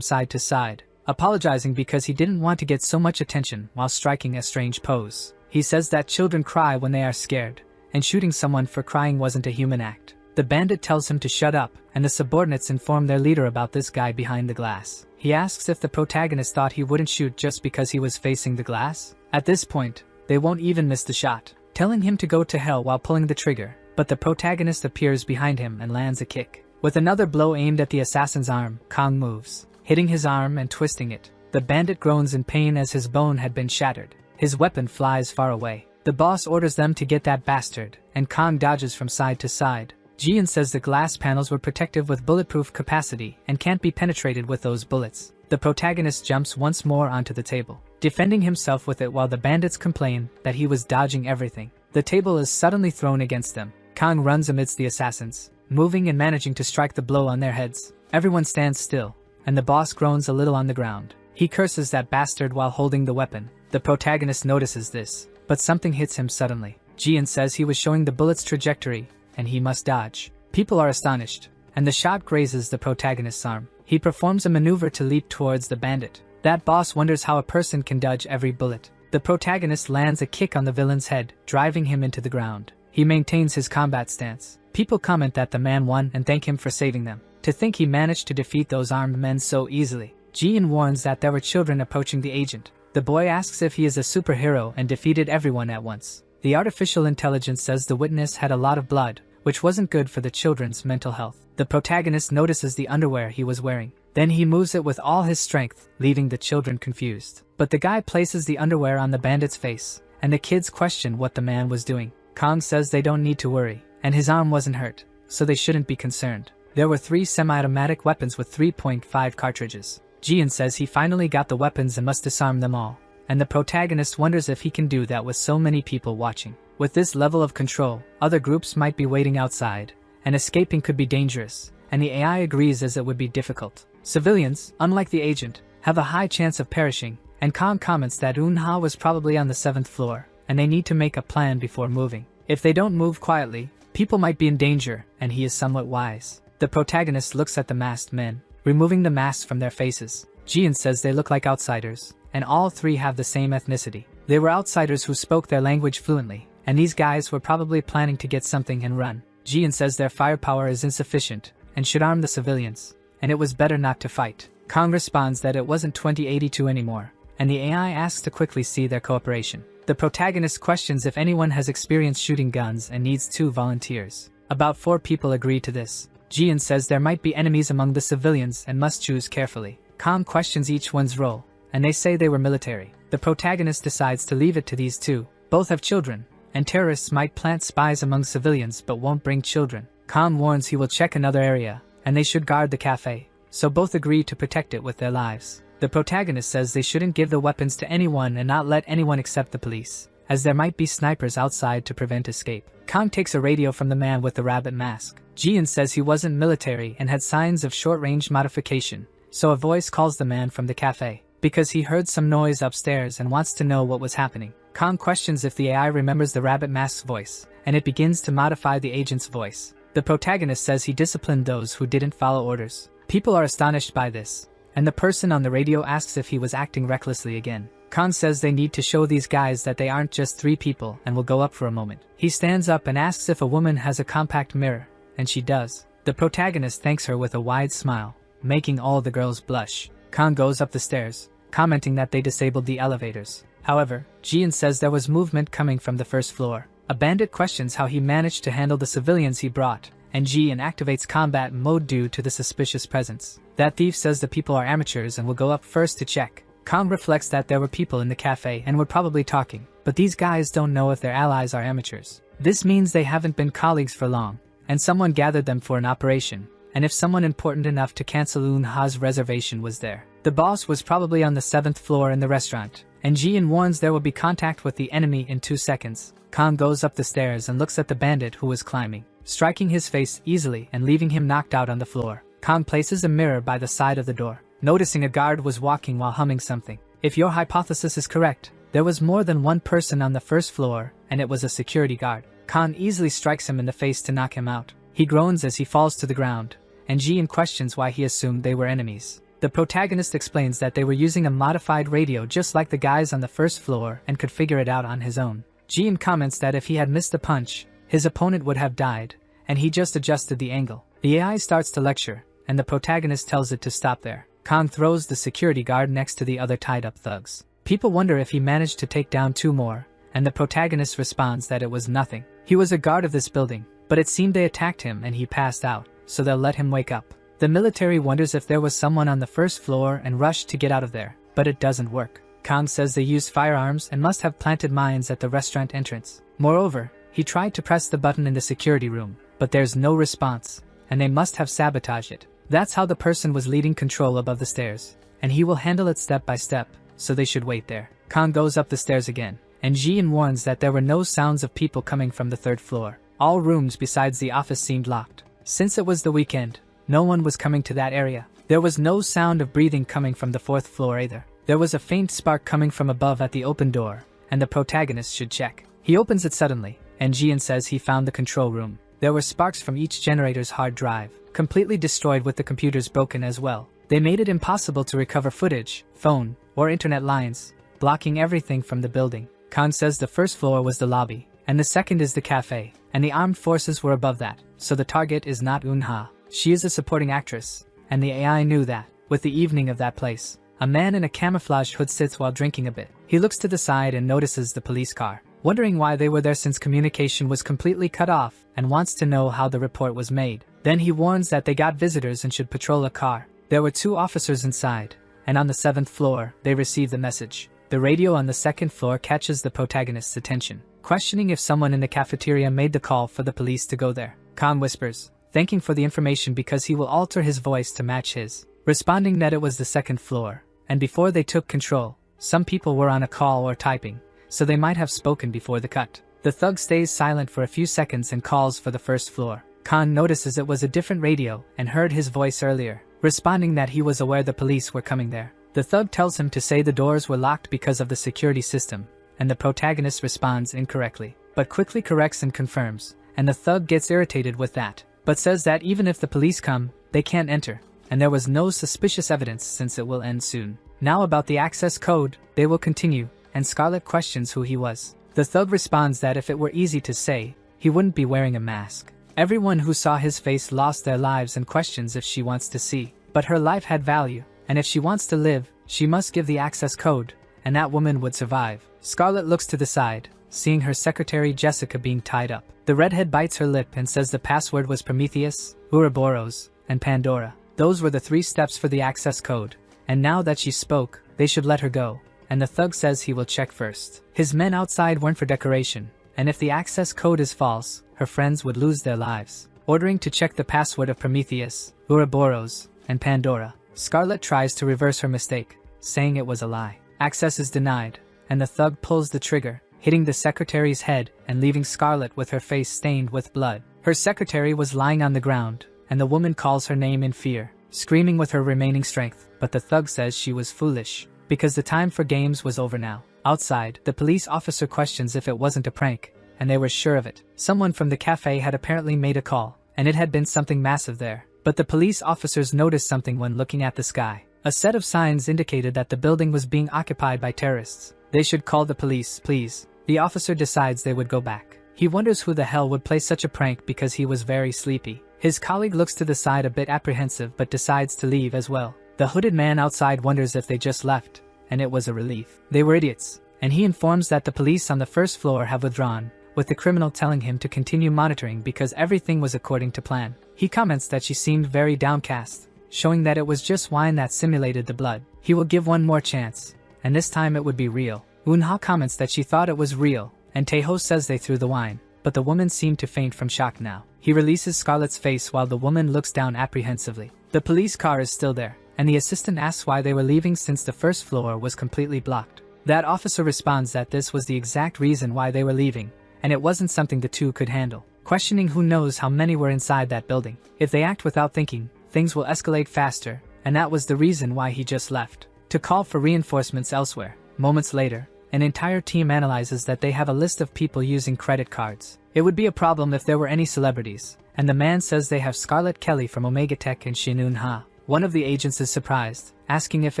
side to side, apologizing because he didn't want to get so much attention while striking a strange pose. He says that children cry when they are scared, and shooting someone for crying wasn't a human act. The bandit tells him to shut up, and the subordinates inform their leader about this guy behind the glass. He asks if the protagonist thought he wouldn't shoot just because he was facing the glass. At this point, they won't even miss the shot, telling him to go to hell while pulling the trigger, but the protagonist appears behind him and lands a kick. With another blow aimed at the assassin's arm, Kang moves, hitting his arm and twisting it. The bandit groans in pain as his bone had been shattered. His weapon flies far away. The boss orders them to get that bastard, and Kang dodges from side to side. Jian says the glass panels were protective with bulletproof capacity and can't be penetrated with those bullets. The protagonist jumps once more onto the table, defending himself with it while the bandits complain that he was dodging everything. The table is suddenly thrown against them. Kang runs amidst the assassins, moving and managing to strike the blow on their heads. Everyone stands still, and the boss groans a little on the ground. He curses that bastard while holding the weapon. The protagonist notices this, but something hits him suddenly. Jian says he was showing the bullet's trajectory, and he must dodge. People are astonished, and the shot grazes the protagonist's arm. He performs a maneuver to leap towards the bandit. That boss wonders how a person can dodge every bullet. The protagonist lands a kick on the villain's head, driving him into the ground. He maintains his combat stance. People comment that the man won and thank him for saving them. To think he managed to defeat those armed men so easily. Jian warns that there were children approaching the agent. The boy asks if he is a superhero and defeated everyone at once. The artificial intelligence says the witness had a lot of blood, which wasn't good for the children's mental health. The protagonist notices the underwear he was wearing. Then he moves it with all his strength, leaving the children confused. But the guy places the underwear on the bandit's face, and the kids question what the man was doing. Kang says they don't need to worry, and his arm wasn't hurt, so they shouldn't be concerned. There were 3 semi-automatic weapons with 3.5 cartridges. Jian says he finally got the weapons and must disarm them all, and the protagonist wonders if he can do that with so many people watching. With this level of control, other groups might be waiting outside, and escaping could be dangerous, and the AI agrees as it would be difficult. Civilians, unlike the agent, have a high chance of perishing, and Kang comments that Unha was probably on the 7th floor, and they need to make a plan before moving. If they don't move quietly, people might be in danger, and he is somewhat wise. The protagonist looks at the masked men, removing the masks from their faces. Jian says they look like outsiders, and all 3 have the same ethnicity. They were outsiders who spoke their language fluently, and these guys were probably planning to get something and run. Jian says their firepower is insufficient, and should arm the civilians, and it was better not to fight. Kang responds that it wasn't 2082 anymore, and the AI asks to quickly see their cooperation. The protagonist questions if anyone has experience shooting guns and needs 2 volunteers. About 4 people agree to this. Jian says there might be enemies among the civilians and must choose carefully. Kang questions each one's role, and they say they were military. The protagonist decides to leave it to these 2. Both have children, and terrorists might plant spies among civilians but won't bring children. Kang warns he will check another area, and they should guard the cafe, so both agree to protect it with their lives. The protagonist says they shouldn't give the weapons to anyone and not let anyone except the police, as there might be snipers outside to prevent escape. Kang takes a radio from the man with the rabbit mask. Jian says he wasn't military and had signs of short-range modification, so a voice calls the man from the cafe, because he heard some noise upstairs and wants to know what was happening. Kang questions if the AI remembers the rabbit mask's voice, and it begins to modify the agent's voice. The protagonist says he disciplined those who didn't follow orders. People are astonished by this, and the person on the radio asks if he was acting recklessly again. Kang says they need to show these guys that they aren't just 3 people and will go up for a moment. He stands up and asks if a woman has a compact mirror, and she does. The protagonist thanks her with a wide smile, making all the girls blush. Kang goes up the stairs, commenting that they disabled the elevators. However, Jian says there was movement coming from the 1st floor. A bandit questions how he managed to handle the civilians he brought, and Jian activates combat mode due to the suspicious presence. That thief says the people are amateurs and will go up first to check, Khan reflects that there were people in the cafe and were probably talking, but these guys don't know if their allies are amateurs. This means they haven't been colleagues for long, and someone gathered them for an operation, and if someone important enough to cancel Eunha's reservation was there. The boss was probably on the 7th floor in the restaurant, and Jian warns there will be contact with the enemy in 2 seconds. Khan goes up the stairs and looks at the bandit who was climbing, striking his face easily and leaving him knocked out on the floor. Khan places a mirror by the side of the door, noticing a guard was walking while humming something. If your hypothesis is correct, there was more than one person on the 1st floor, and it was a security guard. Khan easily strikes him in the face to knock him out. He groans as he falls to the ground, and Jian questions why he assumed they were enemies. The protagonist explains that they were using a modified radio just like the guys on the 1st floor and could figure it out on his own. Jian comments that if he had missed a punch, his opponent would have died, and he just adjusted the angle. The AI starts to lecture, and the protagonist tells it to stop there. Khan throws the security guard next to the other tied-up thugs. People wonder if he managed to take down 2 more, and the protagonist responds that it was nothing. He was a guard of this building, but it seemed they attacked him and he passed out, so they'll let him wake up. The military wonders if there was someone on the 1st floor and rushed to get out of there, but it doesn't work. Khan says they used firearms and must have planted mines at the restaurant entrance. Moreover, he tried to press the button in the security room, but there's no response, and they must have sabotaged it. That's how the person was leading control above the stairs, and he will handle it step by step, so they should wait there. Khan goes up the stairs again, and Jian warns that there were no sounds of people coming from the 3rd floor. All rooms besides the office seemed locked. Since it was the weekend, no one was coming to that area. There was no sound of breathing coming from the 4th floor either. There was a faint spark coming from above at the open door, and the protagonist should check. He opens it suddenly, and Jian says he found the control room. There were sparks from each generator's hard drive, completely destroyed with the computers broken as well. They made it impossible to recover footage, phone, or internet lines, blocking everything from the building. Khan says the 1st floor was the lobby, and the 2nd is the cafe, and the armed forces were above that, so the target is not Eunha. She is a supporting actress, and the AI knew that. With the evening of that place, a man in a camouflage hood sits while drinking a bit. He looks to the side and notices the police car, wondering why they were there since communication was completely cut off, and wants to know how the report was made. Then he warns that they got visitors and should patrol a car. There were 2 officers inside, and on the 7th floor, they receive the message. The radio on the 2nd floor catches the protagonist's attention, questioning if someone in the cafeteria made the call for the police to go there. Khan whispers, thanking for the information because he will alter his voice to match his, responding that it was the 2nd floor, and before they took control, some people were on a call or typing, so they might have spoken before the cut. The thug stays silent for a few seconds and calls for the 1st floor. Khan notices it was a different radio and heard his voice earlier, responding that he was aware the police were coming there. The thug tells him to say the doors were locked because of the security system, and the protagonist responds incorrectly, but quickly corrects and confirms, and the thug gets irritated with that, but says that even if the police come, they can't enter, and there was no suspicious evidence since it will end soon. Now about the access code, they will continue, and Scarlet questions who he was. The thug responds that if it were easy to say, he wouldn't be wearing a mask. Everyone who saw his face lost their lives and questions if she wants to see, but her life had value, and if she wants to live, she must give the access code, and that woman would survive. Scarlet looks to the side, seeing her secretary Jessica being tied up. The redhead bites her lip and says the password was Prometheus, Ouroboros, and Pandora. Those were the 3 steps for the access code, and now that she spoke, they should let her go, and the thug says he will check first. His men outside weren't for decoration, and if the access code is false, her friends would lose their lives. Ordering to check the password of Prometheus, Ouroboros, and Pandora, Scarlet tries to reverse her mistake, saying it was a lie. Access is denied, and the thug pulls the trigger, hitting the secretary's head and leaving Scarlet with her face stained with blood. Her secretary was lying on the ground, and the woman calls her name in fear, screaming with her remaining strength, but the thug says she was foolish, because the time for games was over now. Outside, the police officer questions if it wasn't a prank, and they were sure of it. Someone from the cafe had apparently made a call, and it had been something massive there. But the police officers noticed something when looking at the sky. A set of signs indicated that the building was being occupied by terrorists. They should call the police, please. The officer decides they would go back. He wonders who the hell would play such a prank because he was very sleepy. His colleague looks to the side a bit apprehensive but decides to leave as well. The hooded man outside wonders if they just left, and it was a relief. They were idiots, and he informs that the police on the 1st floor have withdrawn, with the criminal telling him to continue monitoring because everything was according to plan. He comments that she seemed very downcast, showing that it was just wine that simulated the blood. He will give one more chance, and this time it would be real. Eun-ha comments that she thought it was real, and Tae-ho says they threw the wine, but the woman seemed to faint from shock now. He releases Scarlett's face while the woman looks down apprehensively. The police car is still there, and the assistant asks why they were leaving since the first floor was completely blocked. That officer responds that this was the exact reason why they were leaving, and it wasn't something the two could handle, questioning who knows how many were inside that building. If they act without thinking, things will escalate faster, and that was the reason why he just left, to call for reinforcements elsewhere. Moments later, an entire team analyzes that they have a list of people using credit cards. It would be a problem if there were any celebrities, and the man says they have Scarlett Kelly from Omega Tech and Shin Eun-ha. One of the agents is surprised, asking if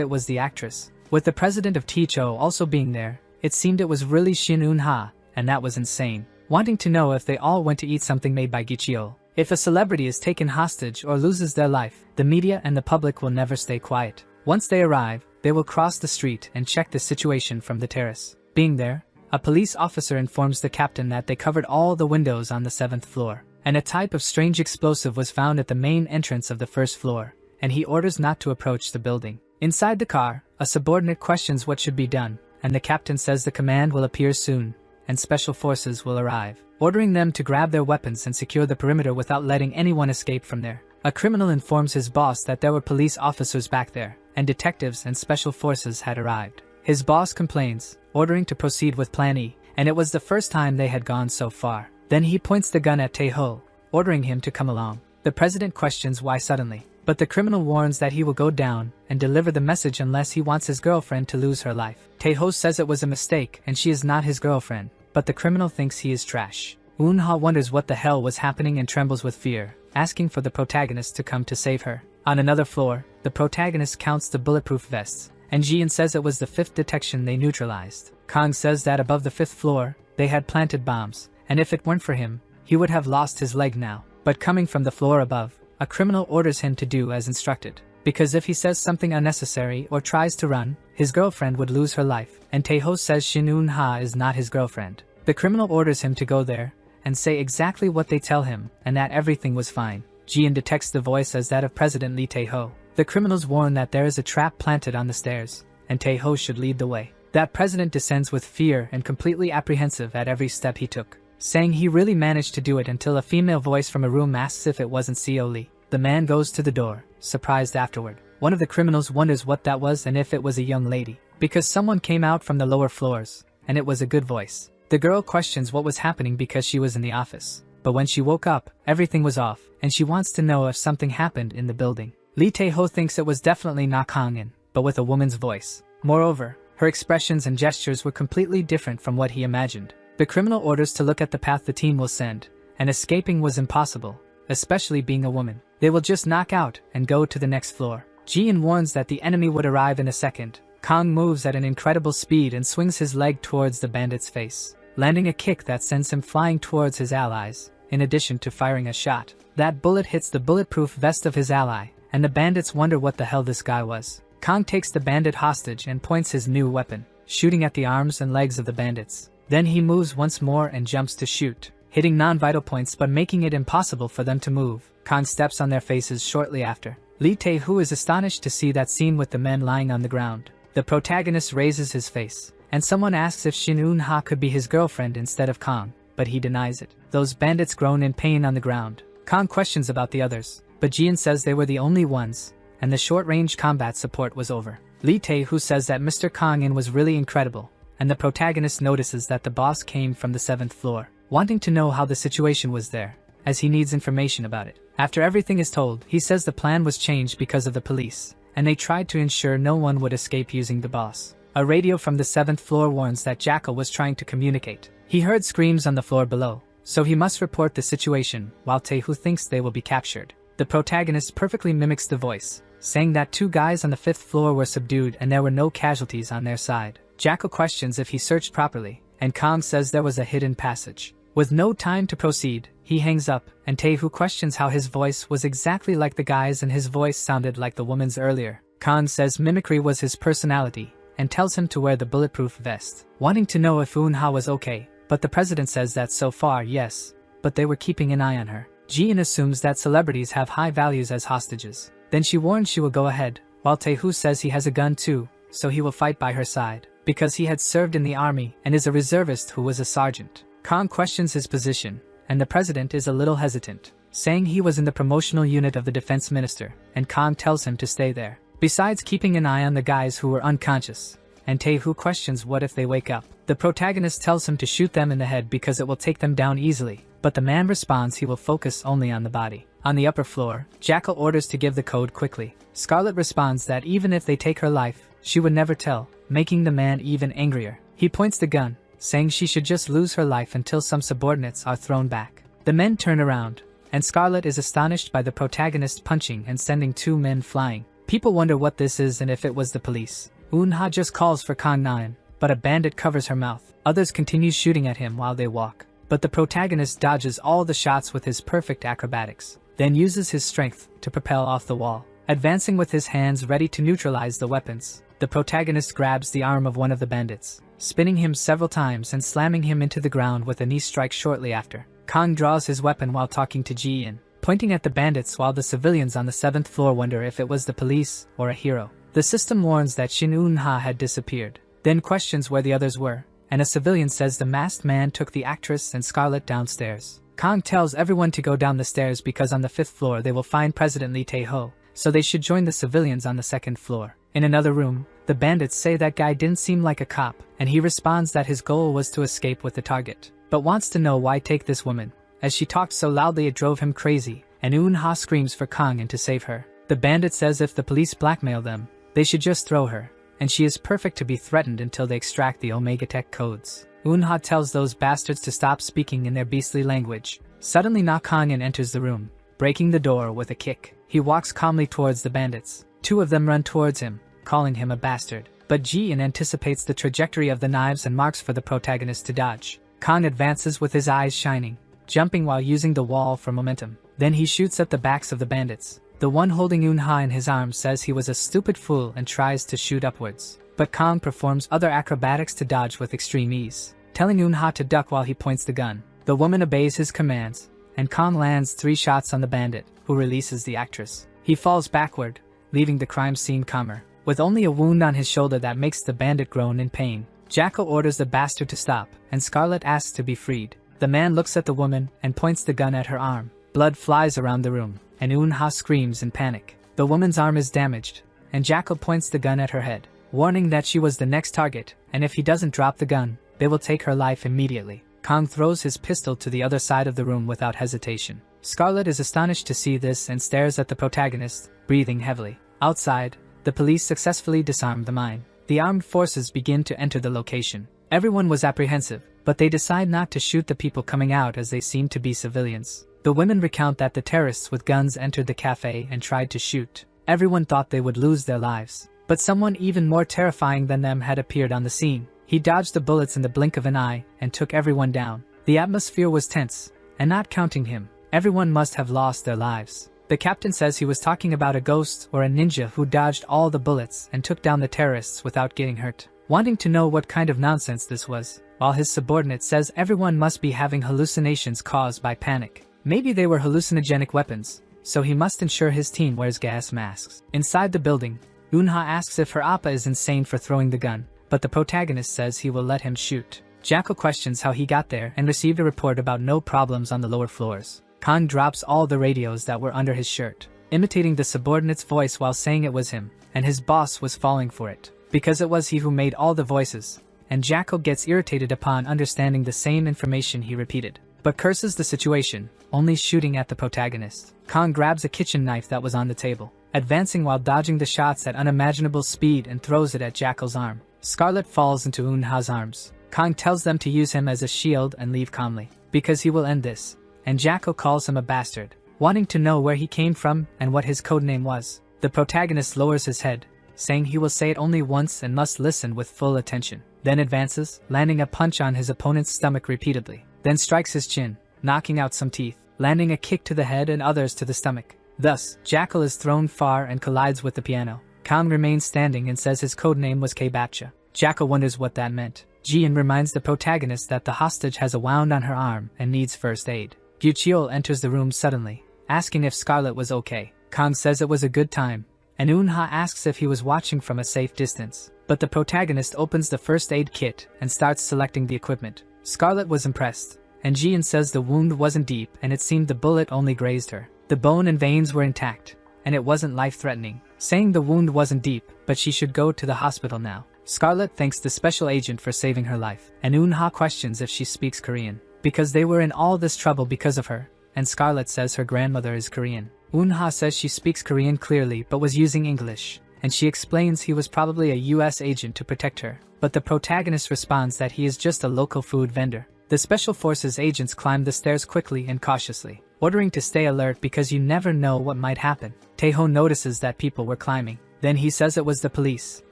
it was the actress. With the president of Techo also being there, it seemed it was really Shin Eun-ha, and that was insane. Wanting to know if they all went to eat something made by Gichio. If a celebrity is taken hostage or loses their life, the media and the public will never stay quiet. Once they arrive, they will cross the street and check the situation from the terrace. Being there, a police officer informs the captain that they covered all the windows on the 7th floor, and a type of strange explosive was found at the main entrance of the 1st floor, and he orders not to approach the building. Inside the car, a subordinate questions what should be done, and the captain says the command will appear soon, and special forces will arrive, ordering them to grab their weapons and secure the perimeter without letting anyone escape from there. A criminal informs his boss that there were police officers back there, and detectives and special forces had arrived. His boss complains, ordering to proceed with Plan E, and it was the first time they had gone so far. Then he points the gun at Tae-ho, ordering him to come along. The president questions why suddenly, but the criminal warns that he will go down and deliver the message unless he wants his girlfriend to lose her life. Tae-ho says it was a mistake and she is not his girlfriend, but the criminal thinks he is trash. Eun-ha wonders what the hell was happening and trembles with fear, asking for the protagonist to come to save her. On another floor, the protagonist counts the bulletproof vests, and Jian says it was the 5th detection they neutralized. Kang says that above the 5th floor, they had planted bombs, and if it weren't for him, he would have lost his leg now. But coming from the floor above, a criminal orders him to do as instructed, because if he says something unnecessary or tries to run, his girlfriend would lose her life, and Tae-ho says Shin Eun-ha is not his girlfriend. The criminal orders him to go there and say exactly what they tell him, and that everything was fine. Jian detects the voice as that of President Lee Tae-ho. The criminals warn that there is a trap planted on the stairs, and Tae-ho should lead the way. That president descends with fear and completely apprehensive at every step he took, saying he really managed to do it until a female voice from a room asks if it wasn't Co. Lee. The man goes to the door, surprised afterward. One of the criminals wonders what that was and if it was a young lady, because someone came out from the lower floors, and it was a good voice. The girl questions what was happening because she was in the office, but when she woke up, everything was off, and she wants to know if something happened in the building. Lee Tae-ho thinks it was definitely Na Kang-in, but with a woman's voice. Moreover, her expressions and gestures were completely different from what he imagined. The criminal orders to look at the path the team will send, and escaping was impossible, especially being a woman. They will just knock out and go to the next floor. Jian warns that the enemy would arrive in a second. Kang moves at an incredible speed and swings his leg towards the bandit's face, landing a kick that sends him flying towards his allies, in addition to firing a shot. That bullet hits the bulletproof vest of his ally, and the bandits wonder what the hell this guy was. Kang takes the bandit hostage and points his new weapon, shooting at the arms and legs of the bandits. Then he moves once more and jumps to shoot, hitting non-vital points but making it impossible for them to move. Kang steps on their faces shortly after. Lee Tae-ho is astonished to see that scene with the men lying on the ground. The protagonist raises his face, and someone asks if Shin Eun-ha could be his girlfriend instead of Kang, but he denies it. Those bandits groan in pain on the ground. Kang questions about the others, but Jian says they were the only ones, and the short-range combat support was over. Lee Tae-ho says that Mr. Kang-in was really incredible, and the protagonist notices that the boss came from the 7th floor, wanting to know how the situation was there, as he needs information about it. After everything is told, he says the plan was changed because of the police, and they tried to ensure no one would escape using the boss. A radio from the 7th floor warns that Jackal was trying to communicate. He heard screams on the floor below, so he must report the situation, while Tae-ho thinks they will be captured. The protagonist perfectly mimics the voice, saying that 2 guys on the 5th floor were subdued and there were no casualties on their side. Jackal questions if he searched properly, and Kang says there was a hidden passage. With no time to proceed, he hangs up, and Tae-ho questions how his voice was exactly like the guy's and his voice sounded like the woman's earlier. Kang says mimicry was his personality, and tells him to wear the bulletproof vest, wanting to know if Eun-ha was okay, but the president says that so far yes, but they were keeping an eye on her. Jian assumes that celebrities have high values as hostages. Then she warns she will go ahead, while Taehu says he has a gun too, so he will fight by her side, because he had served in the army and is a reservist who was a sergeant. Kang questions his position, and the president is a little hesitant, saying he was in the promotional unit of the defense minister, and Kang tells him to stay there. Besides keeping an eye on the guys who were unconscious, and Taehu questions what if they wake up. The protagonist tells him to shoot them in the head because it will take them down easily, but the man responds he will focus only on the body. On the upper floor, Jackal orders to give the code quickly. Scarlet responds that even if they take her life, she would never tell, making the man even angrier. He points the gun, saying she should just lose her life until some subordinates are thrown back. The men turn around, and Scarlet is astonished by the protagonist punching and sending 2 men flying. People wonder what this is and if it was the police. Eun-ha just calls for Kang Naeun, but a bandit covers her mouth. Others continue shooting at him while they walk, but the protagonist dodges all the shots with his perfect acrobatics, then uses his strength to propel off the wall. Advancing with his hands ready to neutralize the weapons, the protagonist grabs the arm of one of the bandits, spinning him several times and slamming him into the ground with a knee strike shortly after. Kang draws his weapon while talking to Ji-in, pointing at the bandits while the civilians on the 7th floor wonder if it was the police or a hero. The system warns that Shin Eun-ha had disappeared, then questions where the others were, and a civilian says the masked man took the actress and Scarlet downstairs. Kang tells everyone to go down the stairs because on the 5th floor they will find President Lee Tae-ho, so they should join the civilians on the 2nd floor. In another room, the bandits say that guy didn't seem like a cop, and he responds that his goal was to escape with the target, but wants to know why take this woman, as she talked so loudly it drove him crazy, and Eun-ha screams for Kang and to save her. The bandit says if the police blackmail them, they should just throw her, and she is perfect to be threatened until they extract the Omega Tech codes. Eun-ha tells those bastards to stop speaking in their beastly language. Suddenly Kang-in enters the room, breaking the door with a kick. He walks calmly towards the bandits. 2 of them run towards him, calling him a bastard, but Ji-in anticipates the trajectory of the knives and marks for the protagonist to dodge. Kang advances with his eyes shining, jumping while using the wall for momentum. Then he shoots at the backs of the bandits. The one holding Eun-ha in his arms says he was a stupid fool and tries to shoot upwards, but Kang performs other acrobatics to dodge with extreme ease, telling Eun-ha to duck while he points the gun. The woman obeys his commands, and Kang lands 3 shots on the bandit, who releases the actress. He falls backward, leaving the crime scene calmer, with only a wound on his shoulder that makes the bandit groan in pain. Jackal orders the bastard to stop, and Scarlet asks to be freed. The man looks at the woman and points the gun at her arm. Blood flies around the room, and Eun-ha screams in panic. The woman's arm is damaged, and Jackal points the gun at her head, warning that she was the next target, and if he doesn't drop the gun, they will take her life immediately. Kang throws his pistol to the other side of the room without hesitation. Scarlet is astonished to see this and stares at the protagonist, breathing heavily. Outside, the police successfully disarm the mine. The armed forces begin to enter the location. Everyone was apprehensive, but they decide not to shoot the people coming out as they seem to be civilians. The women recount that the terrorists with guns entered the cafe and tried to shoot. Everyone thought they would lose their lives, but someone even more terrifying than them had appeared on the scene. He dodged the bullets in the blink of an eye and took everyone down. The atmosphere was tense, and not counting him, everyone must have lost their lives. The captain says he was talking about a ghost or a ninja who dodged all the bullets and took down the terrorists without getting hurt, wanting to know what kind of nonsense this was, while his subordinate says everyone must be having hallucinations caused by panic. Maybe they were hallucinogenic weapons, so he must ensure his team wears gas masks. Inside the building, Eun-ha asks if her appa is insane for throwing the gun, but the protagonist says he will let him shoot. Jackal questions how he got there and received a report about no problems on the lower floors. Kang drops all the radios that were under his shirt, imitating the subordinate's voice while saying it was him, and his boss was falling for it, because it was he who made all the voices, and Jackal gets irritated upon understanding the same information he repeated, but curses the situation, only shooting at the protagonist. Kang grabs a kitchen knife that was on the table, advancing while dodging the shots at unimaginable speed and throws it at Jackal's arm. Scarlet falls into Eun-ha's arms. Kang tells them to use him as a shield and leave calmly, because he will end this, and Jackal calls him a bastard, wanting to know where he came from and what his codename was. The protagonist lowers his head, saying he will say it only once and must listen with full attention, then advances, landing a punch on his opponent's stomach repeatedly, then strikes his chin, knocking out some teeth, landing a kick to the head and others to the stomach. Thus, Jackal is thrown far and collides with the piano. Kang remains standing and says his codename was K-Batcha. Jackal wonders what that meant. Ji-in reminds the protagonist that the hostage has a wound on her arm and needs first aid. Gyu-cheol enters the room suddenly, asking if Scarlet was okay. Kang says it was a good time, and Eun-ha asks if he was watching from a safe distance. But the protagonist opens the first aid kit and starts selecting the equipment. Scarlet was impressed, and Jian says the wound wasn't deep and it seemed the bullet only grazed her. The bone and veins were intact, and it wasn't life-threatening, saying the wound wasn't deep, but she should go to the hospital now. Scarlet thanks the special agent for saving her life, and Eun-ha questions if she speaks Korean, because they were in all this trouble because of her, and Scarlet says her grandmother is Korean. Eun-ha says she speaks Korean clearly but was using English, and she explains he was probably a US agent to protect her, but the protagonist responds that he is just a local food vendor. The Special Forces agents climb the stairs quickly and cautiously, ordering to stay alert because you never know what might happen. Taeho notices that people were climbing. Then he says it was the police,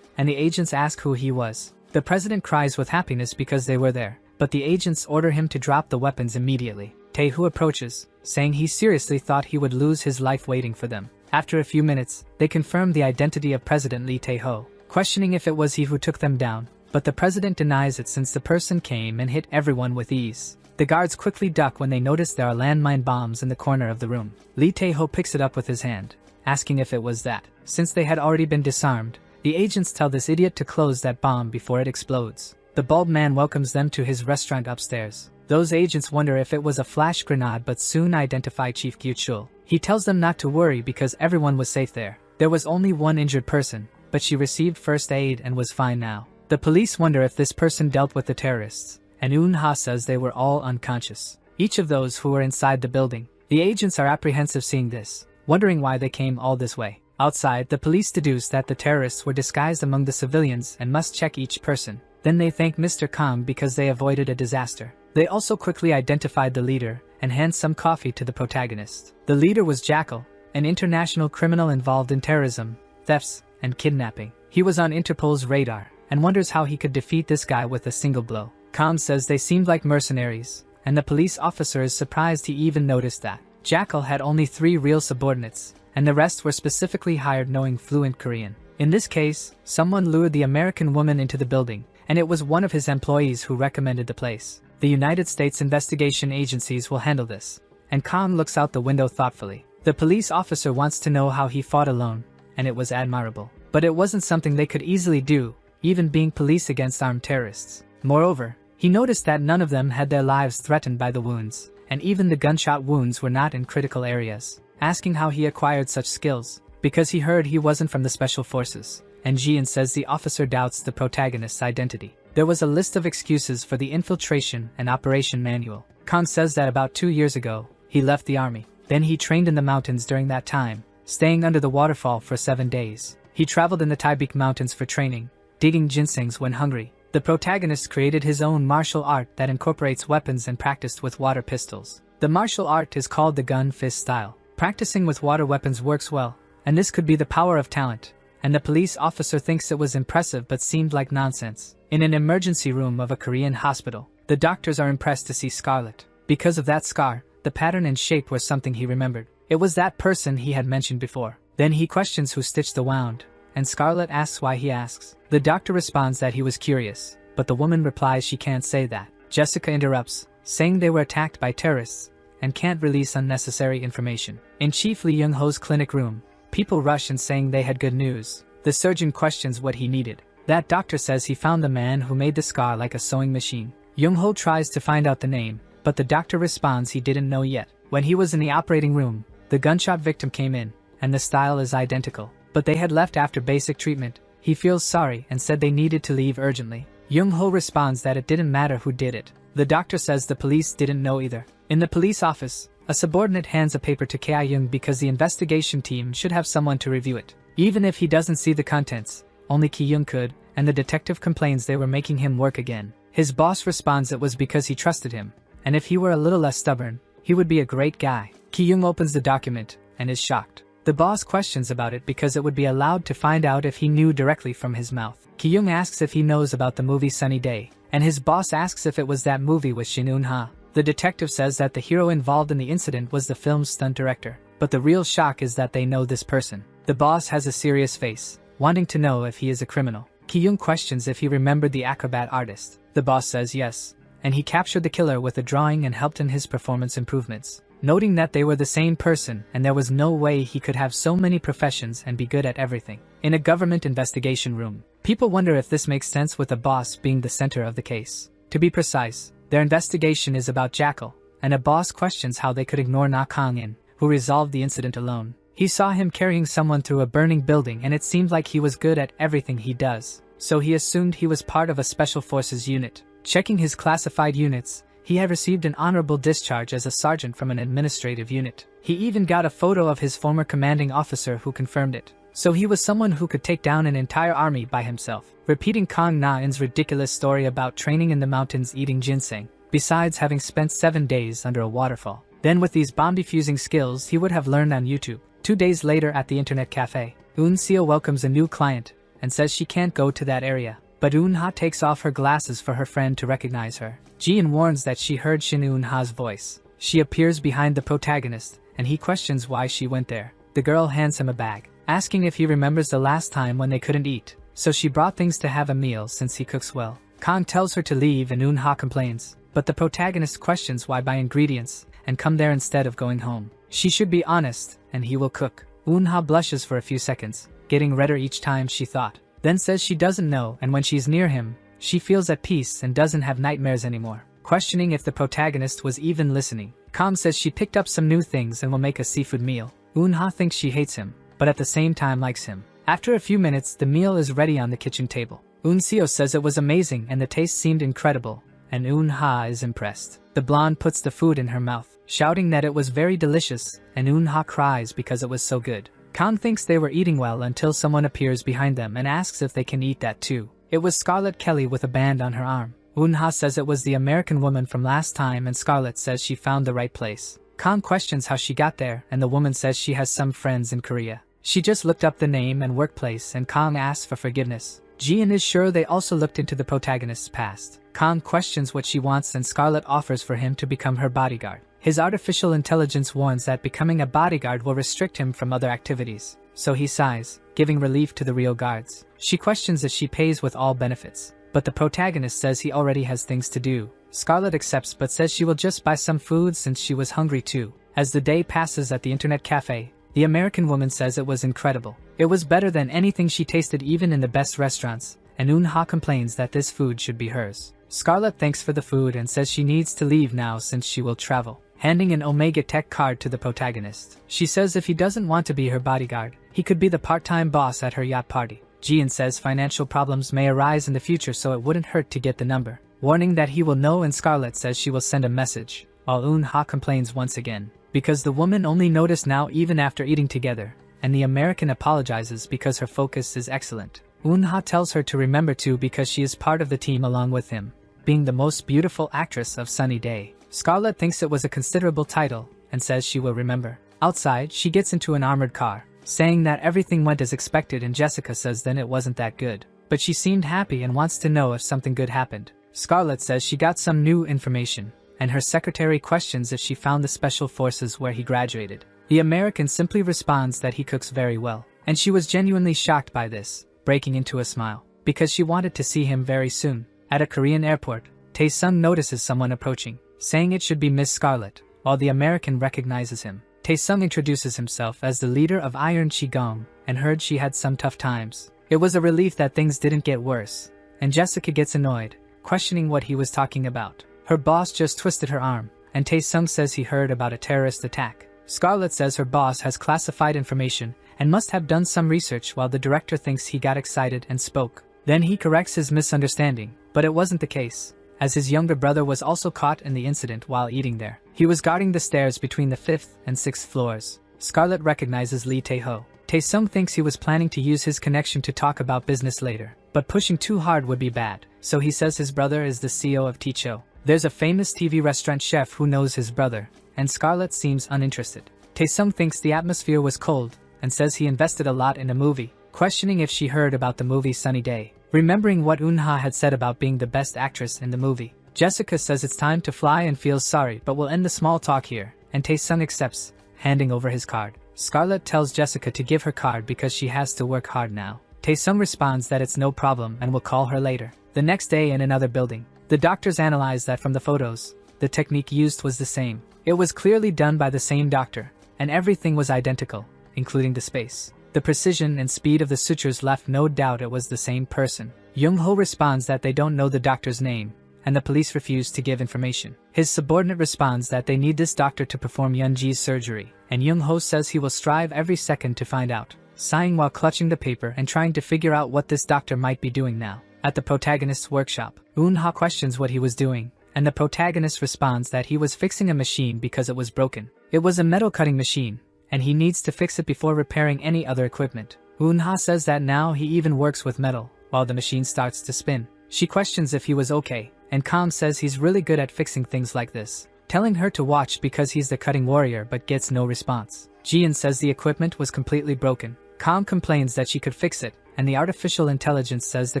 and the agents ask who he was. The president cries with happiness because they were there, but the agents order him to drop the weapons immediately. Taeho approaches, saying he seriously thought he would lose his life waiting for them. After a few minutes, they confirm the identity of President Lee Taeho, questioning if it was he who took them down, but the president denies it since the person came and hit everyone with ease. The guards quickly duck when they notice there are landmine bombs in the corner of the room. Lee Taeho picks it up with his hand, asking if it was that. Since they had already been disarmed, the agents tell this idiot to close that bomb before it explodes. The bald man welcomes them to his restaurant upstairs. Those agents wonder if it was a flash grenade but soon identify Chief Gyuchul. He tells them not to worry because everyone was safe there. There was only one injured person, but she received first aid and was fine now. The police wonder if this person dealt with the terrorists, and Eun-ha says they were all unconscious. Each of those who were inside the building. The agents are apprehensive seeing this, wondering why they came all this way. Outside, the police deduce that the terrorists were disguised among the civilians and must check each person. Then they thank Mr. Kang because they avoided a disaster. They also quickly identified the leader and hand some coffee to the protagonist. The leader was Jackal, an international criminal involved in terrorism, thefts, and kidnapping. He was on Interpol's radar and wonders how he could defeat this guy with a single blow. Kang says they seemed like mercenaries, and the police officer is surprised he even noticed that. Jackal had only 3 real subordinates, and the rest were specifically hired knowing fluent Korean. In this case, someone lured the American woman into the building, and it was one of his employees who recommended the place. The United States investigation agencies will handle this, and Kang looks out the window thoughtfully. The police officer wants to know how he fought alone, and it was admirable. But it wasn't something they could easily do, even being police against armed terrorists. Moreover, he noticed that none of them had their lives threatened by the wounds, and even the gunshot wounds were not in critical areas. Asking how he acquired such skills, because he heard he wasn't from the Special Forces, and Jian says the officer doubts the protagonist's identity. There was a list of excuses for the infiltration and operation manual. Kang says that about 2 years ago, he left the army. Then he trained in the mountains during that time, staying under the waterfall for 7 days. He traveled in the Taibik Mountains for training, digging ginsengs when hungry. The protagonist created his own martial art that incorporates weapons and practiced with water pistols. The martial art is called the gun fist style. Practicing with water weapons works well, and this could be the power of talent, and the police officer thinks it was impressive but seemed like nonsense. In an emergency room of a Korean hospital, the doctors are impressed to see Scarlet. Because of that scar, the pattern and shape was something he remembered. It was that person he had mentioned before. Then he questions who stitched the wound, and Scarlet asks why he asks. The doctor responds that he was curious, but the woman replies she can't say that. Jessica interrupts, saying they were attacked by terrorists, and can't release unnecessary information. In Chief Lee Young-ho's clinic room, people rush in saying they had good news. The surgeon questions what he needed. That doctor says he found the man who made the scar like a sewing machine. Young-ho tries to find out the name, but the doctor responds he didn't know yet. When he was in the operating room, the gunshot victim came in, and the style is identical. But they had left after basic treatment. He feels sorry and said they needed to leave urgently. Young-ho responds that it didn't matter who did it. The doctor says the police didn't know either. In the police office, a subordinate hands a paper to Ki-young because the investigation team should have someone to review it. Even if he doesn't see the contents, only Ki-young could, and the detective complains they were making him work again. His boss responds it was because he trusted him, and if he were a little less stubborn, he would be a great guy. Ki-young opens the document, and is shocked. The boss questions about it because it would be allowed to find out if he knew directly from his mouth. Ki-young asks if he knows about the movie Sunny Day, and his boss asks if it was that movie with Shin Eun-ha. The detective says that the hero involved in the incident was the film's stunt director, but the real shock is that they know this person. The boss has a serious face, wanting to know if he is a criminal. Ki-young questions if he remembered the acrobat artist. The boss says yes, and he captured the killer with a drawing and helped in his performance improvements. noting that they were the same person and there was no way he could have so many professions and be good at everything. In a government investigation room, people wonder if this makes sense with the boss being the center of the case. To be precise, their investigation is about Jackal, and a boss questions how they could ignore Na Kang-in, who resolved the incident alone. He saw him carrying someone through a burning building and it seemed like he was good at everything he does, so he assumed he was part of a special forces unit. Checking his classified units, he had received an honorable discharge as a sergeant from an administrative unit. He even got a photo of his former commanding officer who confirmed it. So he was someone who could take down an entire army by himself, repeating Kang Na-in's ridiculous story about training in the mountains eating ginseng, besides having spent 7 days under a waterfall. Then with these bomb-defusing skills he would have learned on YouTube. 2 days later at the internet cafe, Eun-seo welcomes a new client and says she can't go to that area. But Eun-ha takes off her glasses for her friend to recognize her. Ji-in warns that she heard Shin Eun-ha's voice. She appears behind the protagonist, and he questions why she went there. The girl hands him a bag, asking if he remembers the last time when they couldn't eat. So she brought things to have a meal since he cooks well. Kang tells her to leave and Eun-ha complains, but the protagonist questions why buy ingredients and come there instead of going home. She should be honest, and he will cook. Eun-ha blushes for a few seconds, getting redder each time she thought. Then says she doesn't know, and when she's near him, she feels at peace and doesn't have nightmares anymore. Questioning if the protagonist was even listening, Kang says she picked up some new things and will make a seafood meal. Eun-ha thinks she hates him, but at the same time likes him. After a few minutes, the meal is ready on the kitchen table. Eun-seo says it was amazing and the taste seemed incredible, and Eun-ha is impressed. The blonde puts the food in her mouth, shouting that it was very delicious, and Eun-ha cries because it was so good. Kang thinks they were eating well until someone appears behind them and asks if they can eat that too. It was Scarlet Kelly with a band on her arm. Eun-ha says it was the American woman from last time and Scarlet says she found the right place. Kang questions how she got there and the woman says she has some friends in Korea. She just looked up the name and workplace and Kang asks for forgiveness. Ji-in is sure they also looked into the protagonist's past. Kang questions what she wants and Scarlet offers for him to become her bodyguard. His artificial intelligence warns that becoming a bodyguard will restrict him from other activities. So he sighs, giving relief to the real guards. She questions if she pays with all benefits, but the protagonist says he already has things to do. Scarlet accepts but says she will just buy some food since she was hungry too. As the day passes at the internet cafe, the American woman says it was incredible. It was better than anything she tasted even in the best restaurants, and Eun-ha complains that this food should be hers. Scarlet thanks for the food and says she needs to leave now since she will travel, handing an Omega Tech card to the protagonist. She says if he doesn't want to be her bodyguard, he could be the part-time boss at her yacht party. Ji-in says financial problems may arise in the future so it wouldn't hurt to get the number, warning that he will know, and Scarlet says she will send a message, while Eun-ha complains once again, because the woman only noticed now even after eating together, and the American apologizes because her focus is excellent. Eun-ha tells her to remember to because she is part of the team along with him, being the most beautiful actress of Sunny Day. Scarlet thinks it was a considerable title, and says she will remember. Outside, she gets into an armored car, saying that everything went as expected, and Jessica says then it wasn't that good. But she seemed happy and wants to know if something good happened. Scarlet says she got some new information, and her secretary questions if she found the special forces where he graduated. The American simply responds that he cooks very well, and she was genuinely shocked by this, breaking into a smile, because she wanted to see him very soon. At a Korean airport, Tae-sung notices someone approaching, saying it should be Miss Scarlet, while the American recognizes him. Tae-sung introduces himself as the leader of Iron Qigong, and heard she had some tough times. It was a relief that things didn't get worse, and Jessica gets annoyed, questioning what he was talking about. Her boss just twisted her arm, and Tae-sung says he heard about a terrorist attack. Scarlet says her boss has classified information and must have done some research, while the director thinks he got excited and spoke. Then he corrects his misunderstanding, but it wasn't the case, as his younger brother was also caught in the incident while eating there. He was guarding the stairs between the 5th and 6th floors. Scarlet recognizes Lee Tae-ho. Tae-sung thinks he was planning to use his connection to talk about business later, but pushing too hard would be bad, so he says his brother is the CEO of Ticho. There's a famous TV restaurant chef who knows his brother, and Scarlet seems uninterested. Tae-sung thinks the atmosphere was cold, and says he invested a lot in a movie, questioning if she heard about the movie Sunny Day, remembering what Eun-ha had said about being the best actress in the movie. Jessica says it's time to fly and feels sorry but will end the small talk here, and Tae-sung accepts, handing over his card. Scarlet tells Jessica to give her card because she has to work hard now. Tae-sung responds that it's no problem and will call her later. The next day in another building, the doctors analyze that from the photos, The technique used was the same. It was clearly done by the same doctor, and everything was identical, including the space. The precision and speed of the sutures left no doubt it was the same person. Young-ho responds that they don't know the doctor's name, and the police refuse to give information. His subordinate responds that they need this doctor to perform Young-ji's surgery, and Young-ho says he will strive every second to find out, sighing while clutching the paper and trying to figure out what this doctor might be doing now. At the protagonist's workshop, Eun-ha questions what he was doing, and the protagonist responds that he was fixing a machine because it was broken. It was a metal cutting machine, and he needs to fix it before repairing any other equipment. Eun-ha says that now he even works with metal, while the machine starts to spin. She questions if he was okay, and Kang says he's really good at fixing things like this, telling her to watch because he's the cutting warrior but gets no response. Jian says the equipment was completely broken. Kang complains that she could fix it, and the artificial intelligence says the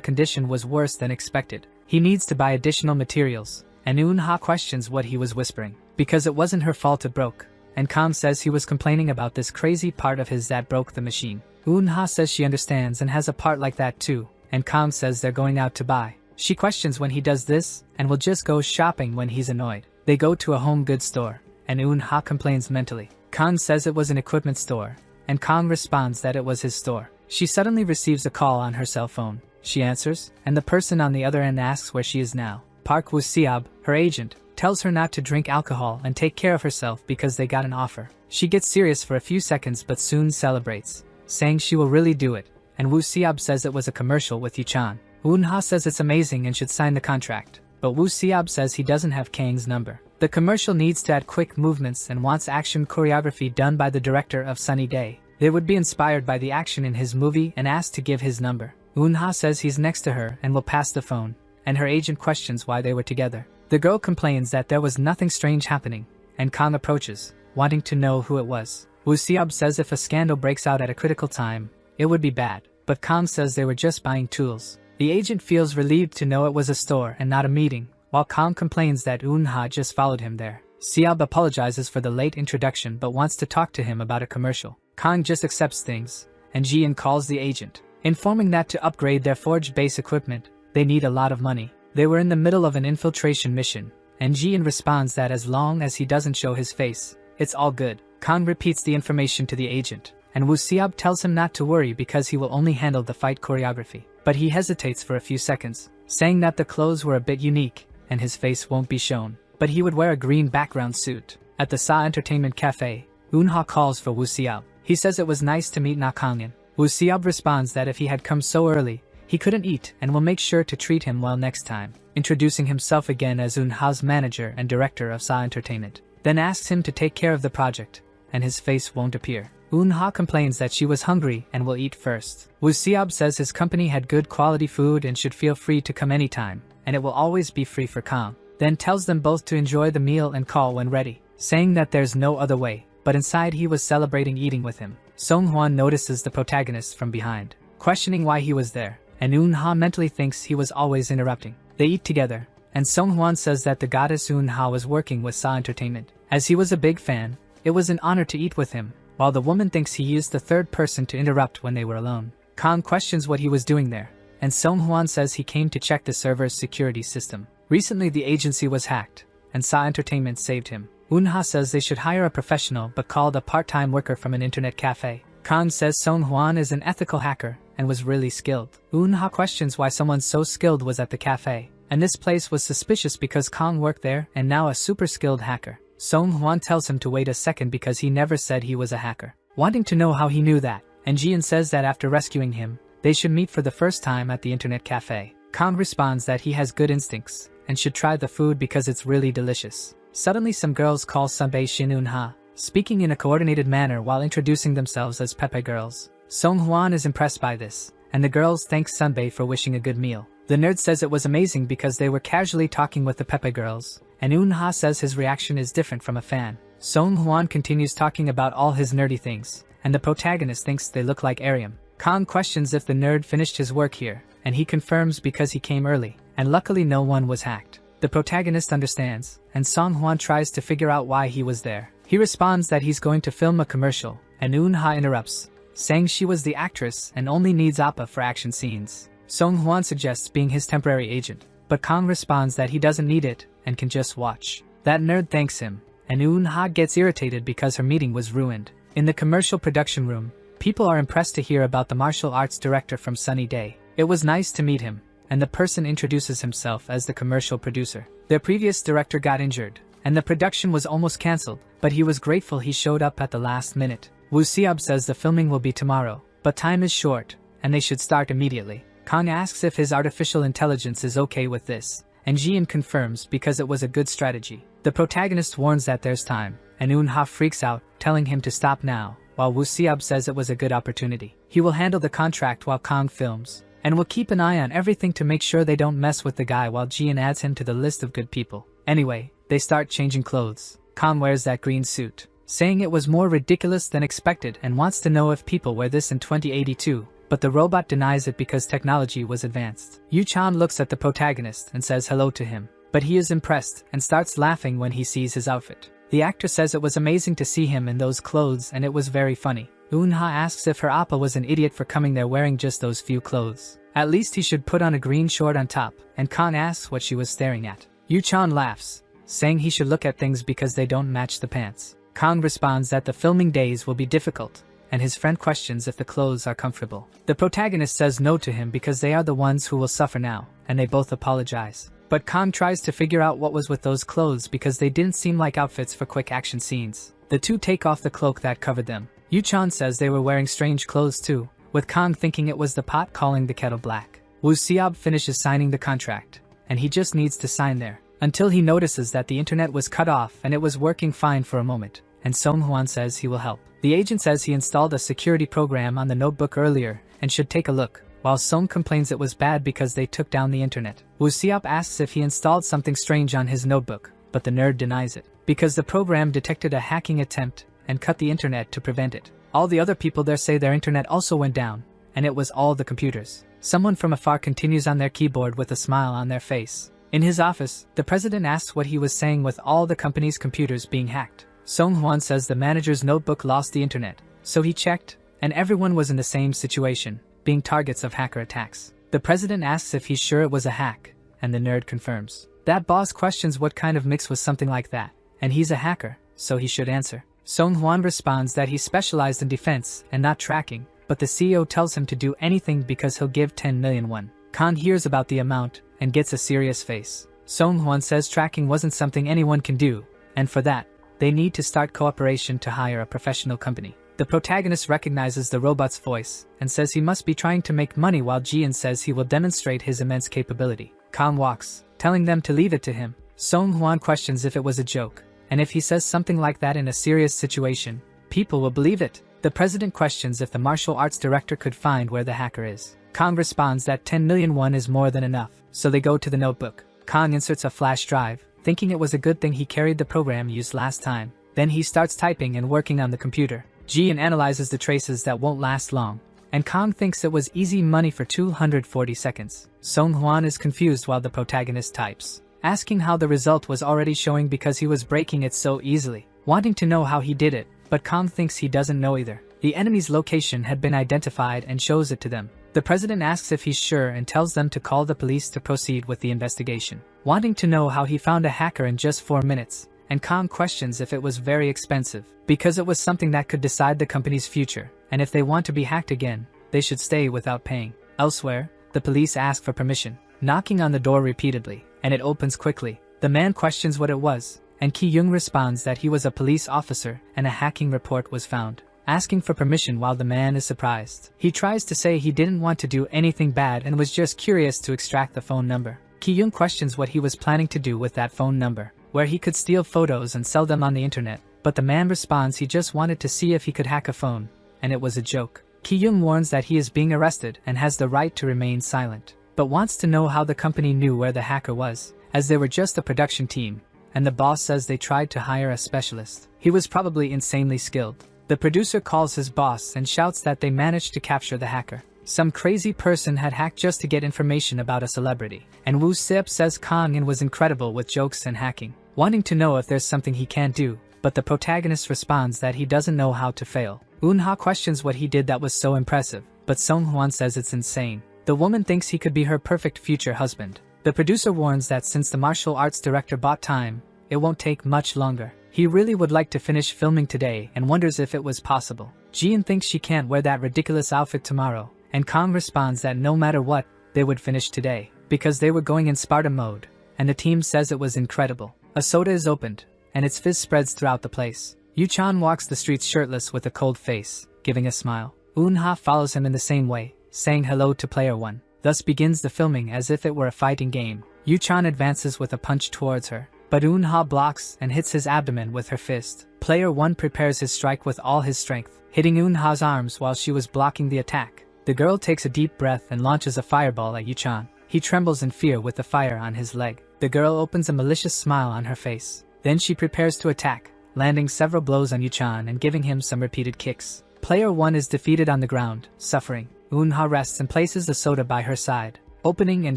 condition was worse than expected. He needs to buy additional materials, and Eun-ha questions what he was whispering, because it wasn't her fault it broke. And Kang says he was complaining about this crazy part of his that broke the machine. Eun-ha says she understands and has a part like that too, and Kang says they're going out to buy. She questions when he does this, and will just go shopping when he's annoyed. They go to a home goods store, and Eun-ha complains mentally. Kang says it was an equipment store, and Kang responds that it was his store. She suddenly receives a call on her cell phone. She answers, and the person on the other end asks where she is now. Park Woo-seob, her agent, tells her not to drink alcohol and take care of herself because they got an offer. She gets serious for a few seconds but soon celebrates, saying she will really do it, and Woo-seob says it was a commercial with Yu-chan. Eun-ha says it's amazing and should sign the contract, but Woo-seob says he doesn't have Kang's number. The commercial needs to add quick movements and wants action choreography done by the director of Sunny Day. They would be inspired by the action in his movie and asked to give his number. Eun-ha says he's next to her and will pass the phone, and her agent questions why they were together. The girl complains that there was nothing strange happening, and Kang approaches, wanting to know who it was. Woo-seob says if a scandal breaks out at a critical time, it would be bad, but Kang says they were just buying tools. The agent feels relieved to know it was a store and not a meeting, while Kang complains that Eun-ha just followed him there. Seob apologizes for the late introduction but wants to talk to him about a commercial. Kang just accepts things, and Jian calls the agent, informing that to upgrade their forge base equipment, they need a lot of money. They were in the middle of an infiltration mission, and Jian responds that as long as he doesn't show his face, it's all good. Kang repeats the information to the agent, and Woo-seob tells him not to worry because he will only handle the fight choreography. But he hesitates for a few seconds, saying that the clothes were a bit unique, and his face won't be shown, but he would wear a green background suit. At the Sa Entertainment Cafe, Eun-ha calls for Woo-seob. He says it was nice to meet Na-kangin. Woo-seob responds that if he had come so early, he couldn't eat and will make sure to treat him well next time, introducing himself again as Eun-ha's manager and director of Sa Entertainment, then asks him to take care of the project, and his face won't appear. Eun-ha complains that she was hungry and will eat first. Woo-seob says his company had good quality food and should feel free to come anytime, and it will always be free for Kang, then tells them both to enjoy the meal and call when ready, saying that there's no other way, but inside he was celebrating eating with him. Song-hwan notices the protagonist from behind, questioning why he was there, and Eun-ha mentally thinks he was always interrupting. They eat together, and Song-hwan says that the goddess Eun-ha was working with Sa Entertainment. As he was a big fan, it was an honor to eat with him, while the woman thinks he used the third person to interrupt when they were alone. Kang questions what he was doing there, and Song-hwan says he came to check the server's security system. Recently the agency was hacked, and Sa Entertainment saved him. Eun-ha says they should hire a professional but called a part-time worker from an internet cafe. Kang says Song-hwan is an ethical hacker and was really skilled. Eun-ha questions why someone so skilled was at the cafe, and this place was suspicious because Kang worked there and now a super skilled hacker. Song-hwan tells him to wait a second because he never said he was a hacker, wanting to know how he knew that, and Jian says that after rescuing him, they should meet for the first time at the internet cafe. Kang responds that he has good instincts and should try the food because it's really delicious. Suddenly some girls call Sunbae Shin Eun-ha, speaking in a coordinated manner while introducing themselves as Pepe girls. Song-hwan is impressed by this, and the girls thank Sunbae for wishing a good meal. The nerd says it was amazing because they were casually talking with the Pepe girls, and Eun-ha says his reaction is different from a fan. Song-hwan continues talking about all his nerdy things, and the protagonist thinks they look like Arium. Kang questions if the nerd finished his work here, and he confirms because he came early, and luckily no one was hacked. The protagonist understands, and Song-hwan tries to figure out why he was there. He responds that he's going to film a commercial, and Eun-ha interrupts, saying she was the actress and only needs Appa for action scenes. Song-hwan suggests being his temporary agent, but Kang responds that he doesn't need it and can just watch. That nerd thanks him, and Eun-ha gets irritated because her meeting was ruined. In the commercial production room, people are impressed to hear about the martial arts director from Sunny Day. It was nice to meet him, and the person introduces himself as the commercial producer. Their previous director got injured, and the production was almost cancelled, but he was grateful he showed up at the last minute. Woo Seob says the filming will be tomorrow, but time is short, and they should start immediately. Kang asks if his artificial intelligence is okay with this, and Jian confirms because it was a good strategy. The protagonist warns that there's time, and Eun-ha freaks out, telling him to stop now, while Woo Seob says it was a good opportunity. He will handle the contract while Kang films, and will keep an eye on everything to make sure they don't mess with the guy while Jian adds him to the list of good people. Anyway, they start changing clothes. Kang wears that green suit, saying it was more ridiculous than expected and wants to know if people wear this in 2082, but the robot denies it because technology was advanced. Yu-chan looks at the protagonist and says hello to him, but he is impressed and starts laughing when he sees his outfit. The actor says it was amazing to see him in those clothes and it was very funny. Eun-ha asks if her appa was an idiot for coming there wearing just those few clothes. At least he should put on a green short on top, and Kang asks what she was staring at. Yu-chan laughs, saying he should look at things because they don't match the pants. Kang responds that the filming days will be difficult, and his friend questions if the clothes are comfortable. The protagonist says no to him because they are the ones who will suffer now, and they both apologize. But Kang tries to figure out what was with those clothes because they didn't seem like outfits for quick action scenes. The two take off the cloak that covered them. Yu-chan says they were wearing strange clothes too, with Kang thinking it was the pot calling the kettle black. Woo Seob finishes signing the contract, and he just needs to sign there, until he notices that the internet was cut off and it was working fine for a moment, and Song-hwan says he will help. The agent says he installed a security program on the notebook earlier and should take a look, while Song complains it was bad because they took down the internet. Woo Seob asks if he installed something strange on his notebook, but the nerd denies it, because the program detected a hacking attempt and cut the internet to prevent it. All the other people there say their internet also went down, and it was all the computers. Someone from afar continues on their keyboard with a smile on their face. In his office, the president asks what he was saying with all the company's computers being hacked. Song-hwan says the manager's notebook lost the internet, so he checked, and everyone was in the same situation, being targets of hacker attacks. The president asks if he's sure it was a hack, and the nerd confirms. That boss questions what kind of mix was something like that, and he's a hacker, so he should answer. Song-hwan responds that he specialized in defense and not tracking, but the CEO tells him to do anything because he'll give 10 million won. Kang hears about the amount and gets a serious face. Song-hwan says tracking wasn't something anyone can do, and for that, they need to start cooperation to hire a professional company. The protagonist recognizes the robot's voice and says he must be trying to make money while Jian says he will demonstrate his immense capability. Kang walks, telling them to leave it to him. Song-hwan questions if it was a joke, and if he says something like that in a serious situation, people will believe it. The president questions if the martial arts director could find where the hacker is. Kang responds that 10 million won is more than enough, so they go to the notebook. Kang inserts a flash drive, thinking it was a good thing he carried the program used last time. Then he starts typing and working on the computer. Jian analyzes the traces that won't last long, and Kang thinks it was easy money for 240 seconds. Song-hwan is confused while the protagonist types, asking how the result was already showing because he was breaking it so easily, wanting to know how he did it, but Kang thinks he doesn't know either. The enemy's location had been identified and shows it to them. The president asks if he's sure and tells them to call the police to proceed with the investigation, wanting to know how he found a hacker in just 4 minutes, and Kang questions if it was very expensive, because it was something that could decide the company's future, and if they want to be hacked again, they should stay without paying. Elsewhere, the police ask for permission, knocking on the door repeatedly, and it opens quickly. The man questions what it was, and Ki-young responds that he was a police officer and a hacking report was found, asking for permission while the man is surprised. He tries to say he didn't want to do anything bad and was just curious to extract the phone number. Ki-young questions what he was planning to do with that phone number, where he could steal photos and sell them on the internet, but the man responds he just wanted to see if he could hack a phone, and it was a joke. Ki-young warns that he is being arrested and has the right to remain silent, but wants to know how the company knew where the hacker was, as they were just a production team, and the boss says they tried to hire a specialist. He was probably insanely skilled. The producer calls his boss and shouts that they managed to capture the hacker. Some crazy person had hacked just to get information about a celebrity, and Woo Seob says Kang-in was incredible with jokes and hacking, wanting to know if there's something he can't do, but the protagonist responds that he doesn't know how to fail. Eun-ha questions what he did that was so impressive, but Song-hwan says it's insane. The woman thinks he could be her perfect future husband. The producer warns that since the martial arts director bought time, it won't take much longer. He really would like to finish filming today and wonders if it was possible. Jian thinks she can't wear that ridiculous outfit tomorrow, and Kang responds that no matter what, they would finish today, because they were going in Sparta mode, and the team says it was incredible. A soda is opened, and its fizz spreads throughout the place. Yu-chan walks the streets shirtless with a cold face, giving a smile. Eun-ha follows him in the same way, saying hello to player 1. Thus begins the filming as if it were a fighting game. Yu-chan advances with a punch towards her, but Eun-ha blocks and hits his abdomen with her fist. Player 1 prepares his strike with all his strength, hitting Eun-ha's arms while she was blocking the attack. The girl takes a deep breath and launches a fireball at Yu-chan. He trembles in fear with the fire on his leg. The girl opens a malicious smile on her face. Then she prepares to attack, landing several blows on Yu-chan and giving him some repeated kicks. Player 1 is defeated on the ground, suffering. Eun-ha rests and places the soda by her side, opening and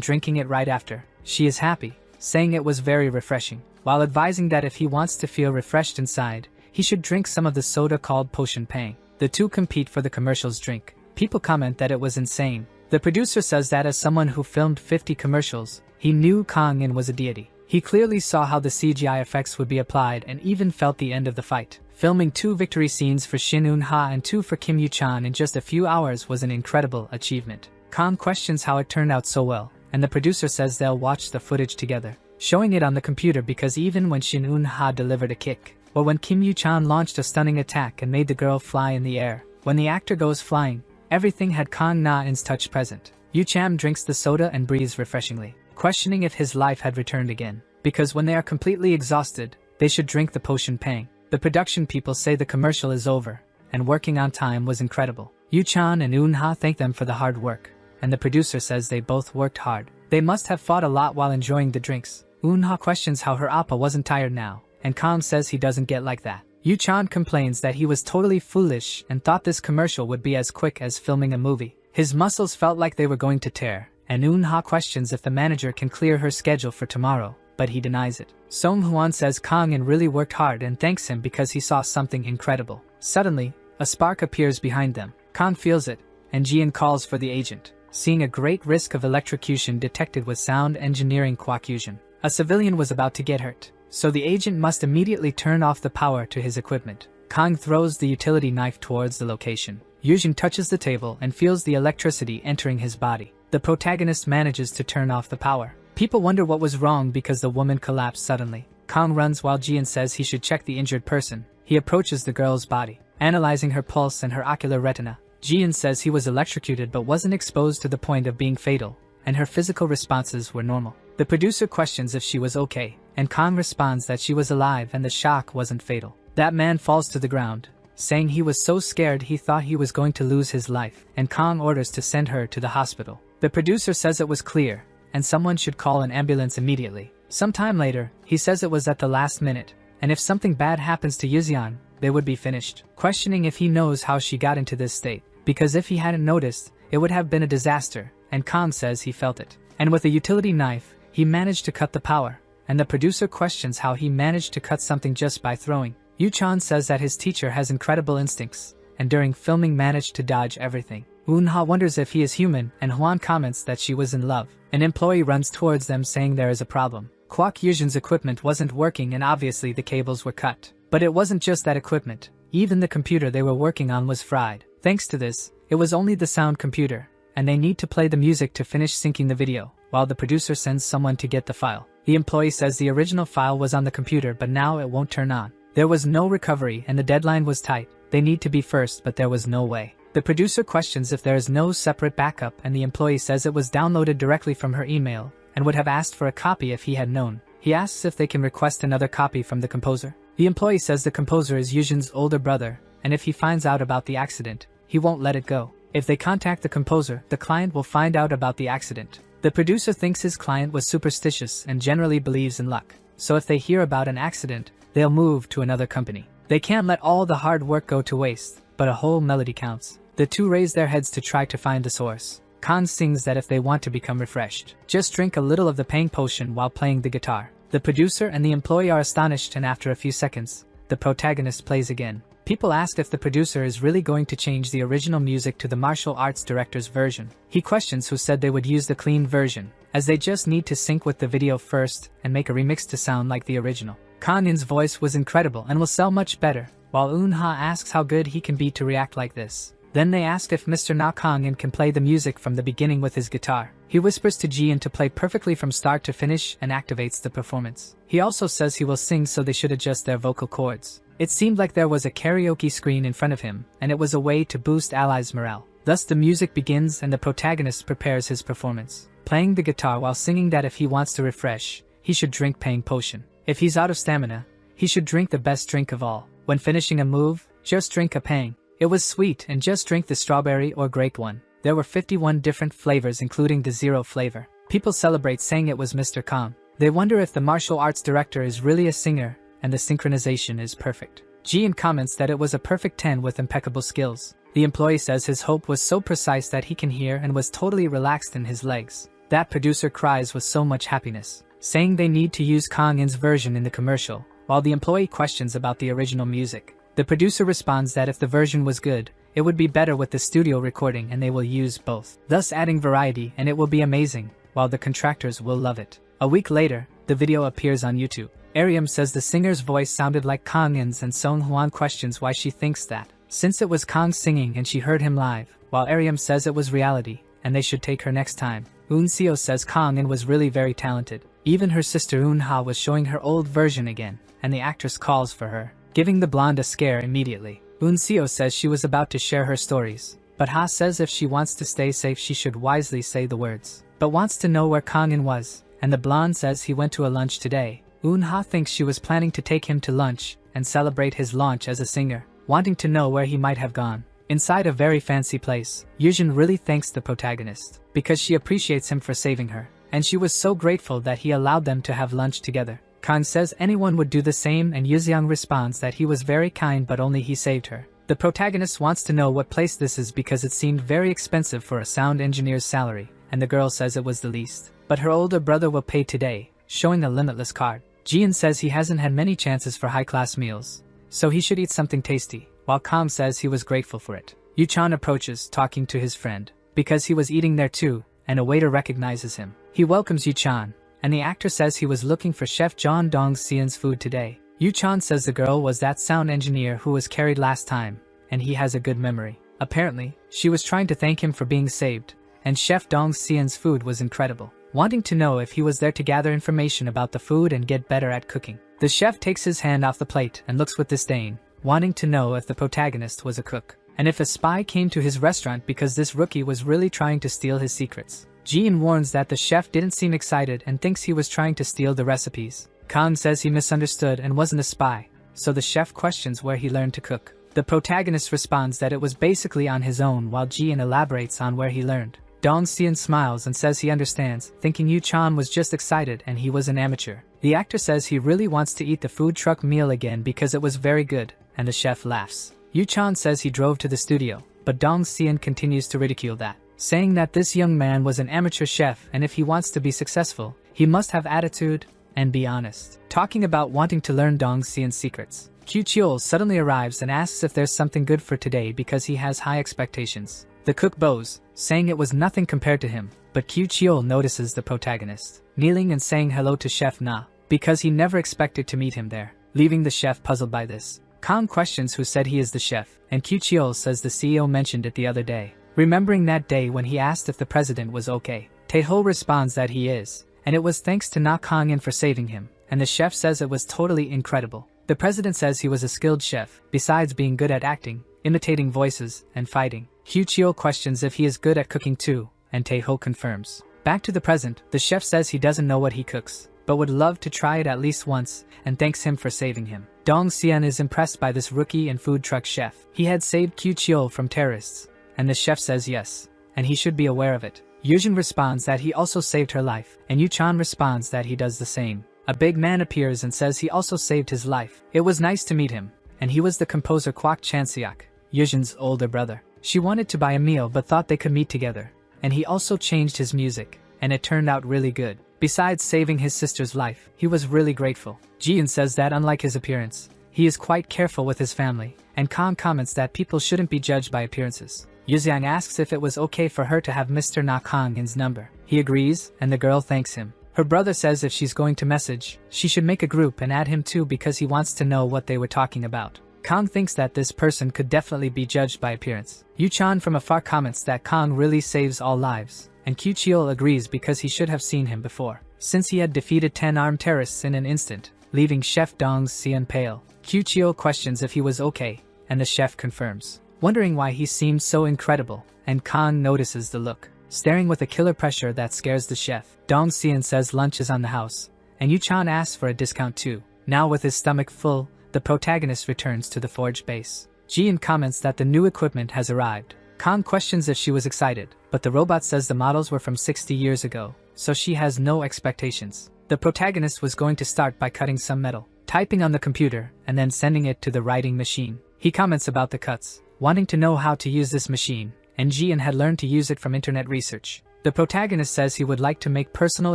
drinking it right after. She is happy, saying it was very refreshing, while advising that if he wants to feel refreshed inside, he should drink some of the soda called Potion Pang. The two compete for the commercial's drink. People comment that it was insane. The producer says that as someone who filmed 50 commercials, he knew Kang-in was a deity. He clearly saw how the CGI effects would be applied and even felt the end of the fight. Filming 2 victory scenes for Shin Eun-ha and 2 for Kim Yu-chan in just a few hours was an incredible achievement. Kang questions how it turned out so well, and the producer says they'll watch the footage together, showing it on the computer because even when Shin Eun-ha delivered a kick, or when Kim Yu-chan launched a stunning attack and made the girl fly in the air, when the actor goes flying, everything had Kang Na-in's touch present. Yu-chan drinks the soda and breathes refreshingly, questioning if his life had returned again, because when they are completely exhausted, they should drink the Potion Pang. The production people say the commercial is over, and working on time was incredible. Yu-chan and Eun-ha thank them for the hard work, and the producer says they both worked hard. They must have fought a lot while enjoying the drinks. Eun-ha questions how her appa wasn't tired now, and Kang says he doesn't get like that. Yu-chan complains that he was totally foolish and thought this commercial would be as quick as filming a movie. His muscles felt like they were going to tear, and Eun-ha questions if the manager can clear her schedule for tomorrow, but he denies it. Song-hwan says Kang-in really worked hard and thanks him because he saw something incredible. Suddenly, a spark appears behind them. Kang feels it, and Jian calls for the agent, seeing a great risk of electrocution detected with sound engineering quackusion. A civilian was about to get hurt, so the agent must immediately turn off the power to his equipment. Kang throws the utility knife towards the location. Yujin touches the table and feels the electricity entering his body. The protagonist manages to turn off the power. People wonder what was wrong because the woman collapsed suddenly. Kang runs while Jian says he should check the injured person. He approaches the girl's body, analyzing her pulse and her ocular retina. Jian says he was electrocuted but wasn't exposed to the point of being fatal, and her physical responses were normal. The producer questions if she was okay, and Kang responds that she was alive and the shock wasn't fatal. That man falls to the ground, saying he was so scared he thought he was going to lose his life, and Kang orders to send her to the hospital. The producer says it was clear, and someone should call an ambulance immediately. Sometime later, he says it was at the last minute, and if something bad happens to Yuzian, they would be finished. Questioning if he knows how she got into this state, because if he hadn't noticed, it would have been a disaster, and Kang says he felt it. And with a utility knife, he managed to cut the power, and the producer questions how he managed to cut something just by throwing. Yu-chan says that his teacher has incredible instincts, and during filming managed to dodge everything. Eun-ha wonders if he is human, and Hwan comments that she was in love. An employee runs towards them saying there is a problem. Kwak Yujin's equipment wasn't working and obviously the cables were cut. But it wasn't just that equipment. Even the computer they were working on was fried. Thanks to this, it was only the sound computer, and they need to play the music to finish syncing the video, while the producer sends someone to get the file. The employee says the original file was on the computer but now it won't turn on. There was no recovery and the deadline was tight. They need to be first but there was no way. The producer questions if there is no separate backup and the employee says it was downloaded directly from her email and would have asked for a copy if he had known. He asks if they can request another copy from the composer. The employee says the composer is Yujin's older brother, and if he finds out about the accident, he won't let it go. If they contact the composer, the client will find out about the accident. The producer thinks his client was superstitious and generally believes in luck, so if they hear about an accident, they'll move to another company. They can't let all the hard work go to waste, but a whole melody counts. The two raise their heads to try to find the source. Khan sings that if they want to become refreshed, just drink a little of the Pang potion while playing the guitar. The producer and the employee are astonished and after a few seconds, the protagonist plays again. People ask if the producer is really going to change the original music to the martial arts director's version. He questions who said they would use the clean version, as they just need to sync with the video first and make a remix to sound like the original. Kang In's voice was incredible and will sell much better, while Eun-ha asks how good he can be to react like this. Then they asked if Mr. Na Kang In can play the music from the beginning with his guitar. He whispers to Ji-in to play perfectly from start to finish and activates the performance. He also says he will sing, so they should adjust their vocal cords. It seemed like there was a karaoke screen in front of him, and it was a way to boost allies' morale. Thus the music begins and the protagonist prepares his performance, playing the guitar while singing that if he wants to refresh, he should drink Pang Potion. If he's out of stamina, he should drink the best drink of all. When finishing a move, just drink a Pang. It was sweet, and just drink the strawberry or grape one. There were 51 different flavors including the zero flavor. People celebrate, saying it was Mr. Kang. They wonder if the martial arts director is really a singer, and the synchronization is perfect. Ji-in comments that it was a perfect 10 with impeccable skills. The employee says his hope was so precise that he can hear and was totally relaxed in his legs. That producer cries with so much happiness, saying they need to use Kang In's version in the commercial, while the employee questions about the original music. The producer responds that if the version was good, it would be better with the studio recording and they will use both, thus adding variety, and it will be amazing, while the contractors will love it. A week later, the video appears on YouTube. Ariam says the singer's voice sounded like Kang In's, and Song Hwan questions why she thinks that, since it was Kang singing and she heard him live, while Ariam says it was reality, and they should take her next time. Eun-seo says Kang In was really very talented. Even her sister Eun-ha was showing her old version again, and the actress calls for her, giving the blonde a scare immediately. Eun-seo says she was about to share her stories, but Ha says if she wants to stay safe she should wisely say the words, but wants to know where Kang In was, and the blonde says he went to a lunch today. Eun-ha thinks she was planning to take him to lunch and celebrate his launch as a singer, wanting to know where he might have gone. Inside a very fancy place, Yujin really thanks the protagonist, because she appreciates him for saving her, and she was so grateful that he allowed them to have lunch together. Kang says anyone would do the same, and Yuseong responds that he was very kind but only he saved her. The protagonist wants to know what place this is because it seemed very expensive for a sound engineer's salary, and the girl says it was the least. But her older brother will pay today, showing a limitless card. Ji-in says he hasn't had many chances for high-class meals, so he should eat something tasty, while Kang says he was grateful for it. Yu-chan approaches, talking to his friend, because he was eating there too, and a waiter recognizes him. He welcomes Yu-chan, and the actor says he was looking for Chef John Dong-seon's food today. Yu-chan says the girl was that sound engineer who was carried last time, and he has a good memory. Apparently, she was trying to thank him for being saved, and Chef Dong-seon's food was incredible, wanting to know if he was there to gather information about the food and get better at cooking. The chef takes his hand off the plate and looks with disdain, wanting to know if the protagonist was a cook, and if a spy came to his restaurant because this rookie was really trying to steal his secrets. Ji-in warns that the chef didn't seem excited and thinks he was trying to steal the recipes. Kang says he misunderstood and wasn't a spy, so the chef questions where he learned to cook. The protagonist responds that it was basically on his own, while Ji-in elaborates on where he learned. Dong-seon smiles and says he understands, thinking Yu-chan was just excited and he was an amateur. The actor says he really wants to eat the food truck meal again because it was very good, and the chef laughs. Yu-chan says he drove to the studio, but Dong-seon continues to ridicule that, saying that this young man was an amateur chef and if he wants to be successful, he must have attitude and be honest. Talking about wanting to learn Dong-seon's secrets, Kyu Cheol suddenly arrives and asks if there's something good for today because he has high expectations. The cook bows, saying it was nothing compared to him, but Kyu Cheol notices the protagonist, kneeling and saying hello to Chef Na, because he never expected to meet him there, leaving the chef puzzled by this. Kang questions who said he is the chef, and Kyu Cheol says the CEO mentioned it the other day, remembering that day when he asked if the president was okay. Tae-ho responds that he is, and it was thanks to Na Kang In for saving him, and the chef says it was totally incredible. The president says he was a skilled chef, besides being good at acting, imitating voices, and fighting. Kyu Cheol questions if he is good at cooking too, and Tae-ho confirms. Back to the present, the chef says he doesn't know what he cooks, but would love to try it at least once, and thanks him for saving him. Dong-seon is impressed by this rookie and food truck chef. He had saved Kyu Cheol from terrorists, and the chef says yes, and he should be aware of it. Yujin responds that he also saved her life, and Yu-chan responds that he does the same. A big man appears and says he also saved his life. It was nice to meet him, and he was the composer Kwak Chan-seok, Yujin's older brother. She wanted to buy a meal but thought they could meet together, and he also changed his music, and it turned out really good. Besides saving his sister's life, he was really grateful. Ji-in says that unlike his appearance, he is quite careful with his family, and Kang comments that people shouldn't be judged by appearances. Yuseong asks if it was okay for her to have Mr. Na Kang In's number. He agrees, and the girl thanks him. Her brother says if she's going to message, she should make a group and add him too because he wants to know what they were talking about. Kang thinks that this person could definitely be judged by appearance. Yu-chan from afar comments that Kang really saves all lives, and Q-cheol agrees because he should have seen him before, since he had defeated 10 armed terrorists in an instant, leaving Chef Dong's Xian pale. Q-cheol questions if he was okay, and the chef confirms, wondering why he seemed so incredible, and Kang notices the look, staring with a killer pressure that scares the chef. Dong Xian says lunch is on the house, and Yu-chan asks for a discount too. Now with his stomach full, the protagonist returns to the forge base. Jian comments that the new equipment has arrived. Kang questions if she was excited, but the robot says the models were from 60 years ago, so she has no expectations. The protagonist was going to start by cutting some metal, typing on the computer, and then sending it to the writing machine. He comments about the cuts, wanting to know how to use this machine, and Jian had learned to use it from internet research. The protagonist says he would like to make personal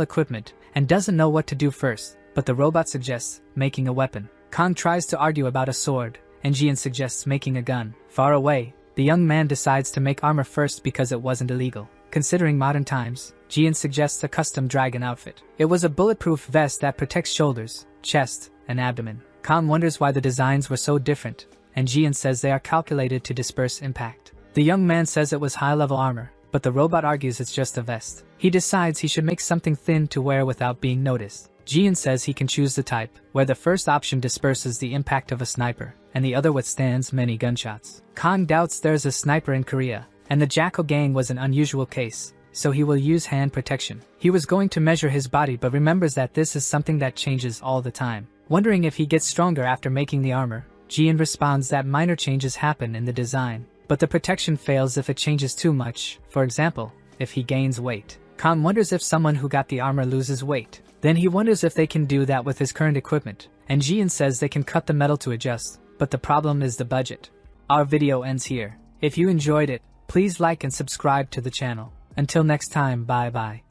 equipment and doesn't know what to do first, but the robot suggests making a weapon. Kang tries to argue about a sword, and Jian suggests making a gun. Far away, the young man decides to make armor first because it wasn't illegal. Considering modern times, Jian suggests a custom dragon outfit. It was a bulletproof vest that protects shoulders, chest, and abdomen. Kang wonders why the designs were so different, and Jian says they are calculated to disperse impact. The young man says it was high-level armor, but the robot argues it's just a vest. He decides he should make something thin to wear without being noticed. Jian says he can choose the type, where the first option disperses the impact of a sniper, and the other withstands many gunshots. Kang doubts there's a sniper in Korea, and the Jackal gang was an unusual case, so he will use hand protection. He was going to measure his body but remembers that this is something that changes all the time. Wondering if he gets stronger after making the armor, Jian responds that minor changes happen in the design, but the protection fails if it changes too much, for example, if he gains weight. Kang wonders if someone who got the armor loses weight. Then he wonders if they can do that with his current equipment, and Jian says they can cut the metal to adjust, but the problem is the budget. Our video ends here. If you enjoyed it, please like and subscribe to the channel. Until next time, bye bye.